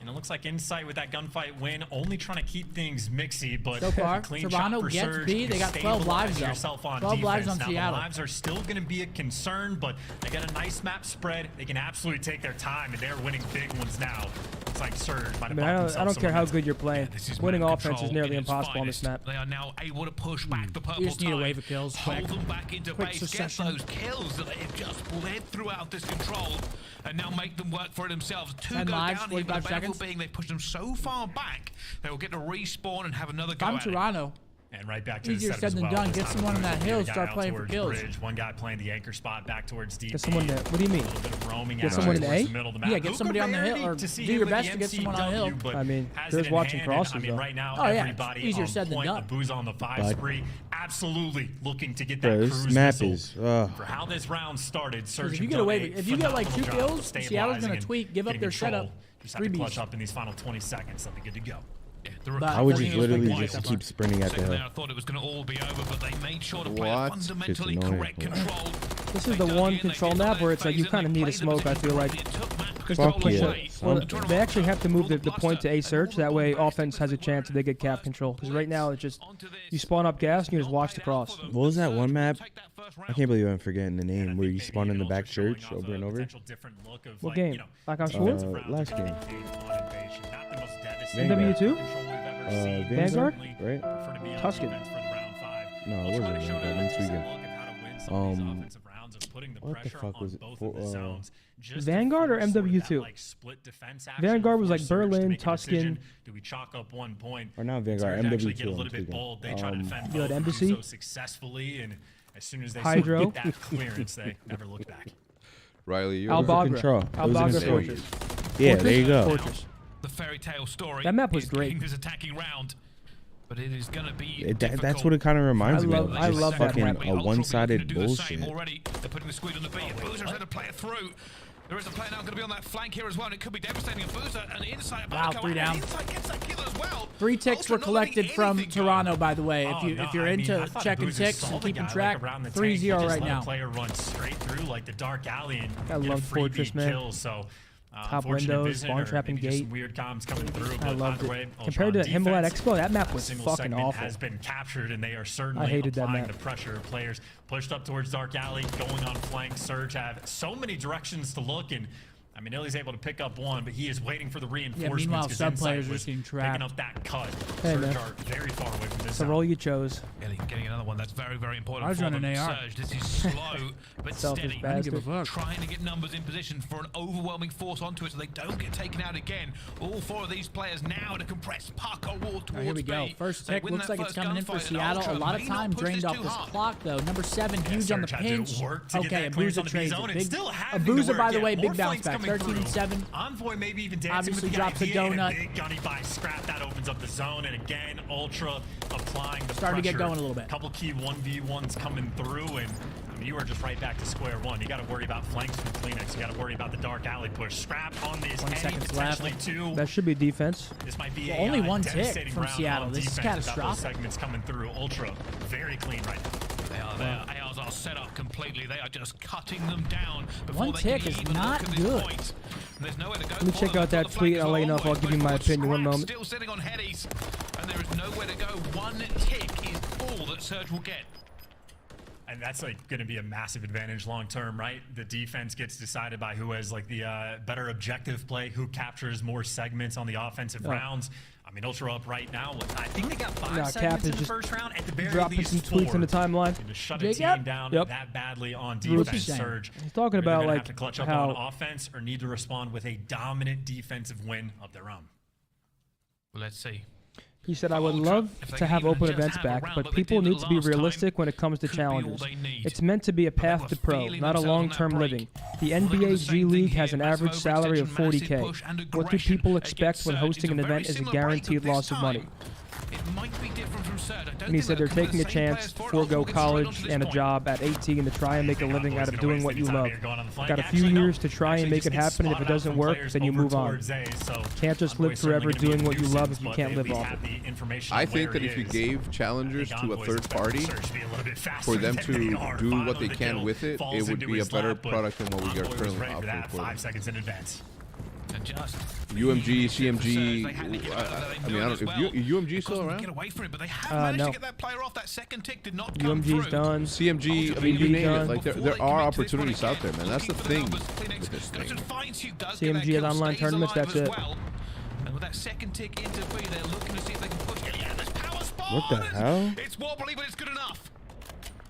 And it looks like Insight with that gunfight win, only trying to keep things mixy, but so far, clean Toronto shot for gets Surge. B. They got 12 lives though. 12 lives on now, Seattle. The lives are still going to be a concern, but they got a nice map spread. They can absolutely take their time, and they're winning big ones now. It's like Surge might have I don't care how good you're playing. Winning offense is nearly impossible on this map. They are now able to push back the purple You just need a wave of kills. Hold them back into Quick base. succession. Get those kills that they've just bled throughout this control, and now make them work for it themselves. 2 go lives, down here, but the 45 benefit seconds. being they pushed them so far back, they will get to respawn and have another go I'm at it. Toronto. And right back to Easier the set said as than well. done. This Get time someone on Boozer that getting hill, a guy start out playing for towards kills. Bridge. One guy playing the anchor spot back towards DP. Get someone to, what do you mean? A little bit of roaming Get out someone in towards A? the middle of the map. Yeah, get somebody on the hill, or to see do him your with best the to get someone on the hill. MCW, but I mean, has there's it in watching hand, crosses, I mean, though. right now, Oh, yeah, everybody easier on said than point. done. The Boo's on the 5 But- spree, absolutely looking to get Bro, that this cruise map missile. is. For how this round started, Surge If you get away, if you get like 2 kills, Seattle's gonna tweak, give up their setup. Just have to clutch up in these final 20 seconds. They'll be good to go. I would just literally just keep sprinting at the hill. I thought it was going to all be over, but they made sure to play What? a fundamentally It's annoying. correct control. This is the one control map where it's like you kind of need a smoke, I feel like. Fuck yeah. Well, they actually have to move the point to A search. That way offense has a chance if they get cap control. Because right now it's just, you spawn up gas and you just watch the cross. What was that one map? I can't believe I'm forgetting the name. Where you spawn in the back church over and over. What game? Black Ops 4? Last game. MW2? Vanguard, right? Tuscan. No, it wasn't Vanguard. Let me tweak it. What the fuck was it? Vanguard or MW2? Vanguard was like Berlin, Tuscan. Do we chalk up 1 point? Or not Vanguard, Surge actually MW2. get a little I'm bit tweaking. bold. They try to defend You had both, Embassy? do so successfully, and as soon as they Hydro? get that clearance, they never look back. Riley, you Albagra. Control. It was in Albagra control. Fortress. Yeah, there you go. Fortress. The fairy tale story. That map was is great. getting this attacking round, but it is going to be That's what it kind of reminds me of. I Just love that fucking map. a one-sided do the same bullshit. already. They're putting the squeeze on the beat. Boozer's had to play it through. There is a player now going to be on that flank here as well, and it could be devastating. And Boozer and Insight about to Wow, come 3 out. down. Insight gets that kill as well. 3 ticks were collected from Toronto, by the way. Oh, If you're into checking ticks and keeping track, 3-0 right now. Player runs straight through like the dark alley and I get love a freebie Fortress, man. kill, so Top unfortunate windows, visit, spawn or trap and maybe just gate. some weird comms coming through. I But loved either it. way, Compared to Ultron Himmelite defense, Expo, that map was single fucking segment awful. has been captured, and they are certainly I hated that applying map. the pressure. Players pushed up towards dark alley, going on flank. Surge have so many directions to look, and I mean, Illy's able to pick up one, but he is waiting for the reinforcements. Meanwhile, because sub Insight players are was getting trapped. picking up that cut. Hey, Surge man. are very far away from this. It's the role you chose. Ellie getting another one. That's very, very important. I was for running them. AR. Surge, this is slow but Selfish steady. bastard. Trying to get numbers in position for an overwhelming force onto it so they don't get taken out again. All 4 of these players now to compress Parker Ward towards Here we go. B. First They tick win looks that like it's first coming in for gunfight, and Seattle. A Ultra lot of may not time push drained this off too this hard. clock, though. Number 7, huge on the Surge had to pinch. work to get Okay, that clearance Abuza on the B trades zone, it. and Big still having to Abuza, work. by the Yeah, way, more big bounce flanks back. coming through. 13-7. Envoy maybe even dancing Obviously with the drops a idea, and donut. big gunny by Scrap that opens up the zone, and again, Ultra applying the Starting to get pressure. going a little bit. Couple key 1v1s coming through, and I mean, you are just right back to square one. You got to worry about flanks from Kleenex. You got to worry about the dark alley push. Scrap on this 20 seconds left. potentially 2. That should be defense. This might be Well, only a one tick devastating from round Seattle. on This is defense without those catastrophic. segments coming through. Ultra very clean right now. They are there. ARs are set up completely. They are just cutting them down before One they tick can is even not look at this good. point. And there's nowhere to go. Let me for check them. out that The flag tweet. is I'll let you know if I'll Envoy, give you my but opinion. One Scrap moment. Still sitting on headies, and there is nowhere to go. One tick is all that Surge will get. And that's like going to be a massive advantage long term, right? The defense gets decided by who has like the better objective play, who captures more segments on the offensive rounds. I mean, Ultra up right now. I think they got 5 Cap segments is in the just first round. At the very dropping least some 4. tweets in the timeline. To shut a Jacob? team down Yep. that badly on Bruce defense, is saying. Surge. He's talking They're about, gonna like, have to clutch up how- on offense or need to respond with a dominant defensive win of their own. Well, let's see. He said, I would love to have open events back, but people need to be realistic when it comes to challenges. It's meant to be a path to pro, not a long-term living. The NBA G League has an average salary of $40K. What do people expect when hosting an event is a guaranteed loss of money? It might be different from Surge. I don't And he think said they're they're taking a the same chance to players forego for it. college and a job at 18 to try and make a living out of doing what you love. Got a few years to try and make it happen, and if it doesn't work, then you move on. Can't just live forever doing what you love if you can't live off it. I think that if you gave challengers to a third party for them to do what they can with it, it would be a better product than what we are currently offering for them. 5 seconds in advance. And just UMG, CMG, they had to get over that. I mean, I don't know. If UMG still Get around? away from it, but they have managed no. to get that player off. That second tick did not come UMG's through. done. CMG, I mean, you name it. Like, there are opportunities out there, man. That's the thing with this thing. CMG has online tournaments, that's it. And with that second tick into B, they're looking to see if they can push. Yeah, there's power spawn. What the hell? It's wobbly, but it's good enough.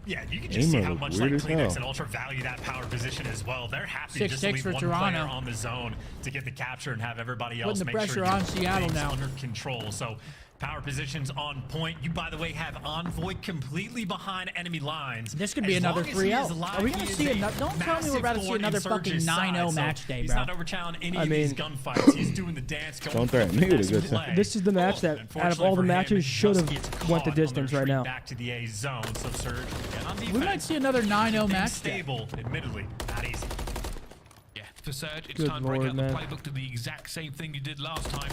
Yeah, you can just see Aim how look much weird like as Kleenex hell. and Ultra value that power position as well. They're happy 6 just to ticks leave for one player Toronto. on the zone to get the capture and have everybody else Putting the make pressure sure on your Seattle things now. under control. So power positions on point. You, by the way, have Envoy completely behind enemy lines. This could be As another long as he is 3-0. alive, Are we he going to is see a another? Don't tell me we're about to see massive another thorn in fucking Surge's 9-0 side. match So day, he's bro. not overchallenging any I of these mean- gunfights. He's doing the dance. Going Don't for threaten me with a finesse good play. This is the match that, out of all the matches, should have went the distance right now. Back to the A zone, so Surge again on We defense. might see another 9-0 Being match day. stable, admittedly, not easy. Yeah, for Surge, it's Good time to break lord, out man. the playbook to the exact same thing you did last time.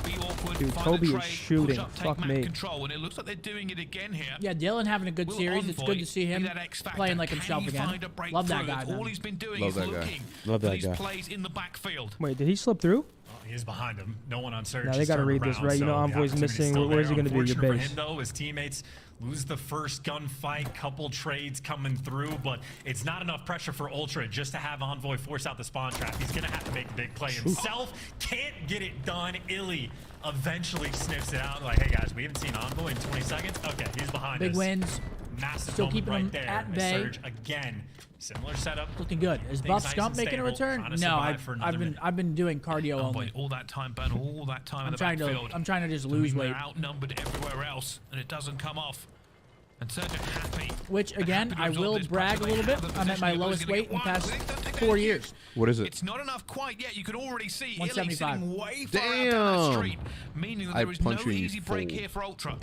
Be awkward, Dude, find Toby the is trade, shooting. push up, take Fuck map me. control, and it looks like they're doing it again here. Yeah, Dylan having a good Will series. It's Envoy good to see be him that X factor? playing like Can himself he again. find a Love that breakthrough? guy, That's man. all he's been doing Love is that guy. looking Love for that these guy. plays in the backfield. Wait, did he slip through? He is behind him. No one on Surge. Now, they has gotta turned read this, around, right? You know, so the Envoy's opportunity's missing. still Where's he there. gonna be? Your Unfortunate for base. him, though, his teammates lose the first gunfight, couple trades coming through, but it's not enough pressure for Ultra just to have Envoy force out the spawn trap. He's gonna have to make the big play himself. Can't get it done. Illy eventually sniffs it out. Like, hey guys, we haven't seen Envoy in 20 seconds. Okay, he's behind us. Big wins. Massive Still moment keeping right them there. at As bay. Surge again. Similar setup. Looking good. Is Things Buff nice Scump and making a stable, return? trying to No, survive for another I've been doing cardio Envoy, only. all that time burn, all that time in I'm the trying backfield. to just I lose mean, weight. They're outnumbered everywhere else, and it doesn't come off. And Surge are happy. Which They're again, happy to I absorb will this brag a pressure. They little bit. have the I'm at my position. Illy's lowest gonna weight get in the one. past They don't take 4 that years. What is it? It's not enough quite yet. You can already see Illy 175. sitting way far out down that street, meaning that I there is punch no you in easy your break fold. here for Ultra.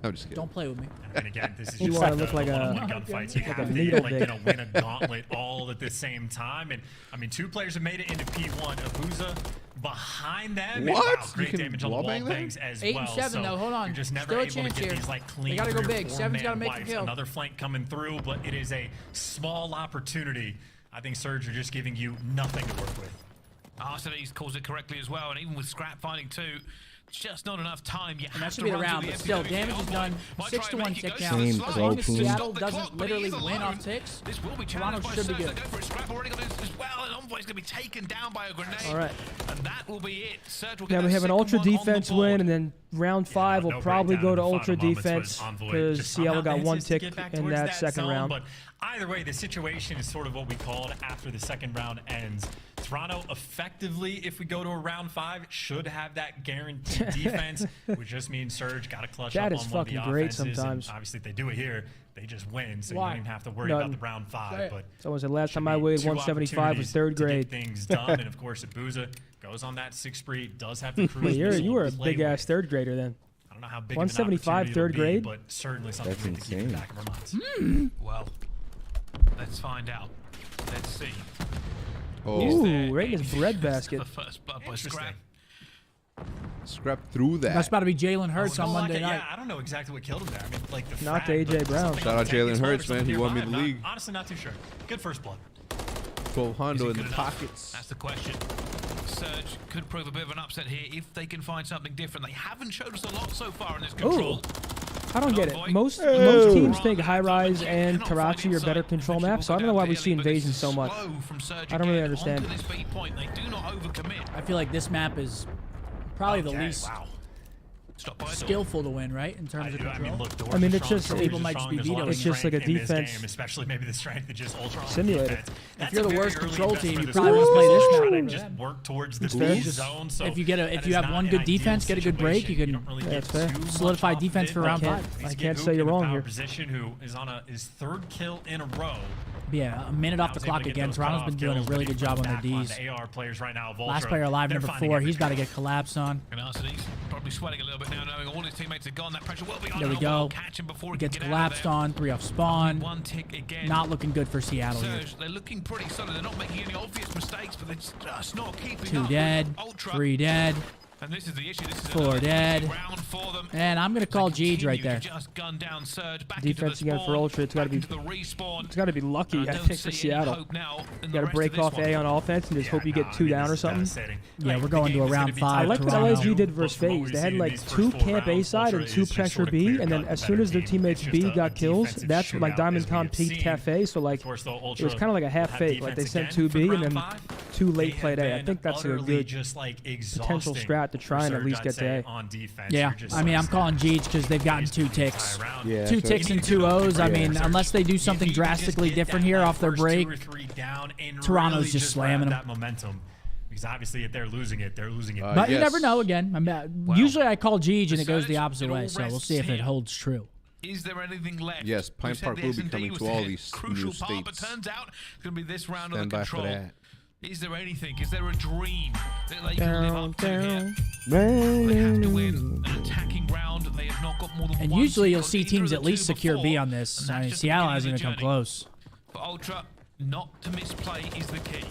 I'm just kidding. Don't play with me. And again, this is You just wanna like look like a- one-on-one gunfights. You like have a to needle like dick. win a gauntlet all at the same time. And I mean, 2 players have made it into P1. Abuza behind them. What? And, wow, You great can damage on the wall wallbang them? bangs as 8 well. and 7 so though. Hold on. You're just never Still a able chance to get here. these like They clean gotta go 3 or big. 4 Seven's gotta man make the wipes. kill. Another flank coming through, but it is a small opportunity. I think Surge are just giving you nothing to work with. Arsenes calls it correctly as well, and even with Scrap finding 2, just not enough time. And that should be the round, but still, damage is done. 6-1 tick count. Same As long as team. Seattle doesn't literally win off ticks, This will be Toronto should be good. Scrap already got this as well, and Envoy's going to be taken down by a grenade. All right. And that will be it. Surge will Yeah, get we that have an second Ultra one on the defense board. win, and then round 5 will no probably breakdown go to in the Ultra final moments defense was Envoy because just Seattle somehow got 1 manages to tick get back in towards that second zone, round. But either way, the situation is sort of what we called after the second round ends. Toronto effectively, if we go to a round 5, should have that guaranteed defense, which just means Surge got to clutch That up is on one of the fucking great offenses. sometimes. And obviously, if they do it here, they just win, so Why? you don't even have to worry None. about the round 5. But Someone said last time I weighed 175 was 3rd grade. Things done, and of course, Ibuza goes on that 6 spree. Does have the cruise. You were a play big ass 3rd grader then. I don't know how big 175 of an 3rd grade. but certainly something That's we have to keep in the insane. back of our minds. Well, let's find out. Let's see. Ooh, right in his breadbasket. The first blood by Scrap. Scrap through that. That's about to be Jalen Hurts on Monday night. Yeah, I don't know exactly what killed him there. I mean, like the Not frag, AJ but Brown. something Shout out on the Jalen tank Hurts, or man. He something won me nearby. the I'm league. Honestly, not too sure. Good first blood. 1200 in the enough? pockets. That's the question. Surge could prove a bit of an upset here if they can find something different. They haven't showed us a lot so far in this control. I don't get it. Most teams think High Rise and Tarachi are better control maps, so I don't know why we see Invasion so much. I don't really understand. I feel like this map is probably the least skillful to win, right? In terms of control. I mean, it's just people might just be vetoing. It's just like a defense especially maybe the strength of just Ultra simulator. If you're the worst control team, you probably want to play this map. And just work towards the zone. So if you have one good defense, get a good break, you can solidify defense for round 5. I can't say you're wrong here. Position who is on his 3rd kill in a row. Yeah, a minute off the clock again. Toronto's been doing a really good job on their Ds. Last player alive, number 4. He's about to get collapsed on. Probably sweating a little bit now, knowing all his teammates are gone. That pressure will be on. There we go. Gets collapsed on. 3 off spawn. One tick again. Not looking good for Seattle here. They're looking pretty solid. They're not making any obvious mistakes, but they're just not keeping 2 up. dead. 3 dead. And this is the issue. This is 4 dead. And I'm gonna call Jeej right there. Defense again for Ultra. It's got to be lucky, I think, for Seattle. You got to break off A on offense and just hope you get 2 down or something. Yeah, we're going to a round 5. I like what Toronto. LSG did versus FaZe. They had like 2 camp A side and 2 pressure B, and then as soon as their teammates B got kills, that's when like Diamond Con peaked Cafe. So like it was kind of like a half fake. Like they sent 2 B and then 2 late played A. I think that's a good potential strat to try and at least get to A. Yeah, I mean, I'm calling Jeej because they've gotten 2 ticks. Yeah, 2 ticks and 2 O's. I mean, unless they do something drastically different here off their break, Toronto's just slamming them. Momentum. Because obviously, if they're losing it, they're losing it. But you never know. Again, usually I call Jeej and it goes the opposite way. So we'll see if it holds true. Is there anything left? Yes, Pine Park will be coming to all these new part, but states. turns out it's going to be this round Stand of the by for control. that. Is there anything? Is there a dream that they can live up to here? They have to win an attacking round. They have not got more than And one usually tick you'll on see either teams of at the least 2 secure B before, on this. and I that's mean, just the Seattle beginning hasn't of even the come journey. close. For Ultra, not to misplay is the key.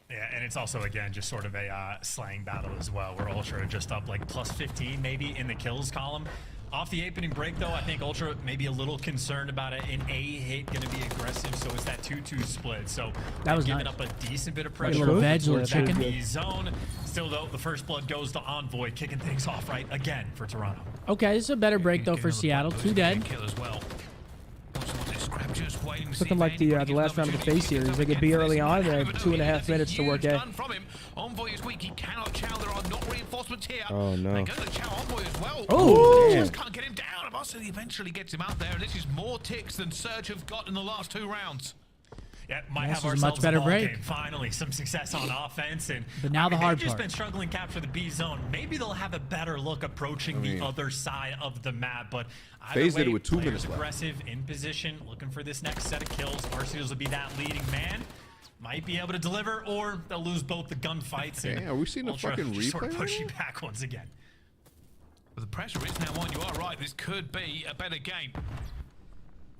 Yeah, and it's also, again, just sort of a slang battle as well, where Ultra are just up like plus 15 maybe in the kills column. Off the opening break, though, I think Ultra may be a little concerned about it. An A hit going to be aggressive, so it's that 2-2 split. So that was giving nice. up a decent bit of Like pressure. a little veg, a little chicken. B zone. Still, though, the first blood goes to Envoy, kicking things off right again for Toronto. Okay, this is a better break, though, for Seattle. 2 dead. Looking like the last round of the FaZe series. They get B early on, they have 2.5 minutes to work A. Envoy is weak. He cannot chow. There are not reinforcements here. Oh, no. They're going to chow Envoy as well. Oh, just can't get him down. Varsity eventually gets him out there, and this is more ticks than Surge have got in the last 2 rounds. Yeah, might This have is a ourselves much better a ball break. game. Finally, some success on offense, and But now the hard they've just part. been struggling to capture the B zone. Maybe they'll have a better look approaching the other side of the map. But FaZe did it way, with 2 players minutes left. aggressive in position, looking for this next set of kills. Arceus will be that leading man. Might be able to deliver, or they'll lose both the gunfights. Okay, are we seeing a fucking just sort of replay push right you back once again. But the pressure is now on. You are right. This could be a better game.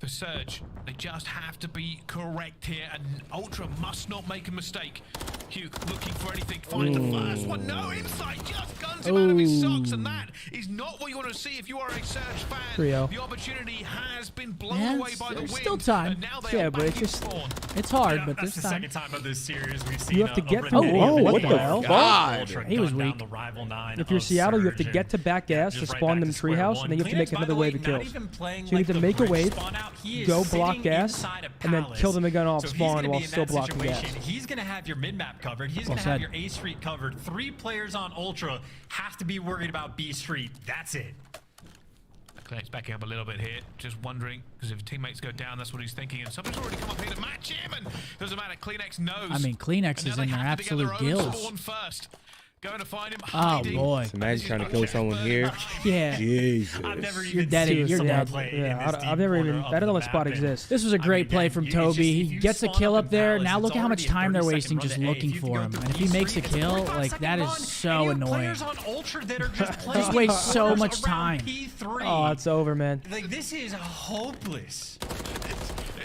for Surge. They just have to be correct here, and Ultra must not make a mistake. Hugh looking for anything, finds the first one. No insight, just guns him out of his socks, and that is not what you want to see if you are a Surge fan. 3-0. The opportunity has been blown away by the wind. Still time. And now they Yeah, are but back it's in just spawn. It's hard, Yeah, but that's this the time. second time of this series we've seen You have to get a through. renegade What the player hell? from Ultra He was gun down weak. the rival 9 If you're of Seattle, you have to Surge get to back gas to just right spawn back them to square treehouse, one. and then you have to make Kleenex, by another the way, wave of not kills. even playing So you need like to make a the wave, spawn out. He is go sitting block gas, inside a and then palace. kill them again off So he's spawn gonna while be in still that blocking gas. situation. He's going to have your mid-map covered. He's Well going to have said. your A Street covered. 3 players on Ultra have to be worried about B Street. That's it. Kleenex backing up a little bit here, just wondering, because if teammates go down, that's what he's thinking. And somebody's already come up here to match him, and doesn't matter, Kleenex knows. I mean, Kleenex is in their absolute gills. First. Going to find him. Oh, boy. So imagine trying to kill someone here. Yeah. Jesus. I've never You're even dead. seen You're someone dead. play Yeah, in this I've deep never corner even. of I don't know the what spot map. exists. This was a great play from Toby. He gets a kill up there. Now look at how much time they're wasting just looking for him. And if he makes a kill, like, that is so annoying. Just waste so much time. Oh, it's over, man. Like, this is hopeless.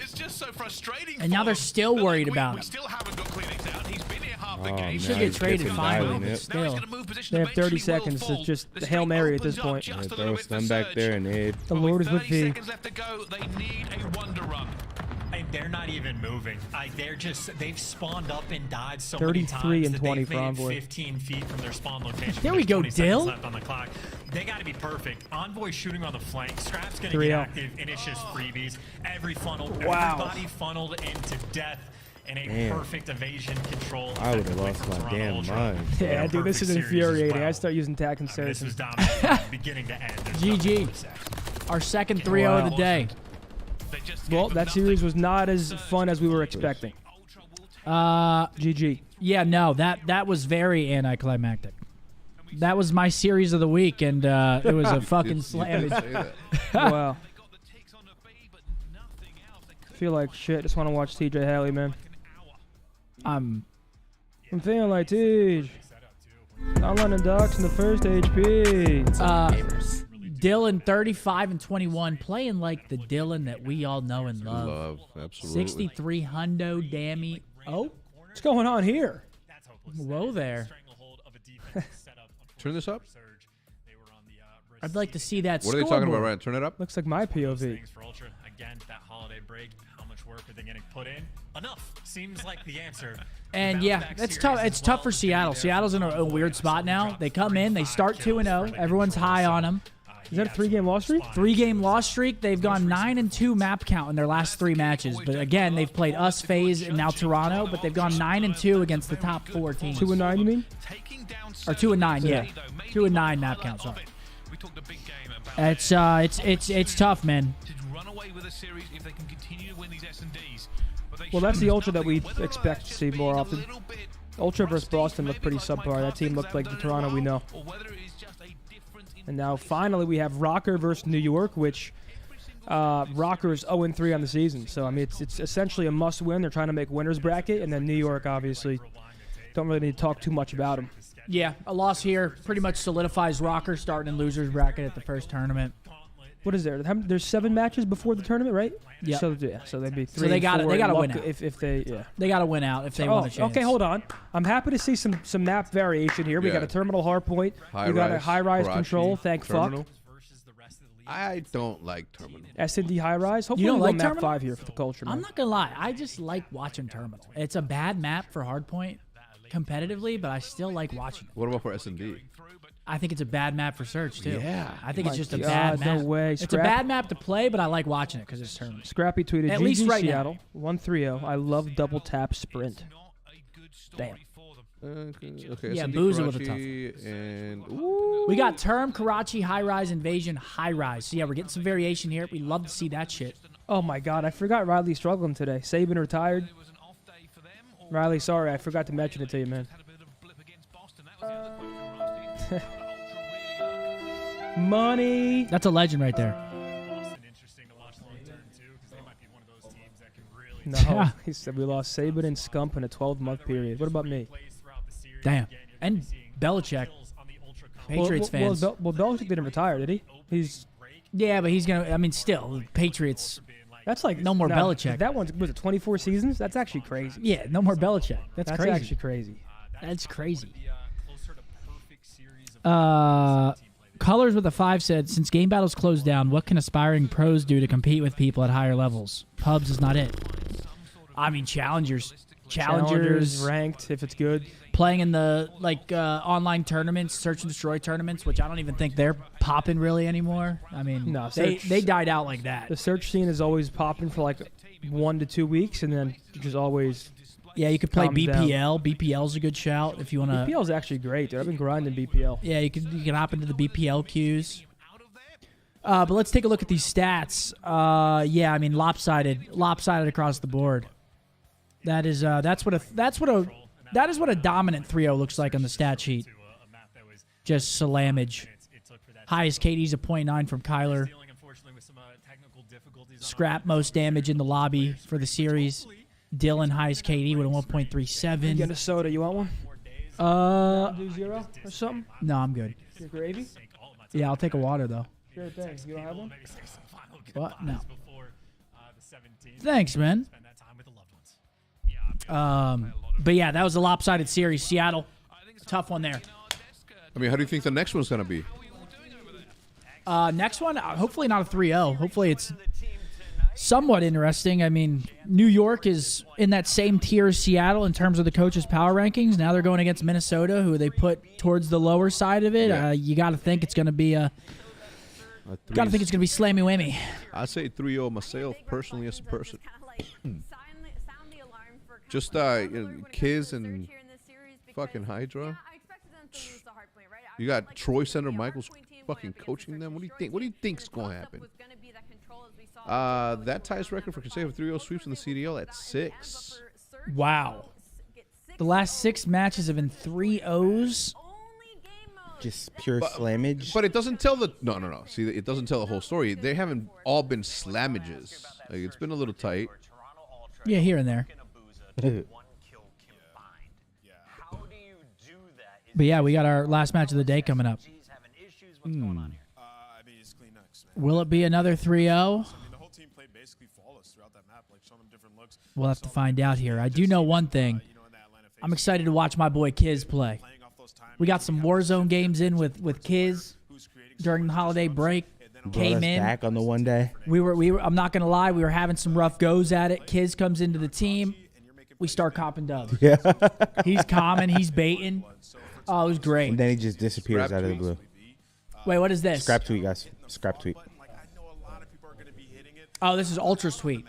It's just so frustrating. And now they're still worried about We him. still haven't got Kleenex out. He's been here half the Oh, game. man, Should get traded Kiffin finally, dialing but it. still. They have 30 seconds. It's just the Hail Mary at this point. Yeah, throw a stun back there and hit. The Lord is with 30 thee. seconds left to go. They need a wonder run. And they're not even moving. Like, they've spawned up and died so 33 many times and that 20 they've for made it Envoy. 15 feet from their spawn location. There we There's go, 20 seconds Dill. left on the clock. They got to be perfect. Envoy shooting on the flank. Scrap's going to 3-0. get active, and it's just freebies. Wow. Everybody funneled into death. And a Damn. perfect evasion control. I would have lost my damn mind. Yeah, dude, this is infuriating. I start using tack and This was Saracen. dominant from beginning to end. There's GG. nothing to say. Our second 3-0 of the day. Well, that series was not as fun as we were expecting. GG. Yeah, no, that was very anticlimactic. That was my series of the week, and it was a fucking slam. Wow. Feel like shit. Just want to watch TJ Haley, man. I'm feeling like Tej. Online and Docs in the first HP. Dylan 35 and 21, playing like the Dylan that we all know and love. Absolutely. 63 hundo, dammy. Oh, what's going on here? Whoa there. Turn this up. I'd like to see that What are they talking about, scoreboard. Ryan? Turn it up. Looks like my POV. For Ultra, again, that holiday break, how much work are they going to put in? Enough seems like the answer. And yeah, it's tough. It's tough for Seattle. Seattle's in a weird spot now. They come in, they start 2-0. Everyone's high on them. Is that a 3-game loss streak? 3-game loss streak. They've gone 9-2 map count in their last 3 matches. But again, they've played us, FaZe, and now Toronto. But they've gone 9-2 against the top 4 teams. 2-9, you mean? Or 2-9, yeah. 2-9 map count. Sorry. It's tough, man. Well, that's the Ultra that we expect to see more often. Ultra versus Boston looked pretty subpar. That team looked like the Toronto we know. And now finally we have Rocker versus New York, which Rocker's 0-3 on the season. So I mean, it's essentially a must-win. They're trying to make winners bracket, and then New York obviously don't really need to talk too much about them. Yeah, a loss here pretty much solidifies Rocker starting in losers bracket at the first tournament. What is there? There's 7 matches before the tournament, right? Yeah. So they'd be 3 So they got to win out. if they They got to win out if they want a chance. Okay, hold on. I'm happy to see some map variation here. We got a terminal hardpoint. We got a high-rise control. Thank terminal. fuck. I don't like terminal. S&D high-rise. Hopefully You don't we go like map terminal? 5 here for the culture. I'm Man. not gonna lie, I just like watching terminal. It's a bad map for hardpoint competitively, but I still like watching it. What about for S&D? I think it's a bad map for Surge too. Yeah. I think it's My just a God, bad map. no way. It's a Scrap- bad map to play, but I like watching it because it's tournament. Scrappy tweeted, At GG least right now. Seattle, 1-3-0. I love double tap sprint. Damn. Okay, Yeah, S&D Boozer with a Karachi and We got Term, Karachi, High Rise, Invasion, High Rise. So yeah, we're getting some variation here. We love to see that shit. Oh my God, I forgot Riley's struggling today. Saban retired. Riley, sorry, I forgot to mention it to you, man. Money. That's a legend right there. No, he said we lost Saban and Scump in a 12-month period. What about me? Damn. And Belichick. Patriots fans. Well, Belichick didn't retire, did he? He's Yeah, but he's gonna. I mean, still, Patriots. That's like no more Belichick. That one's was it 24 seasons? That's actually crazy. Yeah, no more Belichick. That's crazy. Actually crazy. That's crazy. Colors with a 5 said, since game battles closed down, what can aspiring pros do to compete with people at higher levels? Pubs is not it. I mean, challengers, ranked if it's good. Playing in the online tournaments, search and destroy tournaments, which I don't even think they're popping really anymore. I mean, No, they died out like that. The search scene is always popping for like 1 to 2 weeks, and then just always. Yeah, you could play calms BPL. down. BPL's a good shout if you want to. BPL is actually great, dude. I've been grinding BPL. Yeah, you can hop into the BPL queues. But let's take a look at these stats. Yeah, I mean lopsided across the board. That is that's what a dominant 3-0 looks like on the stat sheet. Just slammage. Highest KD's a 0.9 from Kyler. Scrap most damage in the lobby for the series. Dylan highest KD with a 1.37. Get a soda. You want one? Do 0 or something? No, I'm good. Your gravy? Yeah, I'll take a water though. Sure thing. You don't have one? What? No. Thanks, man. But yeah, that was a lopsided series. Seattle, tough one there. I mean, how do you think the next one's gonna be? Next one, hopefully not a 3-0. Hopefully it's somewhat interesting. I mean, New York is in that same tier as Seattle in terms of the coaches' power rankings. Now they're going against Minnesota, who they put towards the lower side of it. Yeah. You got to think it's going to be slammy whammy. I say 3-0 myself, personally, as a person. Just Kiz and fucking Hydra. You got Troy Center Michaels fucking coaching them. What do you think? What do you think's going to happen? That ties record for consecutive 3-0 sweeps in the CDL at 6. Wow. The last 6 matches have been 3-0s. Just pure slammage. But it doesn't tell the no. See, it doesn't tell the whole story. They haven't all been slamages. Like, it's been a little tight. Yeah, here and there. But yeah, we got our last match of the day coming up. Will it be another 3-0? We'll have to find out here. I do know one thing. I'm excited to watch my boy Kiz play. We got some Warzone games in with Kiz during the holiday break. Came in back on the one day. We were. I'm not gonna lie. We were having some rough goes at it. Kiz comes into the team. We start copping dubs. Yeah. He's calming. He's baiting. Oh, it was great. And then he just disappears out of the blue. Wait, what is this? Scrap tweet, guys. Scrap tweet. Oh, this is Ultra's tweet.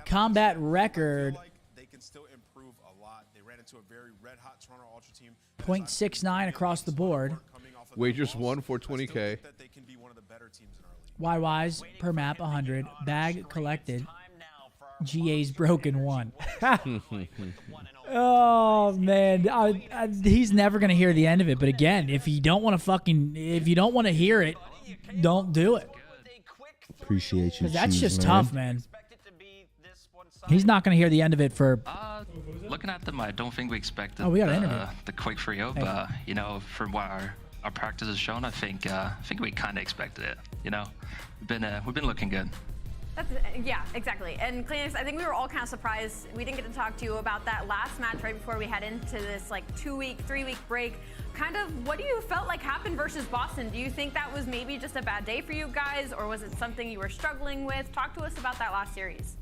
Combat record. 0.69 across the board. Wagers won for 20K. YYs per map 100. Bag collected. GA's broken 1. Oh man, he's never gonna hear the end of it. But again, if you don't want to hear it, don't do it. Appreciate you. That's just tough, man. He's not gonna hear the end of it for. Looking at them, I don't think we expected we got an interview. The quick 3-0, but you know, from what our practice has shown, I think we kind of expected it. You know, we've been looking good. Yeah, exactly. And Kleenex, I think we were all kind of surprised. We didn't get to talk to you about that last match right before we head into this 2-week, 3-week break. Kind of, what do you felt like happened versus Boston? Do you think that was maybe just a bad day for you guys, or was it something you were struggling with? Talk to us about that last series.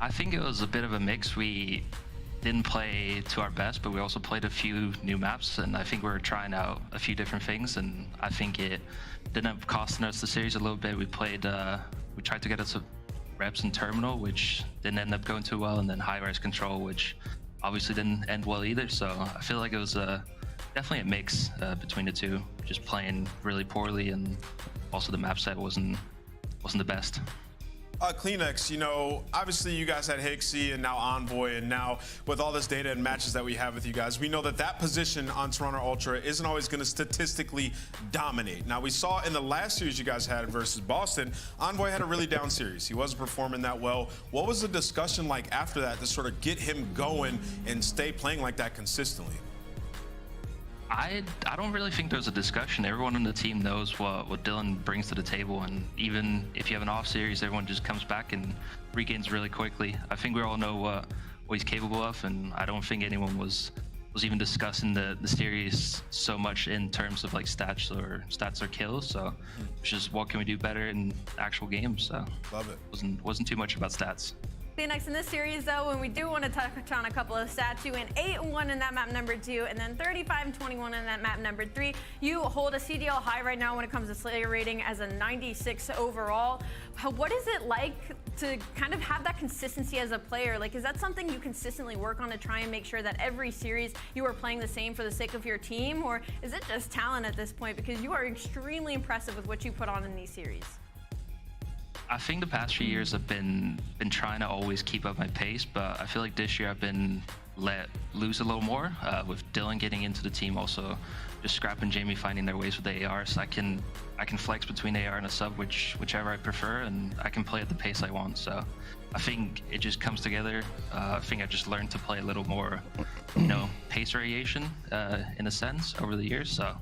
I think it was a bit of a mix. We didn't play to our best, but we also played a few new maps, and I think we were trying out a few different things, and I think it ended up costing us the series a little bit. We tried to get us reps in Terminal, which didn't end up going too well, and then high-res control, which obviously didn't end well either. So I feel like it was definitely a mix between the two, just playing really poorly, and also the map set wasn't the best. Kleenex, you know, obviously you guys had Hixie and now Envoy, and now with all this data and matches that we have with you guys, we know that position on Toronto Ultra isn't always going to statistically dominate. Now, we saw in the last series you guys had versus Boston, Envoy had a really down series. He wasn't performing that well. What was the discussion like after that to sort of get him going and stay playing like that consistently? I don't really think there's a discussion. Everyone on the team knows what Dylan brings to the table, and even if you have an off series, everyone just comes back and regains really quickly. I think we all know what he's capable of, and I don't think anyone was even discussing the series so much in terms of like stats or kills. So it's just what can we do better in actual games. So love it. Wasn't too much about stats. Next in this series, though, when we do want to touch on a couple of stats, you went 8-1 in that map number 2, and then 35-21 in that map number 3. You hold a CDL high right now when it comes to Slayer rating as a 96 overall. What is it like to kind of have that consistency as a player? Like, is that something you consistently work on to try and make sure that every series you are playing the same for the sake of your team, or is it just talent at this point? Because you are extremely impressive with what you put on in these series. I think the past few years I've been trying to always keep up my pace, but I feel like this year I've been let loose a little more with Dylan getting into the team, also just Scrap and Jamie finding their ways with the AR, so I can flex between AR and a sub, whichever I prefer, and I can play at the pace I want. So I think it just comes together. I think I just learned to play a little more, pace variation in a sense over the years. So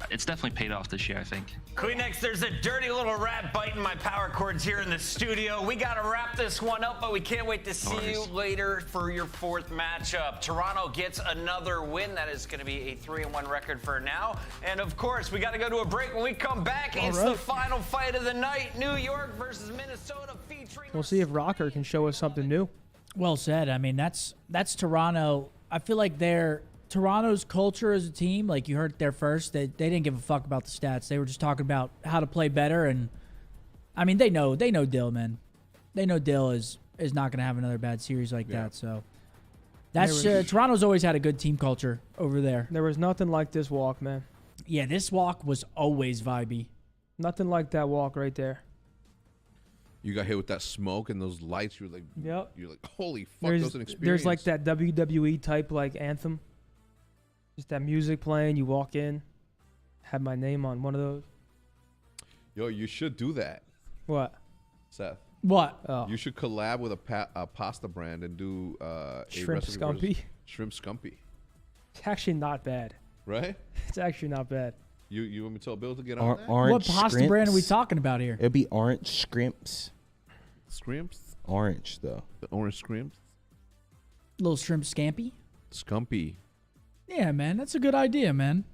it's definitely paid off this year, I think. Queenex, there's a dirty little rat biting my power cords here in the studio. We got to wrap this one up, but we can't wait to see you later for your 4th matchup. Toronto gets another win. That is going to be a 3-1 record for now. And of course, we got to go to a break. When we come back, it's the final fight of the night. New York versus Minnesota featuring... We'll see if Rocker can show us something new. Well said. I mean, that's Toronto. I feel like Toronto's culture as a team, like you heard there first, they didn't give a fuck about the stats. They were just talking about how to play better. And I mean, they know Dill, man. They know Dill is not going to have another bad series like that. So that's Toronto's always had a good team culture over there. There was nothing like this walk, man. Yeah, this walk was always vibey. Nothing like that walk right there. You got hit with that smoke and those lights. You're like, holy fuck, there's, that was an experience. There's like that WWE type like anthem. Just that music playing, you walk in, have my name on one of those. Yo, you should do that. What? Seth. What? Oh. You should collab with a pasta brand and do Shrimp Scumpy. Shrimp Scumpy. It's actually not bad. Right? It's actually not bad. You want me to tell Bill to get on that? What pasta brand are we talking about here? It'd be orange scrimps. Scrimps? Orange, though. The orange scrimps? Little shrimp scampi? Scumpy. Yeah, man. That's a good idea, man.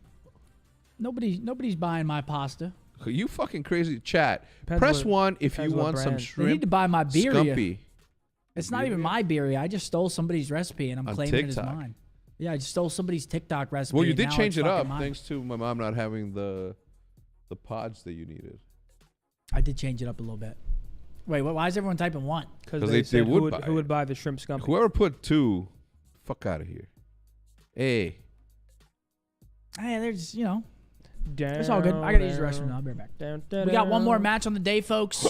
Nobody's buying my pasta. You fucking crazy. Chat. Depends Press what- 1 if you depends what want some brand. shrimp. They need to buy my birria. Scumpy. It's not even my birria. I just stole somebody's recipe and I'm On claiming it as TikTok. mine. Yeah, I just stole somebody's TikTok recipe. Well, you and did now change it's it up fucking mine. thanks to my mom not having the pods that you needed. I did change it up a little bit. Wait, why is everyone typing 1? Because they said who would buy the shrimp scump. Whoever put 2, fuck out of here. Hey. Hey, there's, it's all good. I got to use the restroom now. I'll be right back. We got one more match on the day, folks.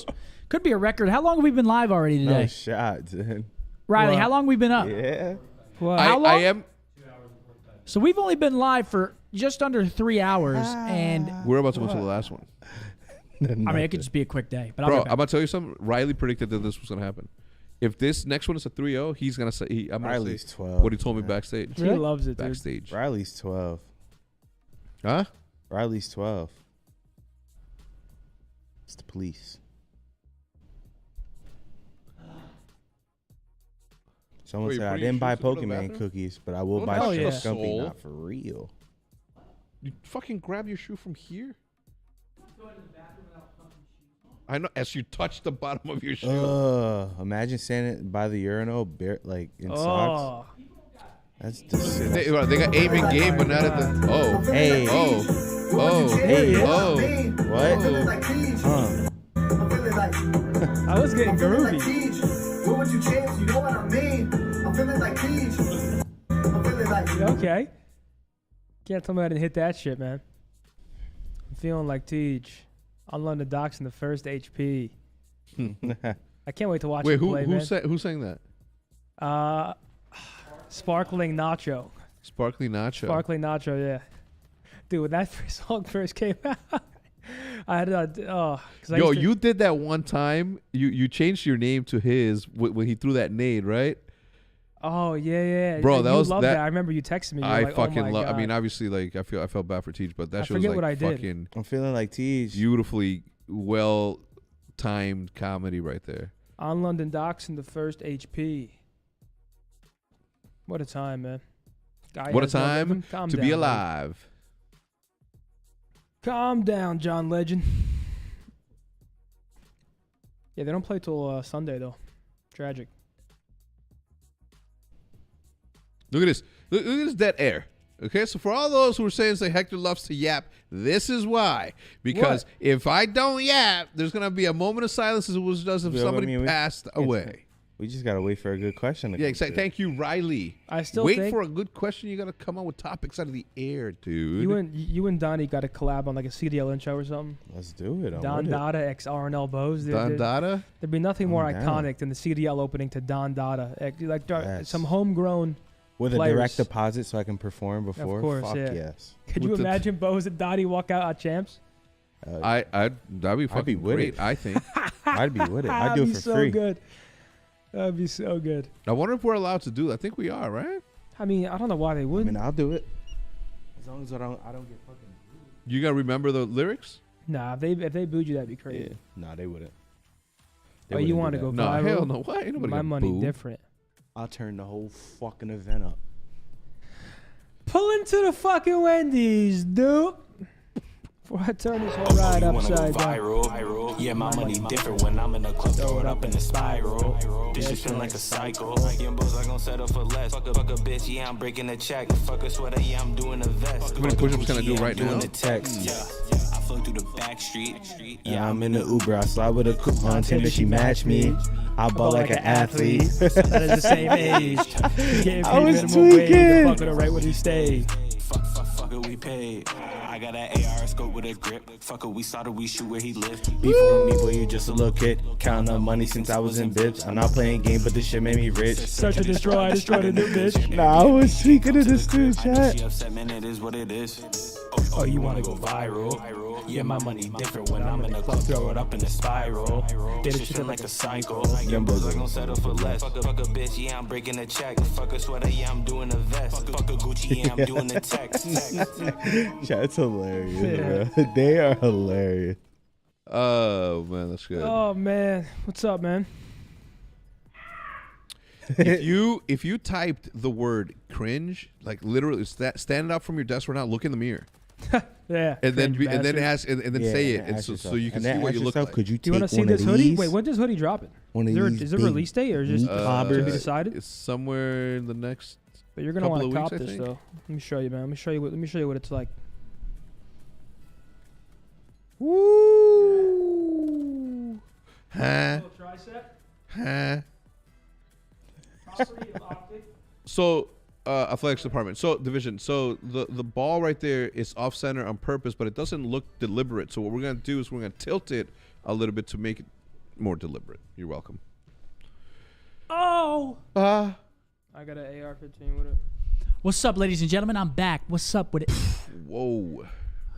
Could be a record. How long have we been live already today? No shot, dude. Riley, how long have we been up? Yeah. How long? I am. So we've only been live for just under 3 hours, and We're about to go to the last one. I mean, it could just be a quick day. But I'll Bro, be I'm back. about to tell you something. Riley predicted that this was going to happen. If this next one is a 3-0, he's going to say... I'm gonna Riley's say 12. what he told me backstage. He loves it, dude. Backstage. Riley's 12. Huh? Riley's 12. It's the police. Someone Wait, said I putting your didn't buy shoes to go to the Pokemon bathroom? cookies, but I will Don't buy touch Shrimp the Scumpy. soul. Not for real. You fucking grab your shoe from here? I know, as you touch the bottom of your shoe. Imagine standing by the urinal, like in socks. That's disgusting. They got aim in game, but not at the... Oh. Hey. Oh. Oh. Hey. Oh. What? I was getting groovy. What would you change? You know what I mean? I'm feeling like Peach. I'm feeling like... Okay. Can't tell me I didn't hit that shit, man. I'm feeling like Teach. I'm on the docks in the first HP. I can't wait to watch Wait, him play, man. who's saying that? Sparkling Nacho. Sparkling Nacho. Sparkling Nacho, yeah. Dude, when that song first came out, I had Yo, you did that one time. You changed your name to his when he threw that nade, right? Oh yeah. Bro, You that was loved that. I remember you texted me. You were I like, fucking oh my love. I God. mean, obviously, like I felt bad for Teach, but that I shit was forget like what I did. fucking. I'm feeling like Teach. Beautifully well timed comedy right there. On London Docks in the first HP. What a time, man. Guy What a has no time rhythm. Calm to down, be buddy. alive. Calm down, John Legend. Yeah, they don't play till Sunday though. Tragic. Look at this. Look at this dead air. Okay, so for all those who are saying say Hector loves to yap, this is why. Because What? if I don't yap, there's gonna be a moment of silence as it was does if Yeah, somebody I mean, passed away. We just gotta wait for a good question. To Yeah, come exactly. through. Thank you, Riley. I still wait think for a good question. You gotta come up with topics out of the air, dude. You and Donnie got to collab on like a CDL intro or something. Let's do it. I'm Don with it. Dada x RNL Bose. Don Dada? There'd be nothing more I'm down. iconic than the CDL opening to Don Dada. Like Yes. some homegrown With players. a direct deposit so I can perform before. Of course, Fuck yeah. yes. Could you imagine Bose and Donnie walk out at champs? that'd be fucking with great. it. I think. I'd be with it. I'd do it That'd be for so free. good. That'd be so good. I wonder if we're allowed to do that. I think we are, right? I mean, I don't know why they I wouldn't. mean, I'll do it. As long as I don't get fucking. You gotta remember the lyrics. Nah, if they booed you, that'd be crazy. Yeah. Nah, they wouldn't. Oh, you want to go No, viral? hell no. Why? Ain't nobody My gonna money boo. different. I'll turn the whole fucking event up. Pull into the fucking Wendy's, dude. Before I turn this whole ride upside down. Yeah, my money different when I'm in the club, throw it up in the spiral. This shit feel like a cycle. Young boys are gonna settle for less. Fuck a bitch, yeah, I'm breaking the check. Fuck a sweater, yeah, I'm doing a vest. How many push-ups can I do right now? Doing the text. Yeah, I flow through the back street. Yeah, I'm in the Uber. I slide with a coupon. Tinder, she matched me. I ball like an athlete. That is the same age. I was tweaking. Fuck it right where he stayed. Fuck it, we paid. I got an AR scope with a grip. Fuck it, we started, we shoot where he lived. Beef with me, boy, you just a little kid. Counting up money since I was in bibs. I'm not playing game, but this shit made me rich. Search and destroy, I destroyed a new bitch. Nah, I was tweaking in the stew chat. She upset, man, it is what it is. Oh, you wanna go viral? Yeah, my money different when I'm in the club, throw it up in the spiral. This shit feel like a cycle. Young boys are gonna settle for less. Fuck a bitch, yeah, I'm breaking the check. Fuck a sweater, yeah, I'm doing a vest. Fuck a Gucci, yeah, I'm doing the text. Chat's hilarious, bro. They are hilarious. Oh man, that's good. Oh man, what's up, man? If you typed the word cringe, like literally stand up from your desk right now, look in the mirror. Yeah. And then cringe bastard. ask and then Yeah, say and it, and ask so yourself. you can And see then what ask you look yourself, like. could you Do you want to take see one this of hoodie? these? Wait, when does hoodie dropping? One of Is these it big release date or just clobbers. to be decided? It's somewhere in the next. But you're gonna want to couple of cop weeks, I this think. though. Let me show you, man. Let me show you what it's like. Woo! Huh? Huh? So, athletics department. So, division. So, the ball right there is off center on purpose, but it doesn't look deliberate. So, what we're going to do is we're going to tilt it a little bit to make it more deliberate. You're welcome. Oh! I got an AR-15 with it. What's up, ladies and gentlemen? I'm back. What's up with it? Whoa.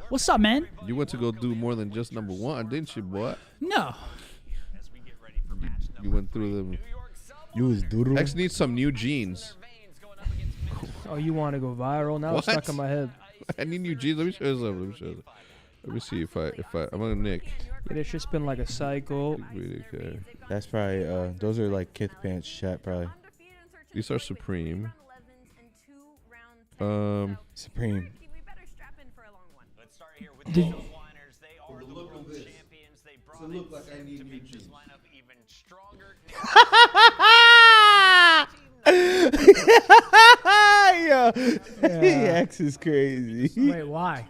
What's up, man? You went to go do more than just number one, didn't you, boy? No. You went through them. You was doodling. X needs some new jeans. Oh, you want to go viral? Now it's What? stuck in my head. I need new jeans. Let me show you something. Let me see if I I'm gonna Nick. Yeah, this shit's been like a cycle. Really good. That's probably those are like Kith pants chat probably. These are Supreme. Supreme. Let's start here with Did- the Whiners. They are the world champions. They brought in to make this lineup even stronger. Yeah. X is crazy. Wait, why?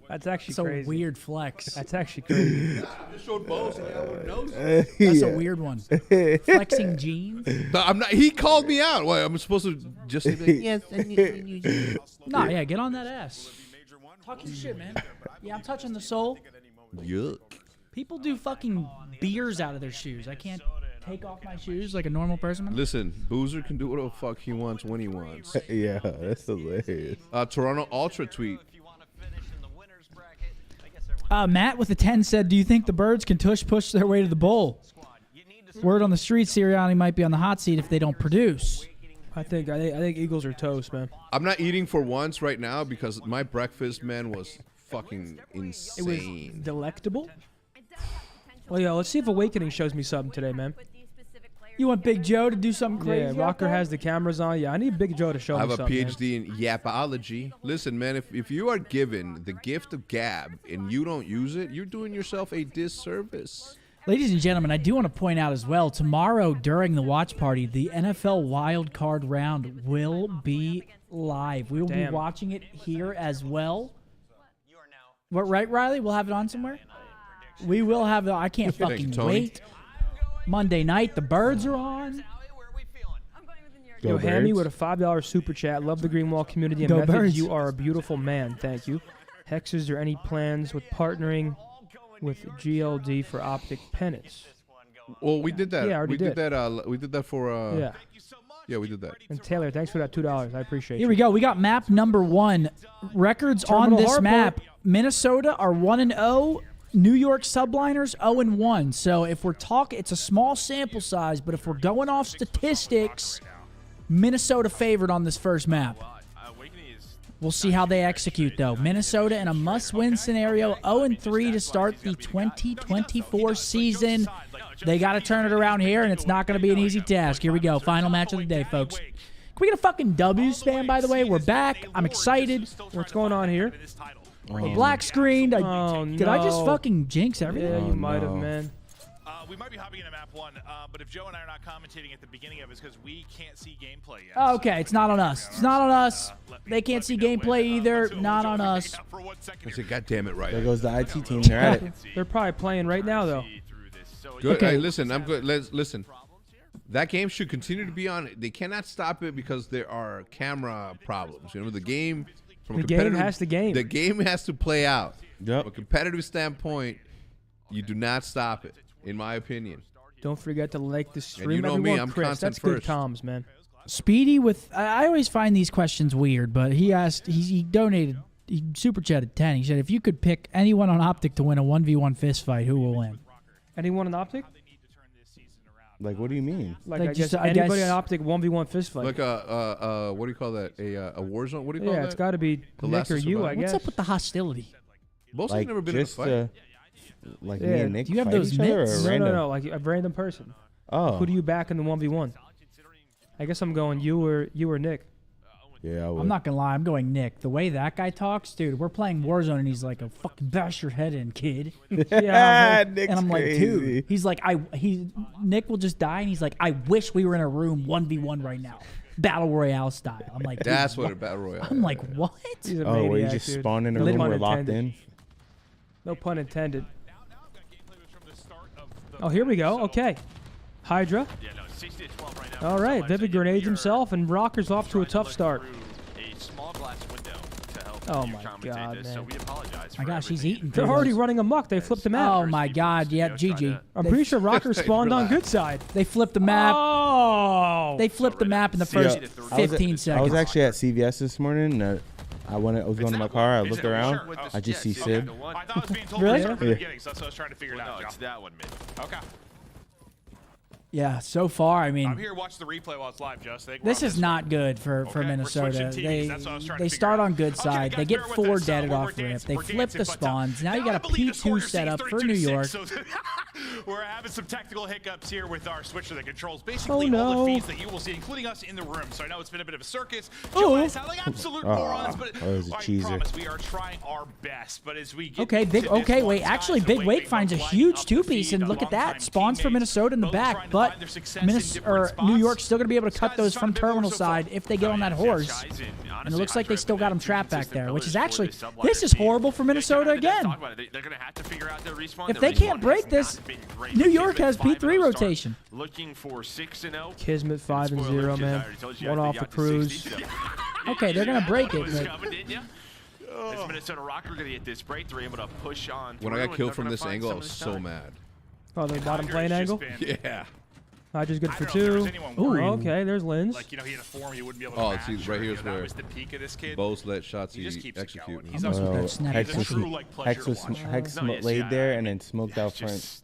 That's actually It's a crazy. weird flex. That's actually crazy. Showed both. That's a weird one. Flexing jeans? No, I'm not. He called me out. Why? I'm supposed to just say that? Yes. Nah, yeah, get on that ass. Talk your shit, man. Yeah, I'm touching the sole. Yuck. People do fucking beers out of their shoes. I can't take off my shoes like a normal person. Listen, Boozer can do whatever the fuck he wants when he wants. Yeah, that's hilarious. Toronto Ultra tweet. Matt with a 10 said, "Do you think the Birds can push their way to the bowl?" Word on the street, Sirianni might be on the hot seat if they don't produce. I think Eagles are toast, man. I'm not eating for once right now because my breakfast, man, was fucking insane. It was delectable. Well, yeah, let's see if Awakening shows me something today, man. You want Big Joe to do something crazy? Yeah, Rocker has the cameras on. Yeah, I need Big Joe to show me something. I have a PhD in yapology. Listen, man, if you are given the gift of gab and you don't use it, you're doing yourself a disservice. Ladies and gentlemen, I do want to point out as well, tomorrow during the watch party, the NFL wild card round will be live. We will be watching it here as well. What, right, Riley? We'll have it on somewhere? We will have it. I can't fucking wait. Monday night, the Birds are on. Yo, Hammy with a $5 super chat. Love the Greenwall community and Go methods. Birds. You are a beautiful man. Thank you. Hex, is there any plans with partnering with GLD for optic pennants? Well, we did that. Yeah, I already did. We did that for. Yeah. Yeah, we did that. And Taylor, thanks for that $2. I appreciate it. Here we go. We got map number 1. Records Terminal on this Harport. map. Minnesota are 1-0. New York Subliners 0-1. So if we're talking, it's a small sample size, but if we're going off statistics, Minnesota favored on this first map. We'll see how they execute, though. Minnesota in a must-win scenario, 0-3 to start the 2024 season. They got to turn it around here, and it's not going to be an easy task. Here we go. Final match of the day, folks. Can we get a fucking W spam, by the way? We're back. I'm excited. What's going on here? The black screen. Did I just fucking jinx everything? Yeah, you might have, man. We might be hopping into map 1, but if Joe and I are not commentating at the beginning of it, it's because we can't see gameplay yet. Okay, it's not on us. It's not on us. They can't see gameplay either. Not on us. I said, God damn it, right. There goes the IT team. They're at it. They're probably playing right now, though. Good. Okay. Hey, listen, I'm good. Listen. That game should continue to be on. They cannot stop it because there are camera problems. You know, the game. The game has to game. The game has to play out. Yep. From a competitive standpoint, you do not stop it, in my opinion. Don't forget to like the stream. you know everyone. me, I'm Chris, content that's good first. comms, man. Speedy with. I always find these questions weird, but he asked. He donated. He super chatted 10. He said, if you could pick anyone on Optic to win a 1v1 fist fight, who will win? Anyone in Optic? Like, what do you mean? Like, Like, I just- guess I anybody guess- in Optic 1v1 fist fight. Like what do you call that? A war zone? What do you call Yeah, that? it's got to be The Nick last or to you, survive. I guess. What's up with the hostility? Most Like, have never been in a just fight. like Yeah. me and Nick Do you have fight those each other, mitts? or No, random? no, like a random person. Oh. Who do you back in the 1v1? I guess I'm going you or Nick. Yeah, I would. I'm not going to lie. I'm going Nick. The way that guy talks, dude, we're playing Warzone, and he's like, fucking bash your head in, kid. Yeah, Nick's and I'm like, crazy. dude. He's like, Nick will just die, and he's like, I wish we were in a room 1v1 right now. Battle Royale style. I'm like, dude, That's what what? a battle royale. I'm like, what? He's a Oh, where you maniac, just dude. spawn in a No room, pun we're locked intended. in? No pun intended. Oh, here we go. Okay. Hydra. Yeah, no, 60 to 12 right now. All right. Vivid grenades himself, and Rocker's off to a tough start. A small glass window to help Oh you my commentate God, this, so man. we apologize My for gosh, he's everything. eating. They're through already those. running amok. They flipped the map. Oh my God! Yeah, GG. I'm pretty sure Rocker's spawned on good side. They flipped the map. Oh. They flipped the map in the first 15 seconds. I was actually at CVS this morning. And, I was going to my car. I looked around. I just see Sid. I thought I was being told Really? this from the Yeah. beginning, so that's what I was trying to figure it out. No, it's that one, man. Okay. Yeah, so far, I I'm mean, here watching the replay while it's live, Just. this is not good for Okay, we're Minnesota. switching teams. That's what I was trying to They figure start out. on good Okay, side. guys, They get bear with 4 us. deaded We're off rip. dancing, They we're flip the dancing, but, spawns. Now you I got a believe the score P2 is set up for 33 New to 6, York. so we're having some technical hiccups here with our switcher that controls basically Oh, all no. the feeds that you will see, including us in the room. So I know it's been a bit of a circus. Oh. Joe and I sound like absolute morons, but that was a I cheeser. promise we are trying our best. But as we get Okay, into big. this Okay, one, wait. guys, Actually, the Big way Wake they finds a light huge up the 2-piece, feed, and look at longtime that. Spawns for teammates, Minnesota in the those back, trying to but find their success in different spots. New York's still going to be able to cut Guys, those it's from not a bit more terminal so far. side if they get on that Yes, horse. guys, And it honestly, looks like they Hydra still have got been him two trapped back consistent there, which is pillars actually, for the this subliner is team. horrible for Minnesota They kinda again. talk about it. They're going to have to figure out their respawn. If Their they can't respawn break has this, not been great. New York Kismet has 5-0 P3 start, rotation. Looking for 6-0. Kismet 5-0, Spoiler, man. I already told you One I off think the got to cruise. 60, so- Okay, they're going to break it. was But coming, didn't ya? This Minnesota Rocker going to get this break. They're able to push on. When I through, got and killed they're from gonna this find angle, I some was of this so time. mad. Oh, the bottom Hydra's plane just angle? been- Yeah. Hydra's good I for don't know if there was 2. anyone Ooh, worried. okay, there's Linz. Like, he hit a form you wouldn't be able to Oh, match. see, right here's that where was the peak of this kid. Both let shots He just he keeps it execute. going. He's Almost up with there. that snap. He's a true, like, pleasure Hex was to watch. Hex No, yes, laid yeah, there I and mean, then smoked yeah, out it's front. just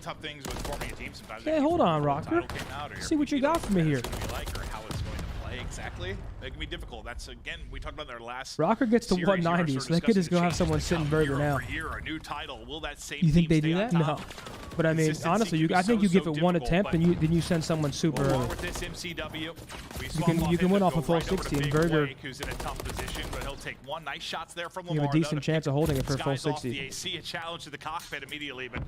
tough things with forming a team sometimes. Okay, hold on, Rocker. See what you got for me here. Like or how it's going to play. play exactly, it can be difficult. That's, again, we talked about their last Rocker gets to series, 190, so they could just go have someone sitting burger now. A new title. Will that same You think team they do stay that? on No. top? But I mean, honestly, I think you give it one attempt, and then you send someone super Along early. with this MCW, we You swap can off him win to off go a full right over to 16. Big Burger, Blake, who's in a tough position, but he'll take one. Nice shots there from you Lamar. have a decent chance of holding it for a full Skies off 60. the AC, a challenge to the cockpit immediately, but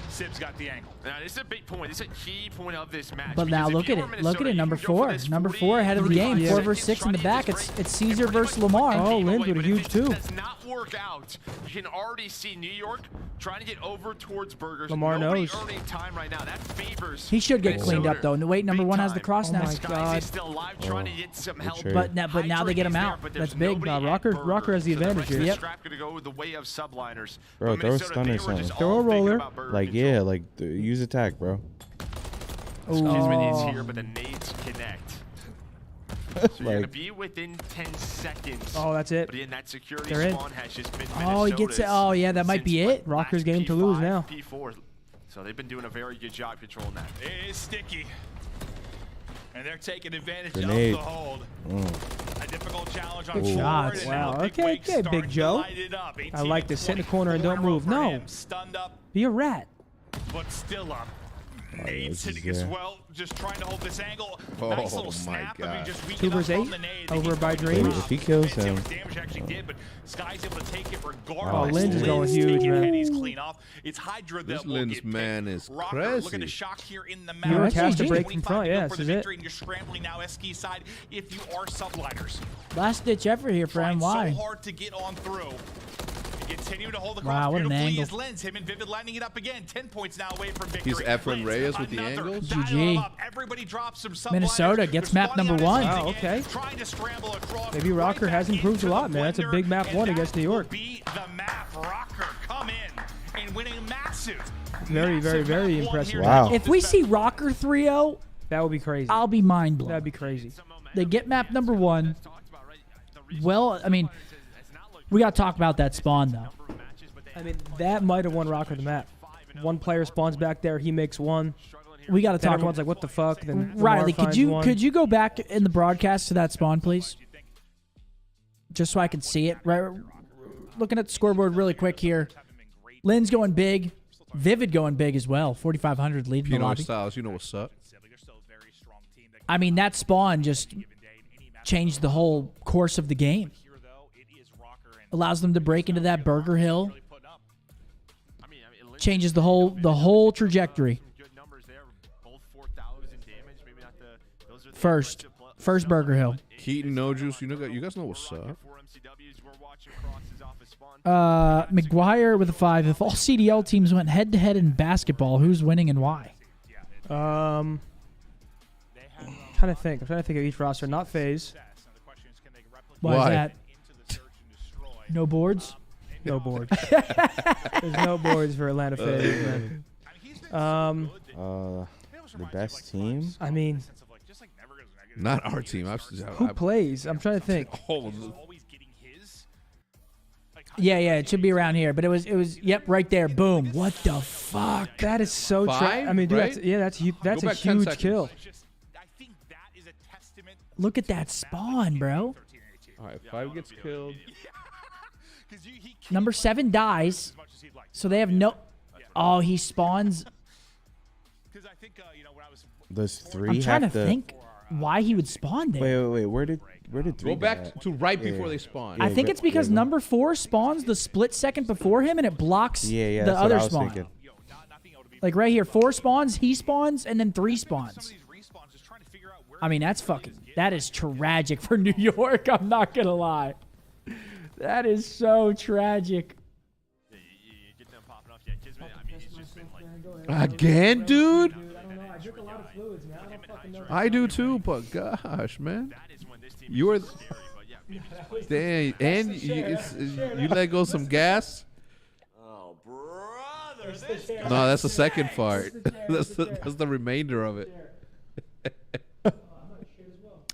Sib's got the angle. Now, this is a big point. This is a key point of this match. But now look at it. Look at it. Number 4. Number 4 ahead of the game. 4 versus 6 in the back. It's Caesar versus Lamar. Oh, Lynn's with a huge 2. Does not work out. You can already see New York trying to get over towards Burgers. Lamar knows. Earning time right now. That favors He should get cleaned up though. Wait, number 1 has the cross now. Oh my God. still alive, trying to get some help. But now they get him out. That's big. Nah, Rocker has the advantage here. Yep. Gonna go the way of subliners. Bro, throw a stunner something. Throw a roller. Like, yeah, like, use attack, bro. Kismet is here, but the nades connect. So you're Like- gonna be within 10 seconds. Oh, that's it. But again, that security They're in. spawn has just been Oh, he gets it. Oh, yeah, that might be it. Rocker's game to lose now. P4. So they've been doing a very good job controlling that. It is sticky. And they're taking advantage Grenade. of the hold. A difficult challenge on Good forward, shots. and now Wow. Big Okay, Wake okay, starting Big to Joe. light it up. I like this. Sit in the corner and don't 24 move. for No. him. Stunned up, Be a rat. but still up. this Nades hitting is as there. well, just trying to hold this angle. Oh, Nice little my snap. I mean, God. just 2 weakened up versus from 8 the nade. over by Wait, Dreams. if he kills See how him, much damage actually did, but Sky's able to take it regardless. Oh, Lynn's is going Lynn's huge, taking man. Henny's clean off. It's Hydra that This will Lynn's get man picked. is Rocker crazy. looking to shock here in the New map. York has to GG. break from front. Yeah, for this the is it. victory, and you're scrambling now, SK side, if you are subliners. Last ditch effort here for Trying NY. so hard to get on through. Continue to hold the Wow, cross what an beautifully angle. as Lens, him and Vivid lining it up again. 10 points now away from victory. He's Efren Lens, Reyes with the another. angles. Dial GG. him up. Everybody drops some subliners. Minnesota gets They're map spawning number out 1. Wow, again, okay. trying to scramble across Maybe Rocker right has back improved a into lot, the man. That's a blender, big map and 1 that against New York. will be the map. Rocker come in and winning massive. Very, very, massive very map 1 impressive. here. Wow. If we see Rocker 3-0, That would be crazy. I'll be mind blown. That'd be crazy. They get map number 1. Well, I mean, we got to talk about that spawn, though. I mean, that might have won Rocker the map. One player spawns back there, he makes 1. We got to Then talk. everyone's like, what the fuck? Then Riley, Lamar could you finds 1. go back in the broadcast to that spawn, please? Just so I can see it. Right, looking at the scoreboard really quick here. Lynn's going big. Vivid going big as well. 4,500 lead in the Pino lobby. Styles, you know what's up. I mean, that spawn just changed the whole course of the game. Allows them to break into that Burger Hill. Changes the whole trajectory. First Burger Hill. Keaton, No Juice, you guys know what's up. McGuire with a 5. If all CDL teams went head-to-head in basketball, who's winning and why? I'm trying to think of each roster. Not FaZe. Why is that? No boards? No boards. There's no boards for Atlanta FaZe, man. the best team? I mean, Not our team. who plays? I'm trying to think. Oh, Yeah, it should be around here. But it was yep, right there. Boom. What the fuck? That is so Five, I mean, dude, right? that's a back 10 huge seconds. kill. Look at that spawn, bro. all right, 5 gets killed. Number 7 dies. So they have no... Oh, he spawns... Does 3 I'm trying to have to think why he would spawn there. Wait. Where did 3 Go back at? to right Yeah. before they spawn. I think it's because yeah. number 4 spawns the split second before him, and it blocks Yeah, the that's what other I was spawn. thinking. Like right here, 4 spawns, he spawns, and then 3 spawns. I mean, that is tragic for New York. I'm not going to lie. That is so tragic. Again, dude? I do too, but gosh, man. You were... Dang, and you let go some gas? Oh, brother. No, that's the second part. that's the remainder of it.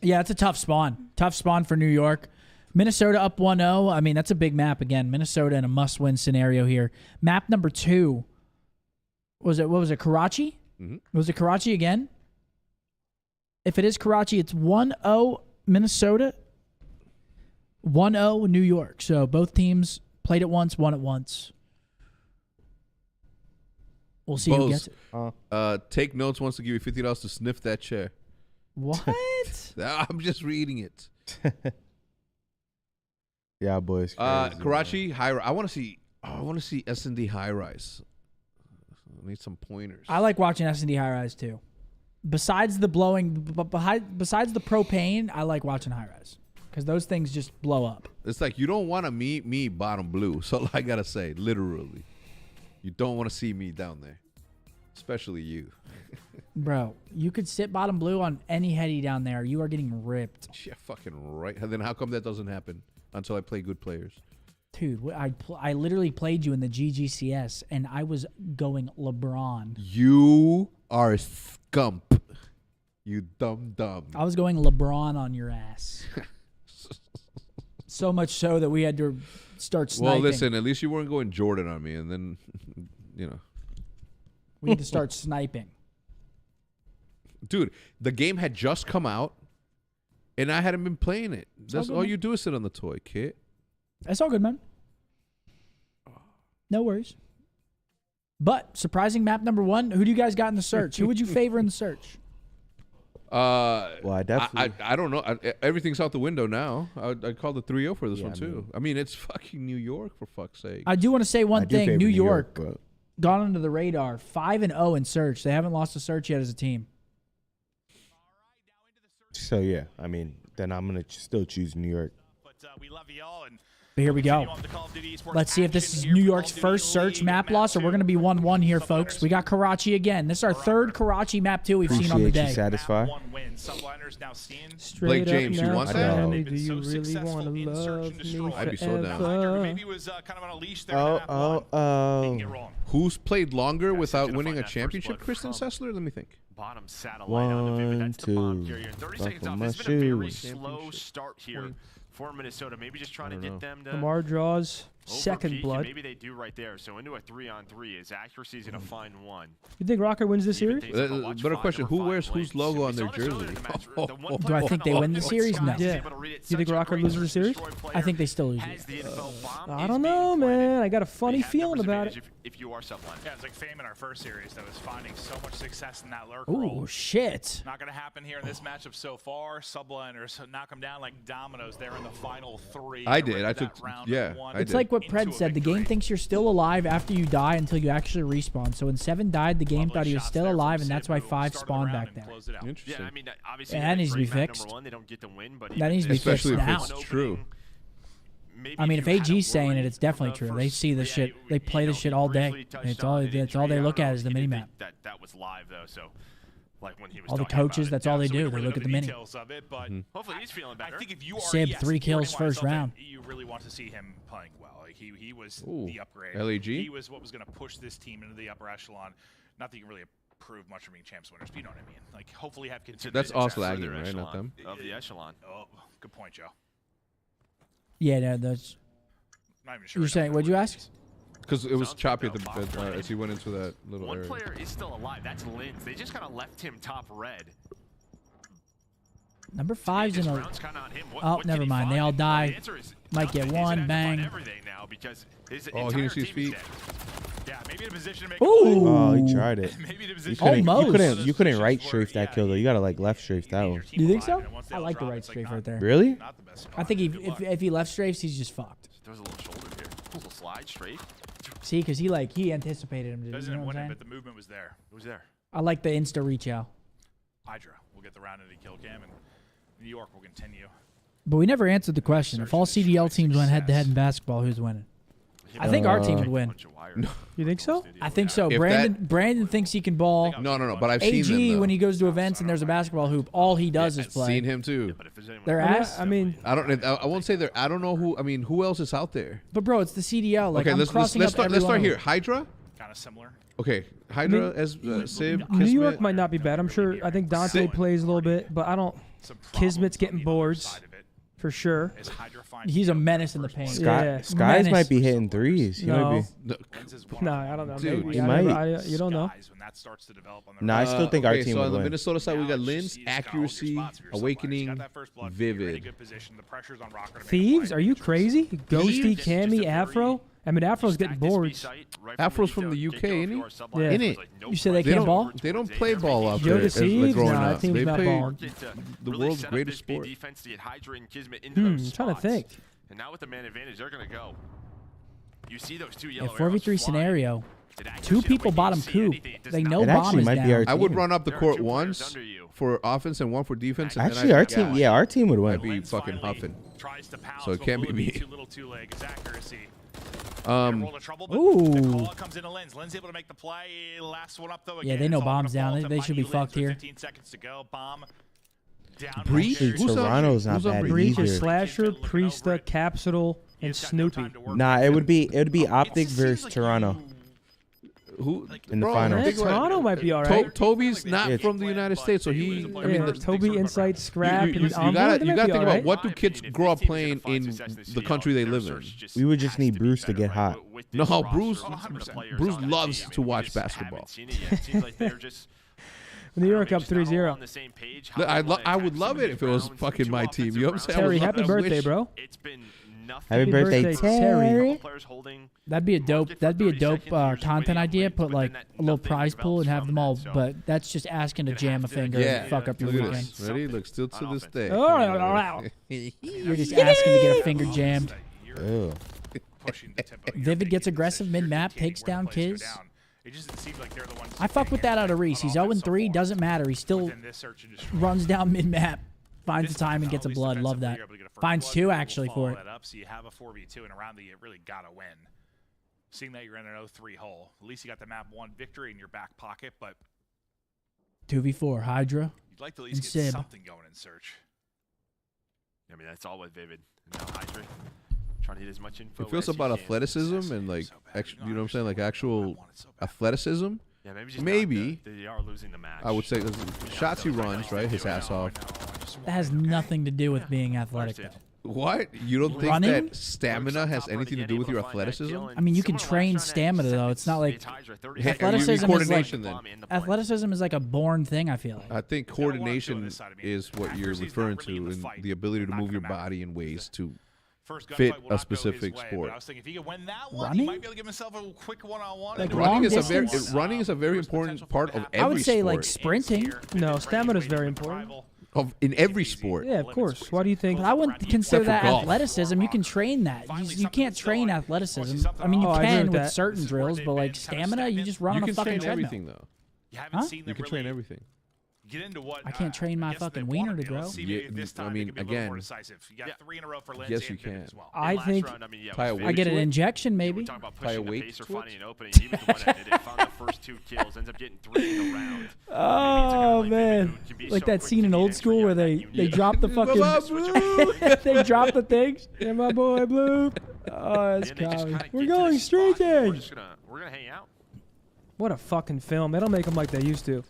Yeah, it's a tough spawn. Tough spawn for New York. Minnesota up 1-0. I mean, that's a big map again. Minnesota in a must-win scenario here. Map number 2. What was it, Karachi? Mhm. Was it Karachi again? If it is Karachi, it's 1-0 Minnesota. 1-0 New York. So both teams played it once, won it once. We'll see who gets it. Take Notes wants to give you $50 to sniff that chair. What? I'm just reading it. Yeah, boys. Karachi high. I want to see. I want to see S&D high rise. I need some pointers. I like watching S&D high rise too. Besides the besides the propane, I like watching high rise because those things just blow up. It's like you don't want to meet me bottom blue. So I gotta say, literally, you don't want to see me down there, especially you. Bro, you could sit bottom blue on any heady down there. You are getting ripped. Yeah, fucking right. And then how come that doesn't happen until I play good players? Dude, I literally played you in the GGCS, and I was going LeBron. You are Scump. You dumb. I was going LeBron on your ass. So much so that we had to start sniping. Well, listen, at least you weren't going Jordan on me, and then, you know. We had to start sniping. Dude, the game had just come out, and I hadn't been playing it. That's all you do is sit on the toy, kid. That's all good, man. No worries. But surprising map number 1. Who do you guys got in the search? Who would you favor in the search? Well, I definitely. I don't know. Everything's out the window now. I called the 3-0 for this one too. I mean, it's fucking New York, for fuck's sake. I do want to say one thing. New York gone under the radar. 5-0 in search. They haven't lost a search yet as a team. So yeah, I mean, then I'm gonna still choose New York. We love you all, and but here we go. Let's see if this is New York's first search map loss, or we're going to be 1-1 here, folks. We got Karachi again. This is our third Karachi map, too, we've seen on the day. You satisfied? Blake James, you want that? Do you really want to love me I'd be so down. Who's played longer without winning a championship? Kristen Sessler? Let me think. Bottom satellite on the Vivid. That's the bomb carrier. 30 seconds off. It's been a very slow start here for Minnesota. Maybe just trying to get them to Lamar draws second blood. Maybe they do right there. So into a 3-on-3. His accuracy is going to find one. You think Rocket wins the series? Better question. Who wears whose logo on their jersey? Do I think they win the series? No. Yeah. You think Rocket loses the series? I think they still lose it. I don't know, man. I got a funny feeling about it. If you are Subline. Yeah, it's like Fame in our first series that was finding so much success in that lurk role. Shit. Not going to happen here in this matchup so far. Subliners knock them down like dominoes. They're in the final 3. I did. I took, It's like what Pred said. The game thinks you're still alive after you die until you actually respawn. So when 7 died, the game thought he was still alive, and that's why 5 spawned back there. Interesting. Yeah, I mean, obviously, that needs to be fixed. They don't get to win, but that needs to be fixed now. Especially if it's true. I mean, if AG's saying it, it's definitely true. They see this shit. They play this shit all day. It's all they look at is the minimap. That was live though, so like when he was all the coaches, that's all they do. They look at the mini. Hopefully he's feeling better. I think if you are Sib 3 kills first round. You really want to see him playing well. Like he was the upgrade. LAG. He was what was going to push this team into the upper echelon. Not that you can really prove much from being champs winners, but you know what I mean. Like hopefully have continued. That's us lagging, right? Not them. Of the echelon. Oh, good point, Joe. Yeah, no, that's. Not even sure. You're saying? What'd you ask? Because it was choppy at the as he went into that little One area. player is still alive. That's Linz. They just kind of left him top red. Number 5's in a. Oh, never mind. They all die. Might get one. Bang. Oh, he didn't see his feet. Yeah, maybe in a position to make. Ooh. Oh, he tried it. Almost. You couldn't right strafe that kill though. You gotta like left strafe that one. You think so? I like the right strafe right there. Really? I think if he left strafes, he's just fucked. There's a little shoulder here. A little slide strafe. See, because he anticipated him. Doesn't you know win what I'm it, saying? but the movement was there. It was there. I like the insta reach out. Hydra will get the round into kill cam, and New York will continue. But we never answered the question. If all CDL teams went head-to-head in basketball, who's winning? I think our team would win. You think so? I think so. If Brandon thinks he can ball. No. But I've seen AG, them, when he goes to events and there's a basketball hoop, all he does is play. Seen him too. Their ass. I mean, I won't say there. I don't know who. I mean, who else is out there? But bro, it's the CDL. Like Okay, I'm let's crossing up start everyone. here. Hydra. Kind of similar. Okay, Hydra as Sib. New York Kismet. might not be bad. I'm sure. I think Dante plays a little bit, but I don't. Kismet's getting boards. for sure. He's a menace in the paint. Skies Menace. might be hitting threes. He might be. No, I don't know. Dude, Maybe. he might. You don't know. No, I still think our team so would on the win. Minnesota side, we got Linz, Accuracy, Awakening, Vivid. Thieves? Are you crazy? Ghosty, Cammy, Afro? I mean, Afro's getting boards. Afro's from the UK, ain't he? Yeah. In it. You said they can't ball? They don't play ball out Yoga there as like Thieves? growing Nah, up. team's They not play balling. the world's greatest sport. I'm trying to think. And now with the man advantage, they're going to go. You see those two Yeah, yellow 4v3 scenario. 2 people bottom coup. They know It bomb actually is might down. be our I would team. run up the court once for offense and one for defense. And Actually, then our I'd team, gas. yeah, our team would win. I'd be fucking huffing. So it can't be me. Ooh. Comes into Linz. Linz able to make the play. Last one up though. Yeah, they know bomb's down. They should be fucked here. 15 seconds to go. Bomb down. Breach? Who's on Toronto's not Who's on bad Breach? Breach either. is Slasher, Priesta, Capsule, and Snoopy. Nah, it would be Optic versus Toronto Who in the bro, finals. think about it. Toronto might be all right. Toby's not Yeah. from the United States, so he. I mean, the, Toby, Insight, Scrap, you and Envoy, gotta they you might gotta be think all about right. what do kids grow up playing in the country they live in. We would just need Bruce to get hot. No, Bruce loves to watch basketball. New York up 3-0. I would love it if it was fucking my team. You know what I'm saying? I would Terry, love- happy I birthday, wish- bro. Happy birthday, Terry. That'd be a dope content idea. Put like a little prize pool and have them all. But that's just asking to jam a finger Yeah. and fuck up your Look at weekend. this. Ready? Look, still to this day. You're just asking to get a finger jammed. Ew. Vivid gets aggressive mid-map, takes down Kiz. It just seems like they're the ones. I fuck with that out of Reese. He's 0-3, doesn't matter. He still runs down mid-map, finds the time and gets a blood. Love that. Finds 2 actually for it. So you have a 4v2 and around the you really gotta win. Seeing that you're in an 0-3 hole, at least you got the map 1 victory in your back pocket. But 2v4, Hydra you'd like to at and least get Sib. something going in search. I mean, that's all with Vivid. Now Hydra trying to hit as much info. It feels as about he can. athleticism and like, you know what I'm saying, like actual athleticism. Yeah, maybe just Maybe they are losing the match. I would say the shots he runs, right, his ass off. That has nothing to do with being athletic, though. What? You don't think Running? that stamina has anything to do with your athleticism? I mean, you can train stamina though. It's not like Yeah, athleticism is like coordination then. athleticism is like a born thing. I feel like. I think coordination is what you're referring to, and the ability to move your body in ways to fit a specific sport. I was thinking if he could win that one, Running? he might be able to give himself a quick one-on-one. Like Running is distance? running is a very important part of every I would say sport. like sprinting. No, stamina is very important. In every sport. Yeah, of course. Why do you think? But I wouldn't consider Except that for golf. athleticism. You can train that. You can't train athleticism. I mean, you Oh, I agree can with with that. certain drills, but like stamina, you just run You on a can fucking train treadmill. everything though. You haven't Huh? seen You them can really train everything. get into what I can't train my guess they fucking wanna wiener to do. grow. Let's see maybe Yeah, this I time mean, they can be a little more again, decisive. You got 3 in a row for Linz yes, and you Vivid can. as well. I think Tie a I weight get to an it. injection maybe. Talk about Tie a pushing the weight pace or to it. finding an opening. He was the one that did it. Found the first 2 kills. Ends up getting 3 in the round. Oh man, like that scene in Old School where they drop the fucking they drop the things. Yeah, my boy Blue. Oh, that's comedy. We're going streaking. We're gonna hang out. What a fucking film. They don't make them like they used to.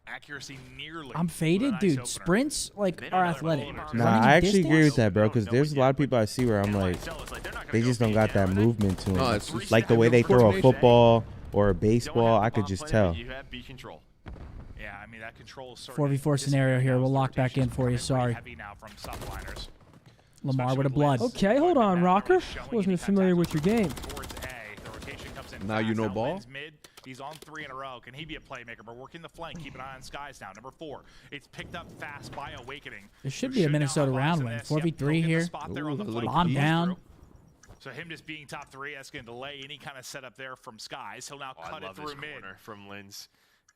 Accuracy nearly. I'm faded, dude. Sprints like are athletic. Nah, Running I actually agree distance? with that, bro. Because there's a lot of people I see where I'm like, they just don't got that movement to No, them. it's just Like the way they throw a coordination. football or a baseball, I could just tell. You have B control. Yeah, I mean that control is starting 4v4 scenario here. We'll lock back in for you. Sorry. heavy now from subliners. Lamar with a blood. Okay, hold on, Rocker. Wasn't familiar with your game. Towards A, the rotation comes in Now you fast. know ball? Linz mid. He's on 3 in a row. Can he be a playmaker? But working the flank. Keep an eye on Skies now. Number 4. It's picked up fast by Awakening. There should be a Minnesota round win. 4v3 here. Bomb down. So him just being top 3, that's going to delay any kind of setup there from Skies. He'll now cut it through mid. From Linz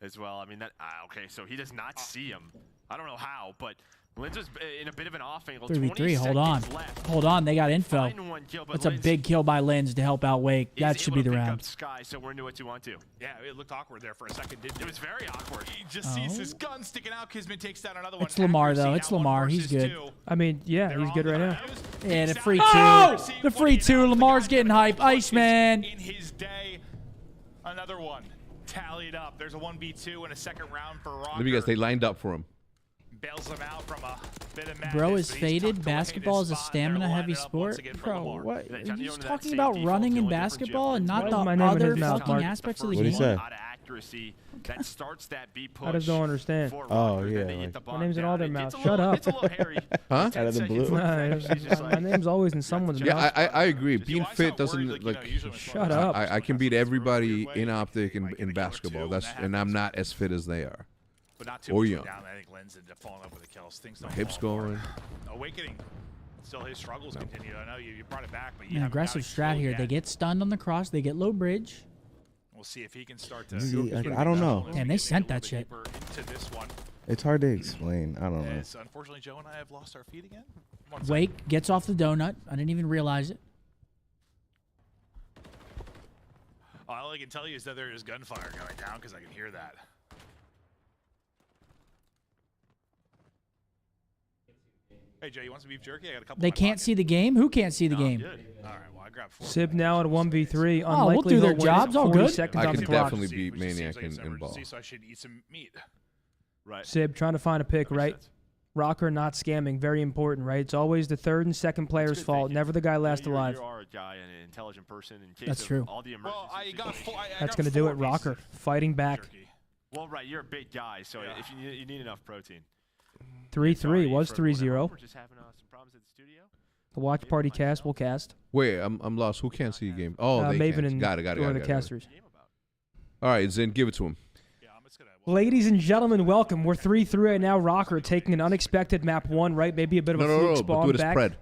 as well. I mean that. Okay, so he does not see him. I don't know how, but Linz is in a bit of an off angle. 3v3. Hold on. Hold on. They got info. That's a big kill by Linz to help out Wake. That should be the round. Sky, so we're into what you want to. Yeah, it looked awkward there for a second, didn't it? It was very awkward. He just sees his gun sticking out. Kismet takes down another one. It's Lamar though. Accuracy It's now 1 Lamar. He's versus good. 2. I mean, yeah, he's good right now. Yeah, the free 2. Oh! The free 2. Lamar's getting hype. Iceman. In his day, another one tallied up. There's a 1v2 in a second round for Rocker. Let me guess, they lined up for him. bails them out from a bit of madness. Bro is but he's faded. tucked away in his Basketball is a spot, and they're stamina-heavy lining up once sport. again for Bro, Lamar. what? They're Are you just talking about running in basketball and not Why the is my name in other his mouth, fucking Mark? aspects of the What'd game? he say? Accuracy that starts that B push. I just don't understand. Oh, yeah. Like, My name's in all their mouths. Shut up. It's a little hairy. Huh? out of the blue. My name's always in someone's Yeah, mouth. I agree. Being fit doesn't like. Shut up. I can beat everybody in optic in basketball. And I'm not as fit as they are. But not too Or much young. down. I think Lynn's into falling up with the kills. Things don't Hips fall apart. going. Awakening. Still his struggles continue. I know you brought it back, but you An haven't aggressive got it strat slowed here. yet. They get stunned on the cross. They get low bridge. We'll see if he can start to. I don't know. Damn, they sent that shit. Into this one. It's hard to explain. I don't know. As unfortunately, Joe and I have lost our feet again. Wake gets off the donut. I didn't even realize it. All I can tell you is that there is gunfire going down because I can hear that. Hey Joe, you want some beef jerky? I got a couple. They can't see the game? Who can't see the game? Good. All right, well I grabbed 4. Sib now at 1v3. Oh, we'll do their jobs. All 40 good. seconds I on can the clock. definitely beat Maniac in ball. So I should eat some meat. Right. Sib trying to find a pick, right? Rocker not scamming. Very important, right? It's always the third and second player's fault. Never the guy last alive. You are a guy and an intelligent person. In case That's of true. All the emergencies. That's going to do it, Rocker. Fighting back. Well, right, you're a big guy, so if you need enough protein. 3-3 was 3-0. We're just having some problems at the studio. The watch party cast will cast. Wait, I'm lost. Who can't see a game? Oh, they Maven can't. and Got it. one of the casters. All right, Zen, give it to him. Ladies and gentlemen, welcome. We're 3-3 right now. Rocker taking an unexpected map 1, right? Maybe a bit of a fluke spawn but do it as back. Pred.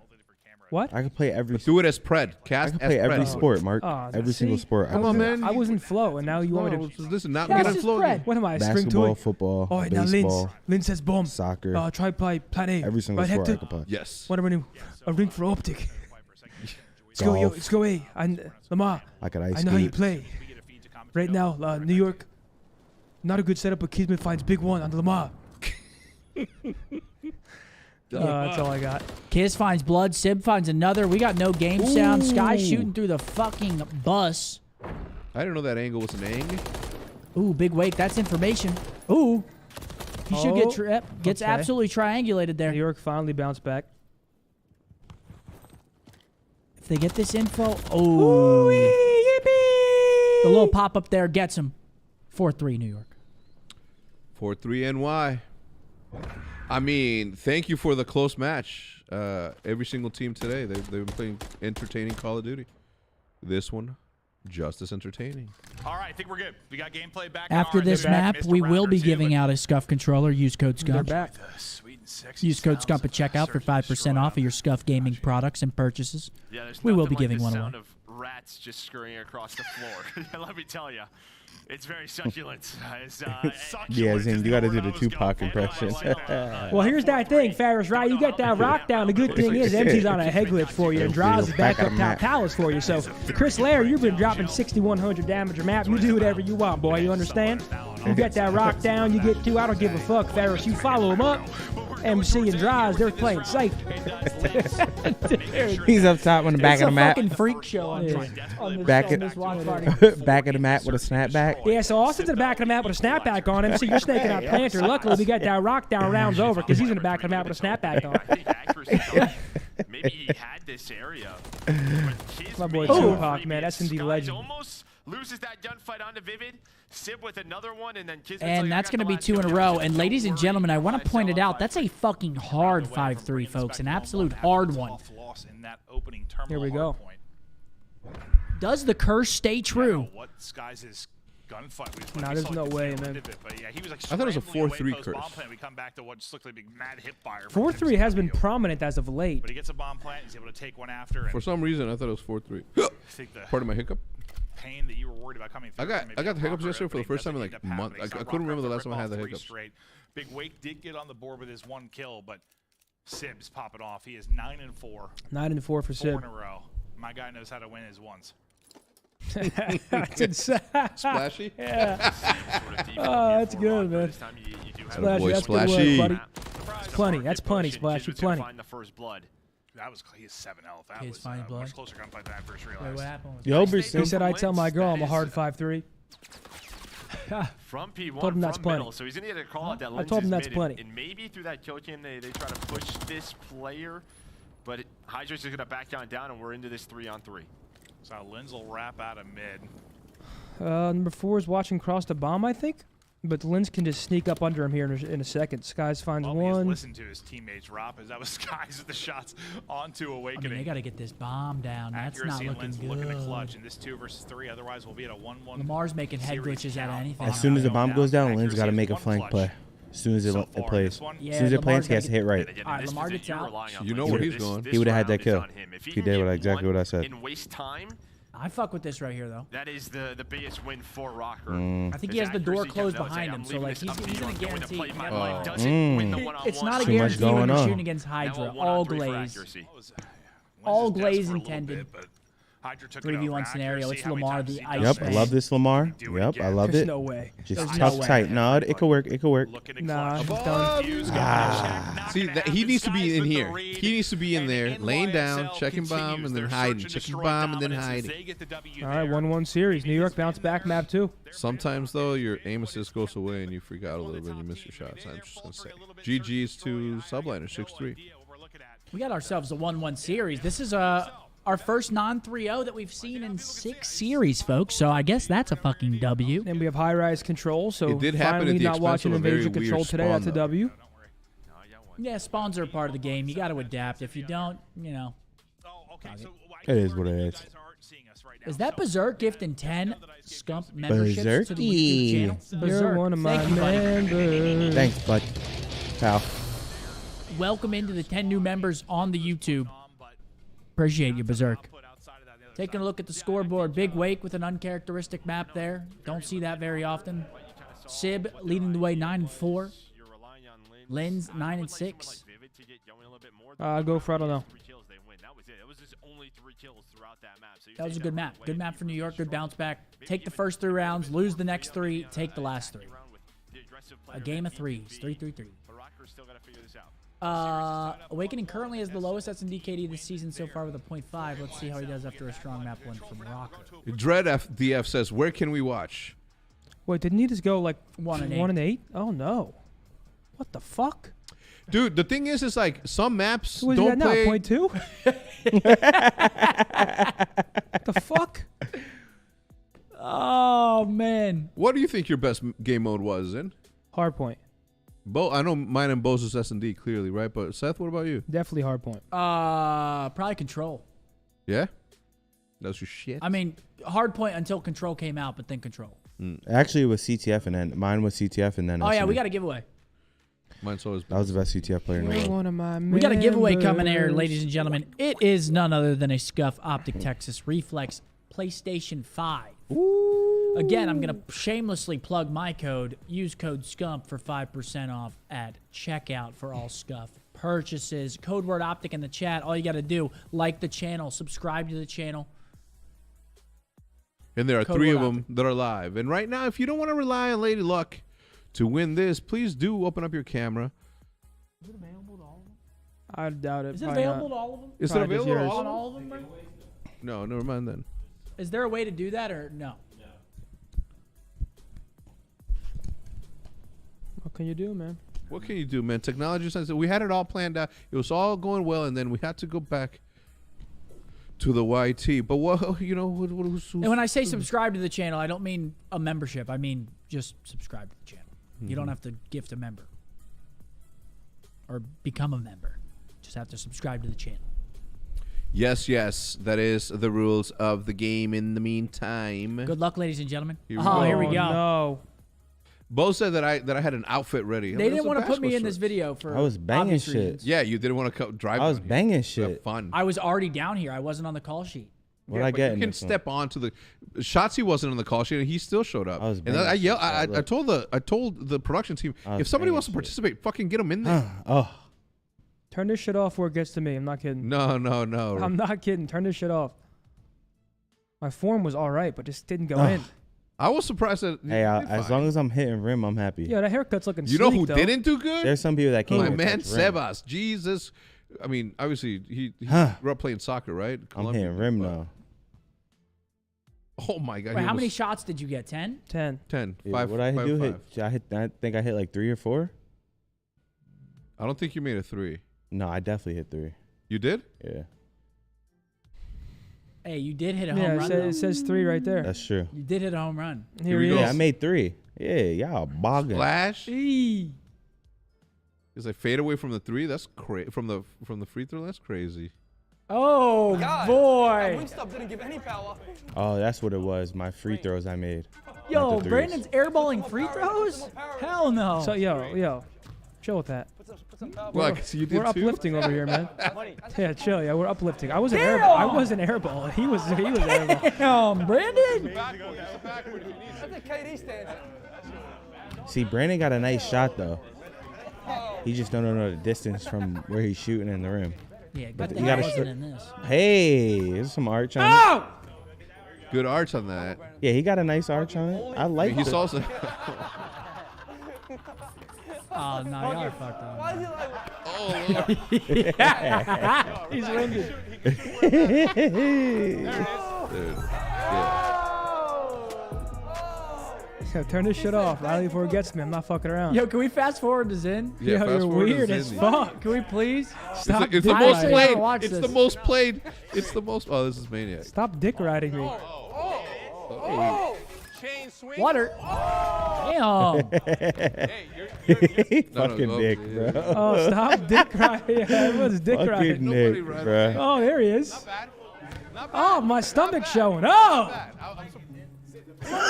What? I can play every. Do it as Pred. Cast I can play as every Pred. sport, Mark. Oh, every single sport. Come on, man. I was in flow, and now you want me to. Listen, not Yeah, get it's in flow. Fred. What am I? A spring Basketball, toy? football, Oh, now baseball, Lynn says bomb. soccer. Try play plan A. Every single right, sport I Hector? can play. Yes. What am I doing? A ring for optic. Let's go, yo. Golf. Let's go, A. Lamar. I could ice I know how you skate. play. Right now, New York. Not a good setup, but Kismet finds big one on Lamar. That's all I got. Kiz finds blood. Sib finds another. We got no game sound. Sky shooting through the fucking bus. I didn't know that angle was an angle. Ooh, big wake. That's information. Ooh. He should get gets okay. absolutely triangulated there. New York finally bounced back. If they get this info, oh, the little pop up there gets him. 4-3 New York. 4-3 NY. I mean, thank you for the close match. Every single team today, they've been playing entertaining Call of Duty. This one, just as entertaining. All right, I think we're good. We got gameplay back. After this map, we will be giving out a Scuff controller. Use code They're Scump. back. Use code Scump at checkout for 5% off of your Scuff gaming products and purchases. Yeah, there's We will nothing be giving like the one away. sound of rats just scurrying across the floor. Let me tell you, it's very succulent. Yeah, Zane, you got to do the Tupac impression. Well, here's that thing, Ferris, right? You get that rock down. The good thing is MT's on a head glitch for you and Draws is back up top towers for you. So, Chris Lair, you've been dropping 6,100 damage a map. You do whatever you want, boy. You understand? You get that rock down, you get 2. I don't give a fuck, Ferris. You follow him up. MC and Draws, they're playing safe. He's up top on the back of the map. It's a fucking freak show on this, Back on this watch party. back of the map with a snapback. Yeah, so Austin's in the back of the map with a snapback on him. So you're snaking out Planter. Luckily, we got that rock down rounds over because he's in the back of the map with a snapback on. Maybe he had this area. My boy Tupac, man, that's indeed legend. Almost loses that gunfight onto Vivid. Sib with another one, and then Kismet's And that's going to be 2 in a row. And ladies and gentlemen, I want to point it out. That's a fucking hard 5-3, folks. An absolute hard one. Here we go. Does the curse stay true? What Skies' gunfight was Nah, there's no way, man. But yeah, he was like I thought it was a scrambling away 4-3 post bomb curse. plant. We come back to what just looked like a big mad hip fire. 4-3 has been prominent as of late. But he gets a bomb plant. He's able to take one after. And For some reason, I thought it was 4-3. I think the Pardon my hiccup. pain that you were worried about coming through. I got the hiccups yesterday for the first time in like a month. I couldn't remember the last time I had the hiccups. Big Wake did get on the board with his 1 kill, but Sib's popping off. He is 9-4. 9-4 for 4 Sib. in a row. My guy knows how to win his ones. That's insane. Splashy? Yeah. Oh, that's good, man. Attaboy, Splashy, that's good Splashy. work, buddy. That's plenty. That's plenty, Splashy. Plenty. Find the first blood. That was he has 7 health. That He's was finding blood. much closer gunfight than I first realized. Wait, what happened? Yo, He said I'd tell my girl I'm a hard 5-3. from P1, Told him that's from plenty. middle. So he's going to get a call out that I Lens told him is that's mid, plenty. And maybe through that kill cam, they try to push this player. But Hydra's is going to back down, and we're into this 3-on-3. So Lens will wrap out of mid. Number 4 is watching cross the bomb, I think. But Linz can just sneak up under him here in a second. Skies finds one. Listen to his teammates drop as that was Skies with the shots onto Awakening. I mean, they got to get this bomb down. That's Accuracy not and looking Lens good. looking to clutch in this 2 versus 3. Otherwise, we'll be at a 1-1. Lamar's making head glitches out of anything. As soon as the bomb goes down, Lynn's got to make a flank play. As soon as it plays. Yeah, As soon as it plants, he has to hit right. All right, Lamar gets out. You know where he's going. He would have had that kill. He did exactly what I said. And waste time. I fuck with this right here, though. That is the biggest win for Rocker. I think he has the door closed behind him, so like he's going to guarantee. It's not a Too much guarantee going when you're on. shooting against Hydra. All glaze. All glaze intended. 3v1 scenario. It's Lamar the ice. Yep, I love this Lamar. Yep, I love There's it. no way. Just There's tuck no way. tight. No, it could work. It could work. Nah, See, he needs to be in here. He needs to be in there, laying down, checking bomb, and then hiding. Checking bomb, and then hiding. All right, 1-1 series. New York bounce back map 2. Sometimes, though, your aim assist goes away and you freak out a little bit and you miss your shots. I'm just going to say. GG's to Subliner, 6-3. We got ourselves a 1-1 series. This is our first non-3-0 that we've seen in 6 series, folks. So I guess that's a fucking W. And we have high-rise control, so It did happen finally at the not expense watching of a very Invasion Control weird today. spawn, That's a though. W. Yeah, spawns are a part of the game. You got to adapt. If you don't, you know. It is what it is. Is that Berserk gifting 10 Scump memberships to the YouTube channel? Berserky. Berserk. You're one of my Thank you, buddy. members. Thanks, bud. Pal. Welcome into the 10 new members on the YouTube. Appreciate you, Berserk. Taking a look at the scoreboard. Big Wake with an uncharacteristic map there. Don't see that very often. Sib leading the way 9-4. Lens 9-6. I'll go for, I don't know. That was a good map. Good map for New York. Good bounce back. Take the first 3 rounds. Lose the next 3. Take the last 3. A game of 3s. 3-3-3. Awakening currently has the lowest S&D KD this season so far with a 0.5. Let's see how he does after a strong map win from Rocker. Dread DF says, where can we watch? Wait, didn't he just go like 1 and 8? Oh, no. What the fuck? Dude, the thing is like some maps What is he don't at now? play. 0.2? The fuck? Oh, man. What do you think your best game mode was, in? Hardpoint. I know mine and Bo's is S&D clearly, right? But Seth, what about you? Definitely hardpoint. Probably Control. Yeah? That's your shit? I mean, Hardpoint until Control came out, but then Control. Actually, it was CTF and then mine was CTF and then. Oh, yeah, S&D. we got a giveaway. Mine's always That was the best CTF player in the You're world. one of my We got a giveaway coming here, members. ladies and gentlemen. It is none other than a Scuff Optic Texas Reflex PlayStation 5. Again, I'm going to shamelessly plug my code. Use code SCUMP for 5% off at checkout for all Scuff purchases. Code word Optic in the chat. All you got to do, like the channel, subscribe to the channel. And there are Code 3 of word them that are live. And right now, if you don't want to rely on Lady Luck to win this, please do open up your camera. Is it available to all of them? I doubt it. Is it Probably available not. to all of them? Is it Probably just available to yours. all On of them? all of them, bro? No, never mind then. Is there a way to do that or no? What can you do, man? What can you do, man? Technology says that we had it all planned out. It was all going well, and then we had to go back to the YT. But what, you know, who's And when I say subscribe to the channel, I don't mean a membership. I mean just subscribe to the channel. You don't have to gift a member or become a member. Just have to subscribe to the channel. Yes, that is the rules of the game. In the meantime, Good luck, ladies and gentlemen. Here we Oh, go. here we go. No. Bo said that I had an outfit ready. They didn't want to put me in this video for I was banging obvious shit. reasons. Yeah, you didn't want to drive. I was down here. banging Have shit. fun. I was already down here. I wasn't on the call sheet. What Yeah, I but get you in can this one? step on to the Shotzi wasn't on the call sheet and he still showed up. I was and banging I yelled. shit. I told the production team, I was if somebody banging wants to shit. participate, fucking get them in there. Oh, Turn this shit off before it gets to me. I'm not kidding. No. I'm not kidding. Turn this shit off. My form was all right, but just didn't go in. I was surprised that. hey, as long as I'm hitting rim, I'm happy. Yeah, that haircut's looking you know sleek, who though. didn't do good? There's some people that can't My even man touch rim. Sebas. Jesus. I mean, obviously he grew up playing soccer, right? I'm hitting rim now. Oh my God! Wait, he how many almost- shots did you get? 10? 10. 10. Yeah, Five. what I five, do five. I think I hit like 3 or 4. I don't think you made a 3. No, I definitely hit 3. You did? Yeah. Hey, you did hit a home Yeah, run. it says 3 right there. That's true. You did hit a home run. Here he Yeah, is. I made 3. Yeah, y'all bogging. Flash. Eee. Is I fade away from the 3? That's crazy. From the free throw, that's crazy. Oh, boy. Wingstop didn't give any power. Oh, that's what it was. My free throws I made. Yo, Not the threes. Brandon's airballing free throws? Hell no. So, yo, chill with that. Well, so you did We're too? uplifting over here, man. Yeah, chill. Yeah, we're uplifting. I wasn't airball. I wasn't airball. He was airball. Damn, Brandon. That's a KD stance. See, Brandon got a nice shot though. He just don't know the distance from where he's shooting in the rim. Yeah, But good you thing I gotta wasn't sh- in this. Hey, there's some arch on Oh! Good arch on that. it. Yeah, he got a nice arch on it. I like He's it. also. Oh, no, y'all are fucked up. Why is he like? Oh, he's winded. Dude. Yeah. So turn this shit off, Riley, before it gets me. I'm not fucking around. Yo, can we fast forward to Zin? Yeah, Yo, fast you're forward to weird as Zin. fuck. Can we please stop? It's the dick most riding? I played. wanna watch It's this. the most played. It's the most. Oh, this is Maniac. Stop dick riding me. Oh, chain swing. Water. Damn. Hey, Fucking go, Nick, yeah. bro. Oh, stop dick riding. Yeah, everyone's dick Fucking riding. Nick, bro. Oh, there he is. Oh, my stomach's showing. Oh. take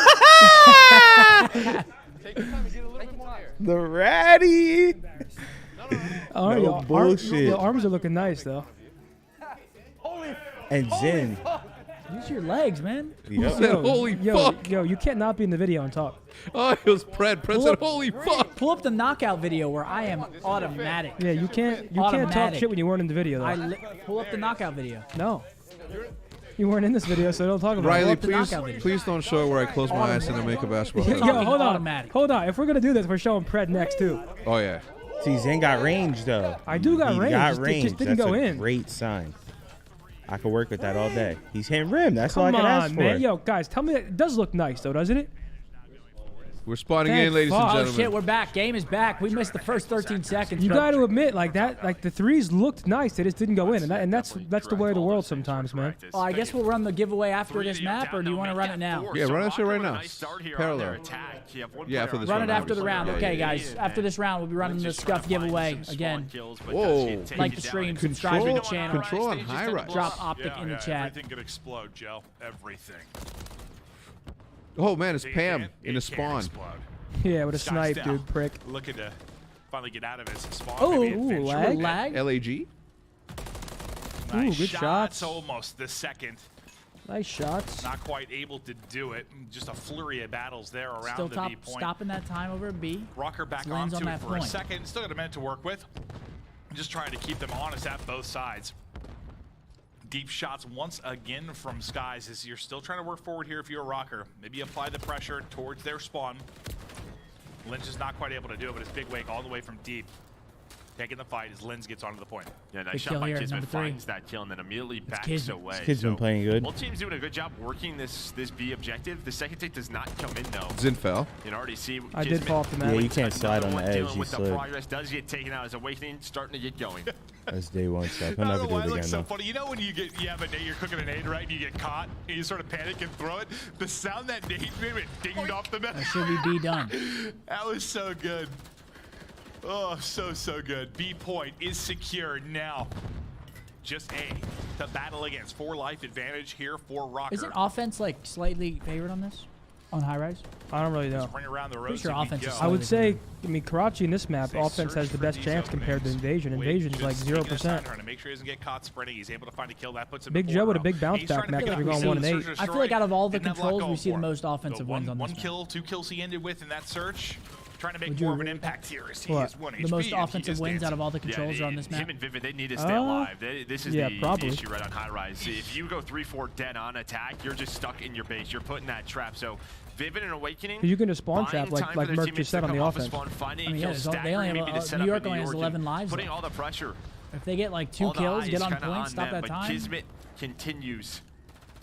your time and get a little bit more air. The ratty. Oh, No your bullshit. Your arms are looking nice, though. And Zin. Use your legs, man. Yep. Said, holy fuck. Yo, you can't not be in the video and talk. Oh, it was Pred. Pred said, holy fuck. Pull up the knockout video where I am automatic. Yeah, you can't talk Automatic. shit when you weren't in the video, though. Pull up the knockout video. No. You weren't in this video, so don't talk about Riley, it. please don't show where I close my eyes and I make a basketball Yo, shot. hold on. Automatic. Hold on. If we're going to do this, we're showing Pred next, too. Oh, yeah. See, Zin got range though. I do got He range. got It range. just didn't That's go a in. great sign. I could work with that all day. He's hitting rim. That's all I Come can ask on, for. man. Yo, guys, tell me that it does look nice, though, doesn't it? We're spawning Thank in, ladies and fuck. Oh, gentlemen. shit, we're back. Game is back. We missed the first 13 seconds. You bro. got to admit, like that, like the threes looked nice. They just didn't go in, and that's the way of the world sometimes, man. Oh, I guess we'll run the giveaway after this map, or do you want to run it now? Yeah, run that shit right now. Parallel. Yeah, after this Run round. it after the round. Yeah, Okay, yeah, guys. After this round, we'll be running the Scuff giveaway again. Whoa. Like the stream, subscribe to the channel. Control on high rise. Drop optic in the chat. Everything could explode, Joe. Everything. Oh, man, it's Pam in a spawn. Yeah, with a Sky snipe, Style dude, prick. Looking to finally get out of his spawn. Oh, maybe ooh, finish lag. it. Lag. LAG? Nice good shots. Almost the second. Nice shots. Not quite able to do it. Just a flurry of battles there around Still the top, B point. stopping that time over at B. Rocker back Lands onto on it that for a point. second. Still got a minute to work with. Just trying to keep them honest at both sides. Deep shots once again from Skies as you're still trying to work forward here if you're a Rocker. Maybe apply the pressure towards their spawn. Lynch is not quite able to do it, but it's Big Wake all the way from deep. Taking the fight as Linz gets onto the point. Yeah, Big nice shot kill by here, Kismet, number 3. finds that kill and then immediately backs Kismet. away. This kid's been playing good. Both teams doing a good job working this B objective. The second take does not come in though. Zin fell. You can already see I did fall off the map. Yeah, you can't slide on the edge. Dealing He with the slid. progress does get taken out. His awakening starting to get going. That's day one stuff. He'll I never don't do know why it it again looks so though. funny. You know when you have a nade, you're cooking a nade, right? And you get caught, and you sort of panic and throw it. The sound that nade made when it dinged off the map. That should be B done. That was so good. Oh, so good. B point is secure now. Just A to battle against. 4 life advantage here for Rocker. Isn't offense like slightly favored on this? On high rise? I don't really know. Just ring around the Pretty rows sure if we offense is go. I would slightly say, I mean, Karachi in this map, They offense search has the for best these chance compared to openings. Invasion. Wade Invasion's like just taking his time, 0%. Trying to make sure he doesn't get caught sprinting. He's able to find a kill. That puts him Big at Joe 4 with a now. big bounce He's back trying to mech pick if up you're going the 1 and 8. search and I feel like destroy. out of all the Didn't have a lot controls, we going see the for him. most offensive So wins on one this map. kill, 2 kills he ended with in that search. Trying to make Would more you- of an impact here as he What? is 1 The HP most and he offensive is wins out of dancing. all the controls are on this map? Him and Vivid, they need to stay alive. This is yeah, the probably. issue right on high rise. If you go 3-4 dead on attack, you're just stuck in your base. You're put in that trap. So Vivid and Awakening. Because you can just spawn trap buying like time for their Merc teammates just said to on the come off offense. spawn, finding I mean, a kill, yeah, they staggering only have maybe to set New up York a only has York 11 and lives, putting though. all the pressure. If they get like 2 All the kills, eyes get on kinda point, stop them, that but time. Kismet continues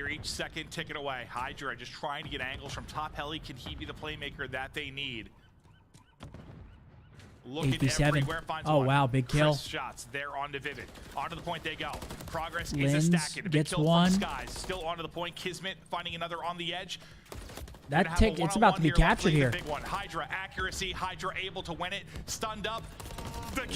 here, each second ticking away. Hydra just trying to get angles from top heli. Can he be the playmaker that they need? Looking 87. everywhere, finds Oh, one. wow, big kill. Crisp shots there onto Vivid. Onto the point they go. Progress Lens is a stacking. A big gets kill one. from Skies. Still onto the point. Kismet finding another on the edge. That tick, it's about to be captured here. Big one. Hydra accuracy. Hydra able to win it. Stunned up.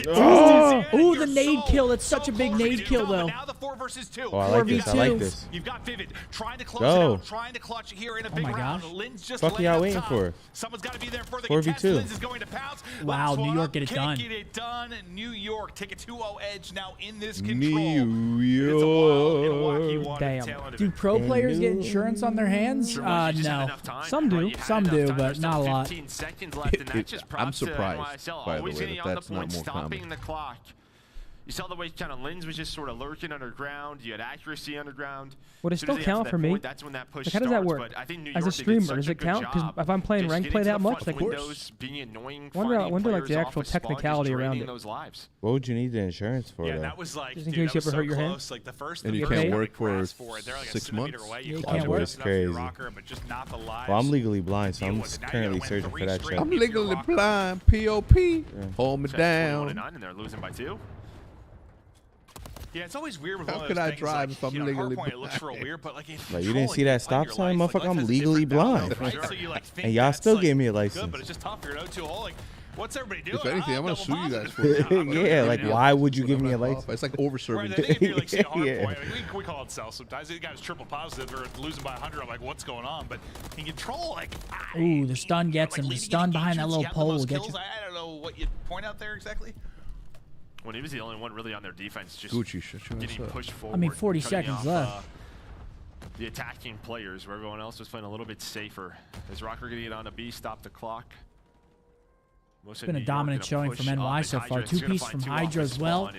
Oh, the nade kill. That's such a big nade kill, though. Now the 4 versus 2. Oh, I like this. I like this. You've got Vivid trying to close Go. it out, trying to clutch here in a big my round. gosh. Lynn's just Fuck laying y'all up waiting top. for? Someone's got to be there for the 4v2. contest. Lynn's is going to pounce. Wow, Last New one York up. get it done. Can't get it done. New York take a 2-0 edge now in this control. New It's a wild York. Milwaukee one Damn. tail end of Do it. pro players get insurance on their hands? You just had No. enough time. Some do. You had Some enough do, time. but There's still not a lot. 15 seconds left, and that's just I'm props to surprised, NYSL. by the Always way, getting that on the that's not point, more stopping common. the clock. You saw the way kind of Lynn's was just sort of lurking underground. You had accuracy underground. Would it As soon as still they got to count that for me? point, that's when that push Like, how does that starts, work? but I think New As a York, they did streamer, such does a it good count? 'Cause job if I'm playing just ranked getting play to that the much, front like, windows, being annoying, wonder finding like the players actual off a spawn, just technicality around draining it. those lives. What would you need the insurance for? Yeah, though? that was like, Just in dude, case that you was ever hurt so your hand? close. Like the first, And the you first can't guy work that for grasped for it, they're like a 6 centimeter months? away. Yeah, you close can't it work. just enough for your rocker, but just not the lives. Well, I'm legally blind, so Deal I'm with it. Now you currently gotta win searching for 3 that straight. check. I'm legally blind. POP. Hold me So that's down. 21-9, and they're losing by 2. Yeah, it's always weird with How one of could those I things, drive like, if I'm you know, legally hardpoint, it looks real blind? weird, but like, Like, you didn't see that stop sign, motherfucker? I'm life has a legally different blind. value, right? So you, like, think And y'all that's, still like, gave me a good, license. but it's just tough. You're an 0-2 hole. Like, what's everybody doing? If anything, I'm gonna double sue you guys positive. for it. Yeah, like, why would you give me a license? It's like Right, over-serving. I think if you like see a hard Yeah. point, like, we call it self sometimes. The guy's triple positive or losing by 100. I'm like, what's going on? But in control, like, Ooh, the stun gets him. The stun behind that little pole will get you. I don't know what you point out there exactly. When he was the only one really on their defense, just Gucci, shut your ass getting up. pushed forward. I mean, 40 cutting seconds off, left. The attacking players, where everyone else was playing a little bit safer. Is Rocker getting it on a B, stop the clock? It's been a dominant showing from NY so far. 2-piece from Hydra as well.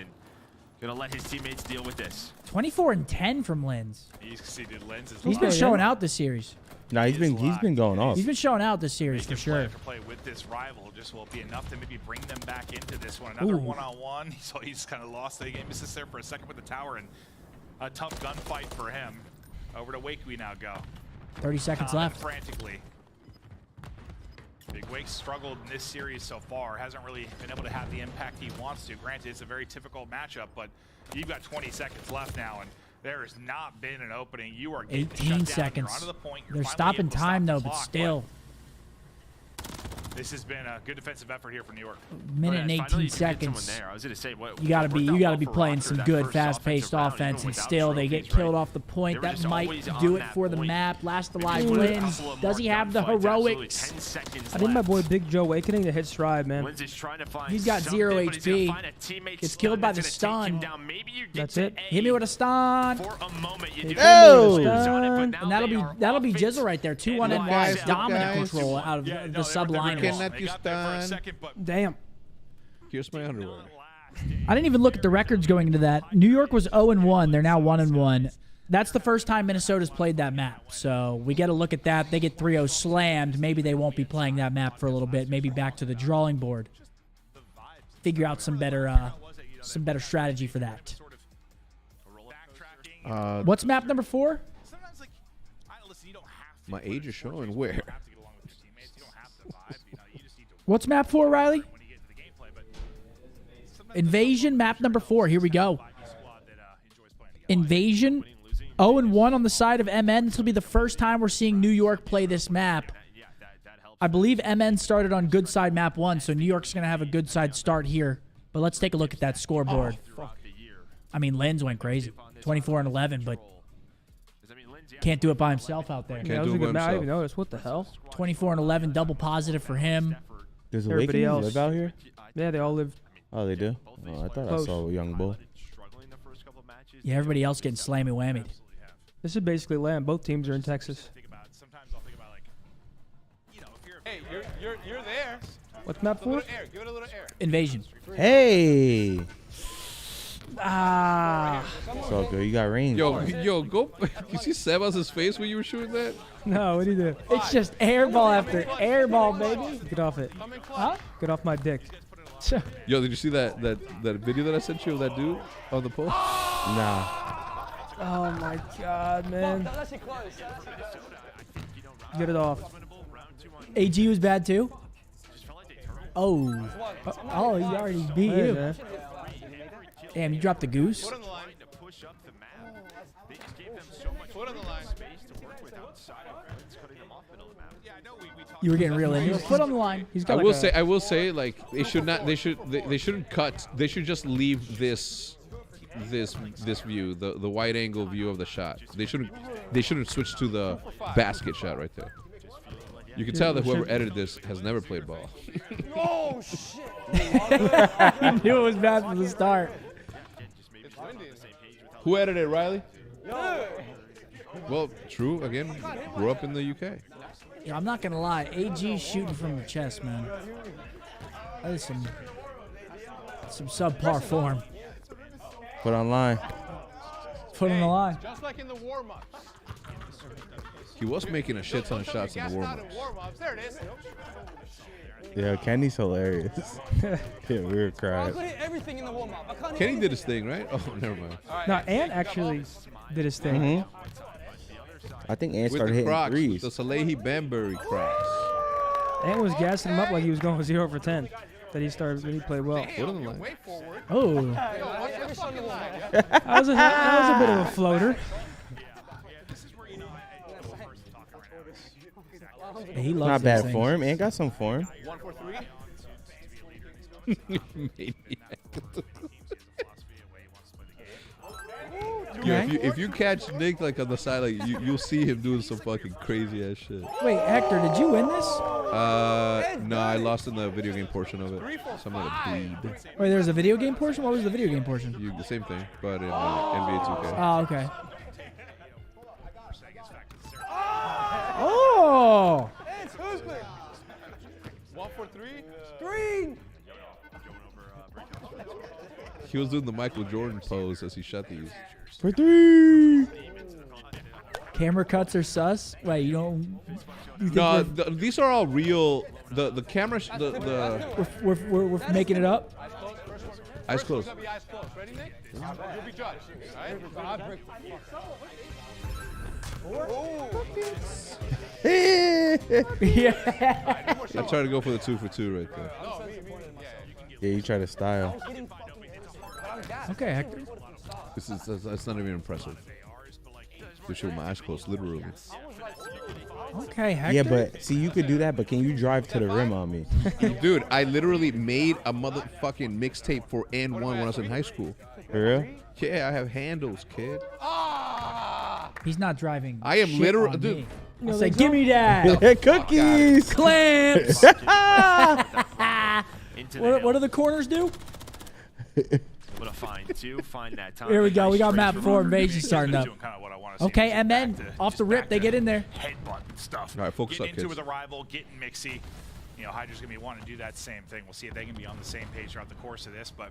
Gonna let his teammates deal with this. 24 and 10 from Lens. He's exceeded lenses. He's been showing out this series. Nah, he's been going off. He's been showing out this series for sure. Play with this rival just will be enough to maybe bring them back into this one. Another Ooh. one-on-one. So he's kind of lost the game. Misses there for a second with the tower, and a tough gunfight for him. Over to Wake we now go. 30 seconds left. Frantically. Big Wake's struggled in this series so far. Hasn't really been able to have the impact he wants to. Granted, it's a very typical matchup, but you've got 20 seconds left now, and there has not been an opening. You are getting 18 shut down. seconds. You're onto the point. You're They're finally stopping able to stop time the though, but clock, still. This has been a good defensive effort here for New York. Minute and 18 seconds. You gotta be playing some good, fast-paced offense, and still they get killed off the point. That might do it for the map. Last alive wins. Does he have the heroics? I need my boy Big Joe Awakening to hit stride, man. He's got 0 HP. Gets killed by the stun. That's it. Hit me with a stun. Oh! And that'll be Jizzle right there. 2-1 NY's dominant control out of the sub-line. Cannot you stand? Damn. Here's my underwear. I didn't even look at the records going into that. New York was 0-1. They're now 1-1. That's the first time Minnesota's played that map. So we get a look at that. They get 3-0 slammed. Maybe they won't be playing that map for a little bit. Maybe back to the drawing board. Figure out some better strategy for that. What's map number 4? My age is showing where? What's map 4, Riley? Invasion, map number 4. Here we go. Invasion, 0-1 on the side of MN. This will be the first time we're seeing New York play this map. I believe MN started on good side map 1, so New York's going to have a good side start here. But let's take a look at that scoreboard. I mean, Lens went crazy. 24 and 11, but can't do it by himself out there. Yeah, that was a good match. I didn't even notice. What the hell? 24 and 11, double positive for him. Does Everybody Awakening else live out here? Yeah, they all live. Oh, they do? Oh, I thought Close. I saw a young bull. Yeah, everybody else getting slammy whammied. This is basically land. Both teams are in Texas. Hey, you're there. What's map 4? Give it a little air. Invasion. Hey! Ah. It's all good. You got range. Yo, go. You see Sebas' face when you were shooting that? No, what do you do? It's just airball after airball, baby. Get off it. Huh? Get off my dick. Yo, did you see that video that I sent you of that dude on the post? Nah. Oh my god, man. Get it off. AG was bad too. Oh. Oh, he already beat Hey, you. man. Damn, you dropped the goose. You were getting real in. Foot on the line. He's got I will say, like they shouldn't cut. They should just leave this view, the wide angle view of the shot. They shouldn't switch to the basket shot right there. You can tell that whoever edited this has never played ball. Oh shit! I knew it was bad from the start. Who edited it, Riley? Well, true. Again, grew up in the UK. Yeah, I'm not gonna lie. AG shooting from the chest, man. That is some subpar form. Put on line. Put on the line. Just like in the warm-ups. He was making a shit ton of shots in the warm-ups. There it is. Yeah, Kenny's hilarious. Yeah, we were crying. Everything in the warm-up. Kenny did his thing, right? Oh, never mind. No, Ant actually did his thing. I think Ant With started the hitting Crocs, threes. with the Salehi Banbury Crocs. Ant was gassing him up like he was going 0 for 10. That he started when he played well. Put on the line. Oh. That was a bit of a floater. Yeah, he loves Not these bad things. form. Ant got some form. 1 for 3. Yeah, if you catch Nick like on the side, like you'll see him doing some fucking crazy ass shit. Wait, Hector, did you win this? No, I lost in the video game portion of it. So I'm gonna bleed. Wait, there's a video game portion? What was the video game portion? The same thing, but in NBA 2K. Oh, okay. Oh! 1 for 3. Green. He was doing the Michael Jordan pose as he shot these. For 3. Camera cuts are sus? Wait, you don't... You think No, these are all real. The camera, we're making it up? Eyes closed. Eyes closed. Ready, Nick? You'll be judged. All right? Yeah. I tried to go for the 2 for 2 right there. Yeah, you try to style. Okay, Hector. That's not even impressive. Just show my eyes closed, literally. Okay, Hector. Yeah, but see, you could do that, but can you drive to the rim on me? Dude, I literally made a motherfucking mixtape for N1 when I was in high school. For real? Yeah, I have handles, kid. He's not driving. I am shit literally, on dude. me. I'll say, give me that. Cookies. Clamps. What do the corners do? Able to find two, find that time. Here we go. Nice We got trade map for 4 Rocker. invasion starting up. Okay, and then off the rip, they get in there. Headbutt stuff. All right, focus Getting up, into kids. with a rival, getting mixy. You know, Hydra's gonna be wanting to do that same thing. We'll see if they can be on the same page throughout the course of this, but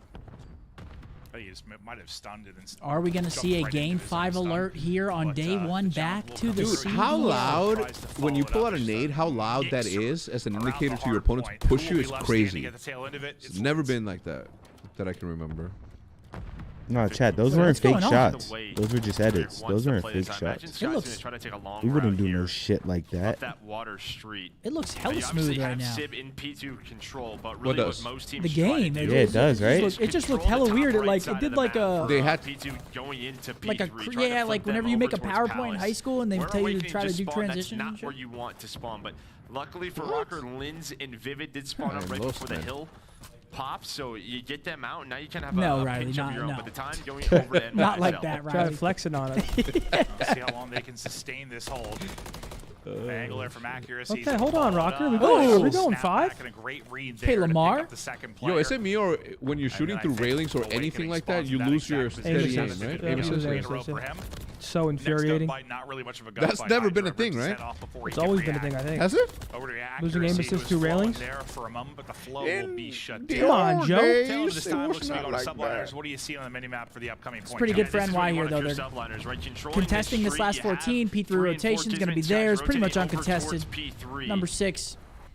he just might have stunned it. And Are we going to see a right Game into this 5 alert here on day 1 back to the Dude, scene? how loud, when you pull out a nade, how loud that is as an indicator to your opponent to push you is crazy. It's never been like that I can remember. No, Chad, those weren't fake shots. Those were just edits. Those weren't fake shots. It looks... We wouldn't do no shit like that. That water street. It looks hella You smooth obviously right have now. Sib in P2 control, but What really does? most teams The try to game. do Yeah, it does, right? It just looked control hella the weird. top It right like side it did of the like map. a They had P2 going into P3, like a trying to yeah, flip like them whenever you make a over towards PowerPoint in Palace. high school and they Where tell you to Awakening try to just do spawned, transition. That's and not shit. where you want to spawn, but luckily for Rocker, Linz and Vivid did spawn up right most before the men. hill pops, so you get them out, and now you can have No, a Riley, pinch of not- your own, no. but the time going over to Not like itself. that, Try Riley. to flex it on us. See how long they can sustain this hold. Angle there from accuracy. Okay, hold on, Rocker. We Oh. are we going Snap 5? back and a great read Hey, there to pick Lamar. up the second player. Yo, is it me or when you're shooting then I through think railings or Awakening anything like spawns that, you in that lose your exact steady position. aim, Aim right? assist. Aim Yeah, assist. aim in a row assist, for yeah. him. So infuriating. Next gunfight, not really much of a That's gunfight never either. been a thing, Set right? off before he It's can always been a react. thing, I think. Has it? Over to Losing aim accuracy, assist was through flowing railings? there for a moment, but the flow will be shut the down. Come on, old Joe. days, Tail of this it time was looks to be not going like to subliners. that. What do you see on the minimap for the upcoming point? pretty good This for is NY where you here, wanna though. do They're Subliners, right? Controlling contesting this street, last you have 14. P3 3 and 4 rotation's going to be different theirs. sides Pretty much rotating over uncontested. towards P3. Number 6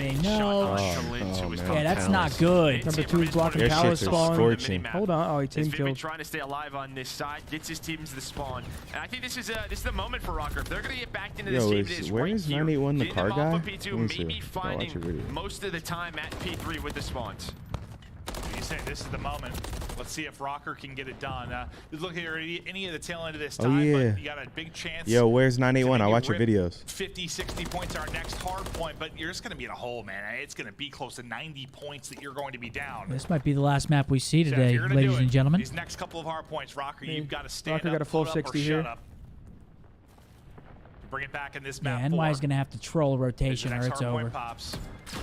Reloading. No. Yeah, that's not good. Number 2 is blocking Their Palace shits are spawn. scorching. Hold on. Oh, he team Been killed. trying to stay alive on this side, gets his team to the spawn, and I think this is the moment for Rocker. If they're gonna get back into this Yo, team, it is where right is here. 981 the Getting car them guy? off of P2, Let me see. maybe I'll watch your video. finding most of the time at P3 with the spawns. you say, this is the moment. Let's see if Rocker can get it done. Look at any of the tail end of this Oh, time, yeah. but you got a big chance. Yo, where's 981? I to watch your maybe videos. 50, 60 points are our next hard point, but you're just going to be in a hole, man. It's going to be close to 90 points that you're going to be down. This might be the last map we see So if today, you're gonna ladies do and it, gentlemen. These next couple of hard points, Rocker, you've got to stand Rocker up, got a full put up, 60 or here. shut up. Bring it back in this Yeah, map. NY's going to have to troll As the rotation or next it's hard point over. pops.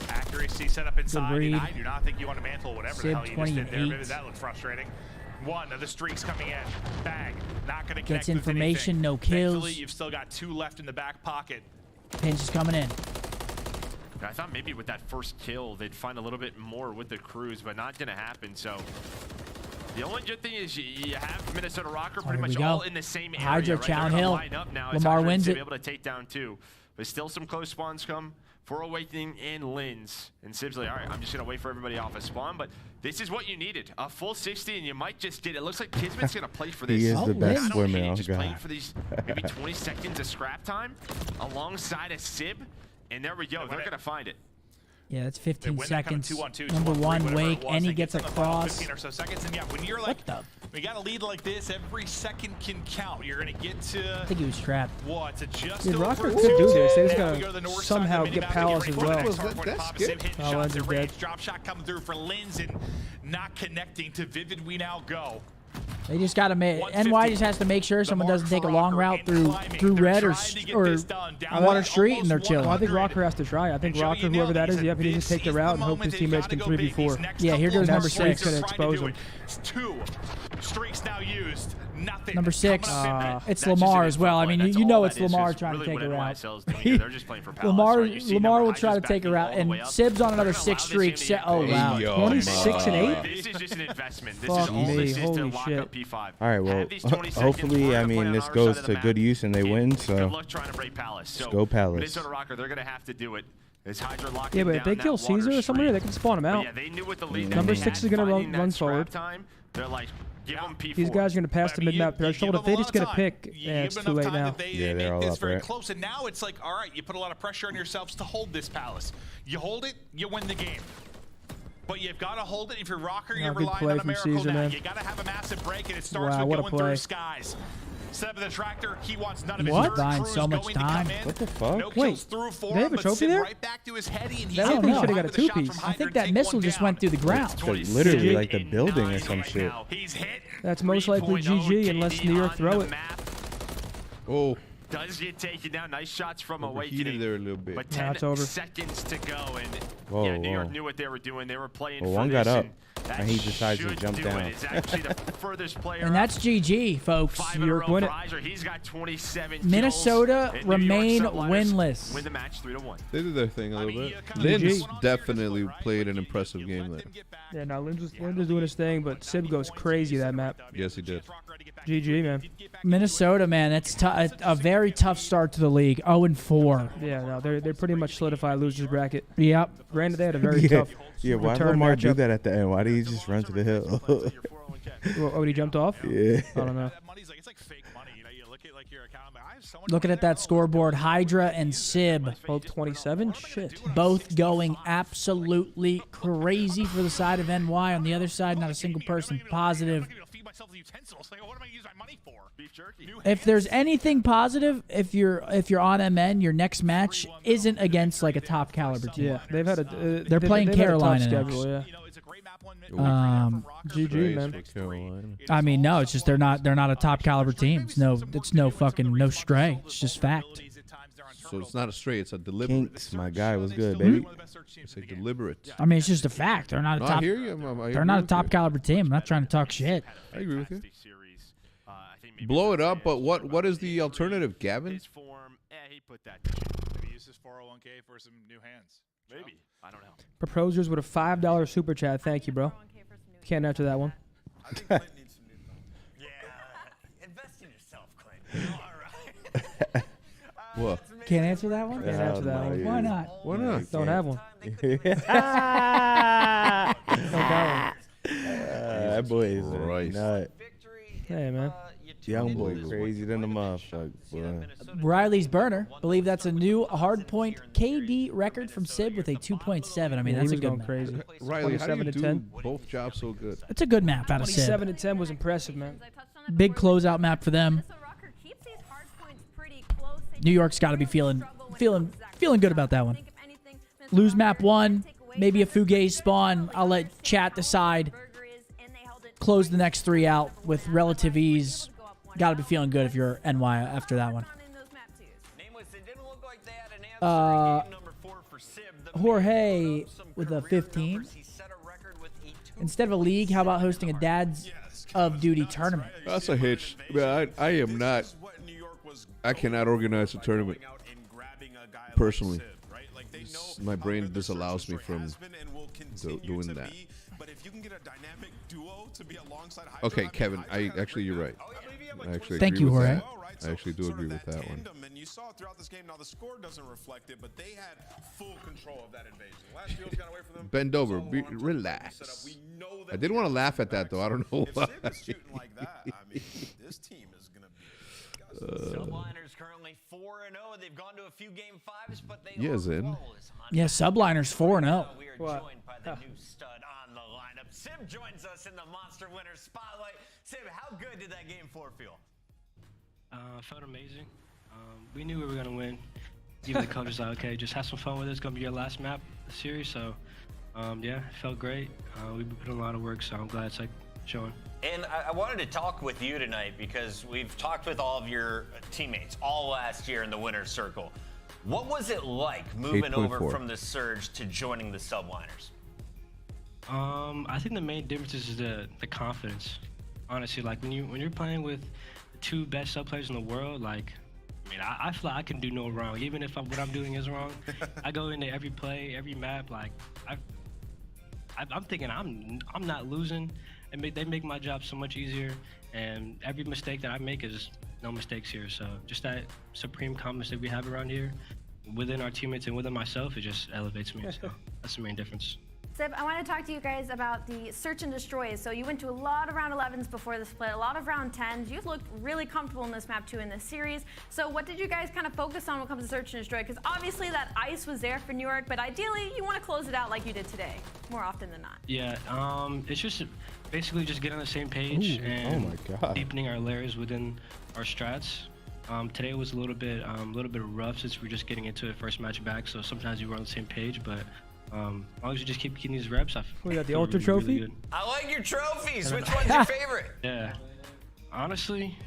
Accuracy set up inside, and read. I do not think you want to mantle whatever the Sib hell you just did there. 28. Maybe that looked frustrating. One of the streaks coming in. Bang. Not going to connect Gets with information, anything. no kills. Thankfully, you've still got 2 left in the back pocket. Pinch is coming in. I thought maybe with that first kill, they'd find a little bit more with the crews, but not going to happen. So the only good thing is you have Minnesota Rocker pretty There we much go. all in the same area. Hydra, right? Chown They're gonna Hill. line up now. Lamar Hydra wins to it. be able to take down 2. But still some close spawns come for Awakening and Linz. And Sib's like, all right, I'm just going to wait for everybody off a spawn. But this is what you needed. A full 60, and you might just get it. Looks like Kismet's going to play for this. He is the best I don't swimmer. hate it, Oh, just playing God. for these maybe 20 seconds of scrap time alongside a Sib. And there we go. They're going to find it. Yeah, that's 15 Win that kind of seconds. 2-on-2, Number 2-on-3, one, whatever Wake, it was. and he They gets get to the final across. 15 or so seconds, and yeah, when you're like, we got a lead like this, every second can count. You're gonna get to. I think he was trapped. What? To just Dude, over Rocker 2. could do this. They just Now we gotta go to the north somehow side of the get minimap to Palace ready as for the well. next hard point. That's Pop, good. Sib hitting Oh, shots Lenz at is range. dead. Drop shot coming through for Linz and not connecting to Vivid. We now go. They just got to make NY just has to make sure someone doesn't take a long route through red or Water Street and they're chilling. Well, I think Rocker has to try. I think Rocker, whoever that is, he needs to take the route and hope his teammates can 3v4. Yeah, here goes number 6. Going to expose him. 2 streaks now used. Nothing. Number 6. It's That's Lamar just as well. I mean, That's you all know that it's is. Lamar It's trying to really take what a route. NYSL is doing here. They're just playing for Palace, right? You see Lamar number will try to Hydra's take a backing route, all the way and up. Sib's on They're another gonna 6 allow this streaks. game Oh, to wow. go. 26 and 8? This is just an investment. This Fuck is all me, this is to holy lock shit. up P5. All right, well, Have these 20 seconds. hopefully, We're I gonna play mean, on this our goes side of to the good map. use and they win, Good so luck trying to break Palace. So go Palace. Minnesota Rocker, they're going to have to do it. As Hydra locking Yeah, but down if they that kill Water Caesar or somebody, Street. they can spawn him But out. yeah, they knew what the lead that Number they 6 had is going to fighting that run scrap forward. Time. They're like, give them P4. These guys are going to pass the mid-map threshold. If they just get a pick, yeah, it's too late now. Yeah, they're all up, very right? close, and now it's like, all right, you put a lot of pressure on yourselves to hold this Palace. You hold it, you win the game. But you've got to hold it. If you're Rocker, you're good relying play on a from miracle Caesar, now. man. You got to have a massive break, and it starts Wow, with what a going play. through skies. Set up the tractor. He wants none of his What? dirt. Buying Crew's so much going to time. come in. What the fuck? No Wait, kills through for they have him, a but trophy Sid there? right back to his heady, and he's That able thing to should've find got a the shot from two-piece. Hydra I think and that take missile one just down. went through the ground. It's literally like the in building or 9 some right shit. now. He's hit. That's most likely 3.0 GG unless KD New York on throw the it. map. Oh, Does get taken down. Nice shots from overheated Awakening. there a little bit. But Nah, 10 it's over. seconds to go, and Whoa, yeah, New York whoa. knew what they were doing. They were playing Well, for one this, got up, that and he decides to should jump do down. It. It's actually the furthest player And that's GG, folks. 5 in New a York row win for it. Hydra. He's got 27 Minnesota kills, and New York remain Subliners winless. Win the match 3-1. they did their thing a little bit. GG. Linz definitely played an impressive game there. Yeah, no, Linz was doing his thing, but Sib goes crazy that map. Yes, he did. GG, man. Minnesota, man, that's a very tough start to the league. 0-4. Yeah, no, they're pretty much solidified losers bracket. Yep. Granted, they had a very Yeah, tough yeah. Why did return Lamar do matchup. that at the end? Why did he just run to the hill? Oh, he jumped off? Yeah. I don't know. It's like fake money. You know, you look at like your account. I have so much Looking at that scoreboard, Hydra and Sib Both 27? Shit. both going absolutely crazy for the side of NY. On the other side, not a single person positive. feed myself the utensils. Like, what am I using my money for? Beef jerky. If there's anything positive, if you're on MN, your next match isn't against like a top caliber team. Yeah, they've had a. They're playing they've had a tough Carolina schedule, next. yeah. Um, GG, man. For Carolina. I mean, no, it's just they're not a top caliber team. It's no fucking no stray. It's just fact. So it's not a straight, it's a deliberate. Kinks, my guy was good, baby. It's a deliberate. I mean, it's just a fact. They're not a No, top. I hear you. I They're agree not a with top you. caliber team. I'm not trying to talk shit. I agree with you. Blow it up, but what is the alternative, Gavin? He put that. Maybe use his 401k for some new hands. Maybe. I don't know. Proposers with a $5 super chat. Thank you, bro. Can't answer that one. I think Clint needs some new thumbs. Yeah. Invest in yourself, Clint. All right. What? Can't answer that one. Can't answer that one. Why not? Why not? Don't have one. That boy is Christ. a nut. Hey, man. Young boy crazy than the motherfucker. Boy. Riley's burner. Believe that's a new hardpoint KD record from Sib with a 2.7. I mean, that's a good map. Crazy. Riley, how do you 27 to do 10? both jobs so good? It's a good map out of Sib. 27 to 10 was impressive, man. Big closeout map for them. New York's got to be feeling good about that one. Lose map 1, maybe a Fugazi spawn. I'll let chat decide. Close the next 3 out with relative ease. Got to be feeling good if you're NY after that one. Jorge with a 15. Instead of a league, how about hosting a Dads of Duty tournament? That's a hitch. Man, I am not. I cannot organize a tournament personally. My brain disallows me from doing that. Okay, Kevin. You're right. I actually Thank agree you, with Jorge. that. I actually do agree with that one. And you saw throughout this game, now the score doesn't reflect it, but they had full control of that invasion. Last Fields got away from them. Bend over. Relax. I didn't want to laugh at that, though. I don't know why. Shooting like that, I mean, this team is going to be Subliners currently 4-0. They've gone to a few game 5s, but they Yeah, Subliners 4-0. We are joined by the new stud on the lineup. Sib joins us in the Monster Winners Spotlight. Sib, how good did that game 4 feel? Felt amazing. We knew we were gonna win. Even the coach was like, okay, just have some fun with it. It's gonna be your last map of the series. So, yeah, it felt great. We've put in a lot of work, so I'm glad it's like showing. And I wanted to talk with you tonight because we've talked with all of your teammates all last year in the winner's circle. What was it like moving over from the Surge to joining the Subliners? I think the main difference is the confidence. Honestly, like when you're playing with the 2 best sub players in the world, like, I mean, I feel like I can do no wrong, even if what I'm doing is wrong. I go into every play, every map, like I'm thinking I'm not losing, and they make my job so much easier. And every mistake that I make is no mistakes here. So just that supreme confidence that we have around here, within our teammates and within myself, it just elevates me. So that's the main difference. Sib, I want to talk to you guys about the search and destroy. So you went to a lot of round 11s before the split, a lot of round 10s. You've looked really comfortable in this map too in this series. So what did you guys kind of focus on when it comes to search and destroy? Because obviously that ice was there for New York, but ideally you want to close it out like you did today, more often than not. Yeah, it's just basically just getting on the same page and deepening our layers within our strats. Today was a little bit rough since we're just getting into it first match back. So sometimes we were on the same page, but as long as you just keep getting these reps, we got the Ultra Trophy? Really I like your trophies. Which one's your favorite? Yeah. Honestly,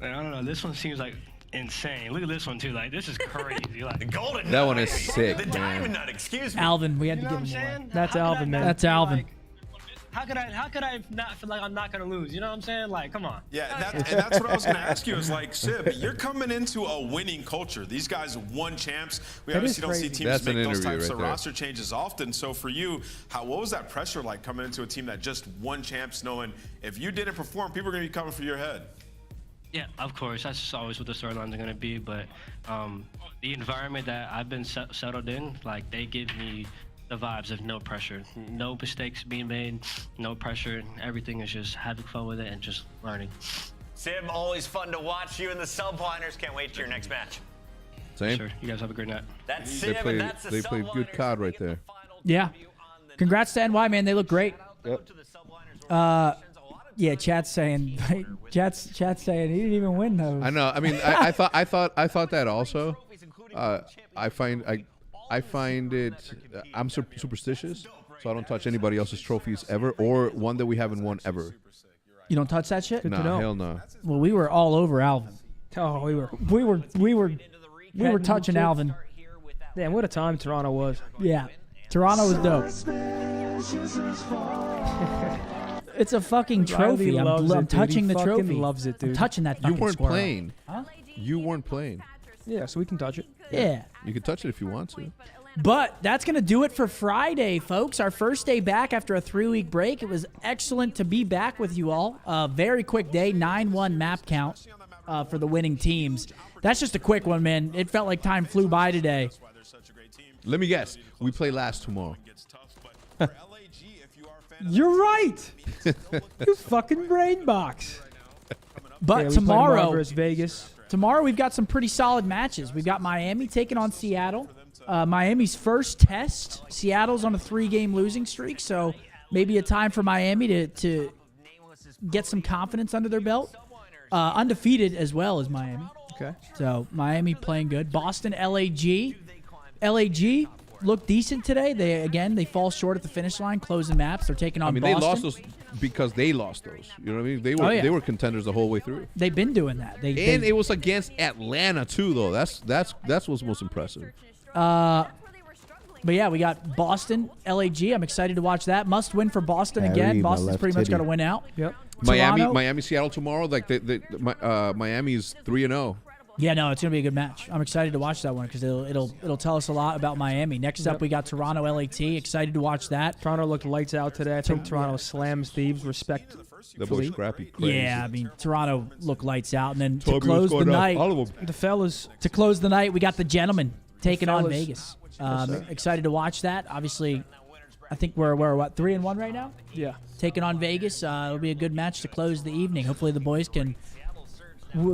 I don't know. This one seems like insane. Look at this one too. Like, this is crazy. Like the golden. That one is sick, The diamond nut. Excuse me. Alvin, we had to give him one. That's Alvin, man. That's Alvin. How could I not feel like I'm not gonna lose? You know what I'm saying? Like, come on. Yeah, and that's what I was going to ask you. Is like, Sib, you're coming into a winning culture. These guys won champs. We obviously don't see teams make those types of roster changes often. So for you, what was that pressure like coming into a team that just won champs, knowing if you didn't perform, people are going to be coming for your head? Yeah, of course. That's just always what the storylines are going to be. But the environment that I've been settled in, like, they give me the vibes of no pressure, no mistakes being made, no pressure. Everything is just having fun with it and just learning. Sib, always fun to watch you in the Subliners. Can't wait to your next match. Same. Sure. You guys have a great night. That's Sib, and that's the They played good COD right there. Yeah. Congrats to NY, man. They look great. Yep. Yeah, chat's saying chat's saying he didn't even win those. I know. I mean, I thought that also. I find it. I'm superstitious, so I don't touch anybody else's trophies ever, or one that we haven't won ever. You don't touch that shit? No, hell no. Well, we were all over Alvin. Oh, we were touching Alvin. Damn, what a time Toronto was. Yeah, Toronto was dope. It's a fucking trophy. I'm touching the trophy. Loves it, dude. I'm touching that. You weren't squirrel. playing. Huh? You weren't playing. Yeah, so we can touch it. Yeah. You can touch it if you want to. But that's going to do it for Friday, folks. Our first day back after a 3-week break. It was excellent to be back with you all. Very quick day, 9-1 map count for the winning teams. That's just a quick one, man. It felt like time flew by today. Let me guess. We play last tomorrow. You're right. You fucking brain box. But Okay, tomorrow versus Vegas. Tomorrow we've got some pretty solid matches. We've got Miami taking on Seattle. Miami's first test. Seattle's on a 3-game losing streak, so maybe a time for Miami to get some confidence under their belt. Undefeated as well as Miami. Okay. So Miami playing good. Boston, LAG. LAG looked decent today. They fall short at the finish line, closing maps. They're taking on Boston. They lost those because they lost those. You know what I mean? They were contenders the whole way through. They've been doing that. It was against Atlanta too, though. That's what's most impressive. But yeah, we got Boston, LAG. I'm excited to watch that. Must win for Boston again. Boston's pretty much got to win out. Yep. Miami, Seattle tomorrow. Like Miami's 3-0. Yeah, no, it's gonna be a good match. I'm excited to watch that one because it'll tell us a lot about Miami. Next up, we got Toronto, LAT. Excited to watch that. Toronto looked lights out today. I think Toronto slams thieves. Respect. The boy Scrappy. Crazy. Yeah, I mean Toronto looked lights out, and then to close the night, the fellas. To close the night, we got the gentlemen taking on Vegas. Excited to watch that. Obviously, I think we're what 3-1 right now. Yeah, taking on Vegas. It'll be a good match to close the evening. Hopefully, the boys can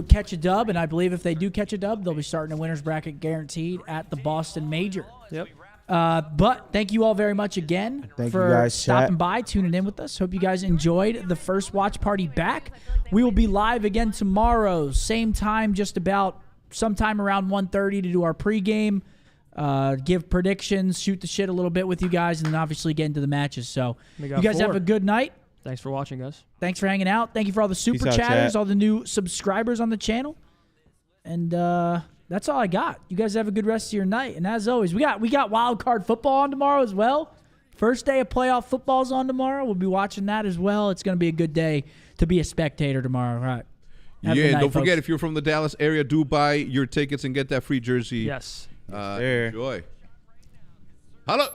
catch a dub, and I believe if they do catch a dub, they'll be starting a winner's bracket guaranteed at the Boston Major. Yep. But thank you all very much again for stopping by, tuning in with us. Hope you guys enjoyed the first watch party back. We will be live again tomorrow, same time, just about sometime around 1:30 to do our pregame, give predictions, shoot the shit a little bit with you guys, and then obviously get into the matches. So you guys have a good night. Thanks for watching, guys. Thanks for hanging out. Thank you for all the super chatters, all the new subscribers on the channel. And that's all I got. You guys have a good rest of your night. And as always, we got wild card football on tomorrow as well. First day of playoff football's on tomorrow. We'll be watching that as well. It's going to be a good day to be a spectator tomorrow. All right. Have a good night, don't forget, folks. if you're from the Dallas area, do buy your tickets and get that free jersey. Yes. Enjoy. Hello.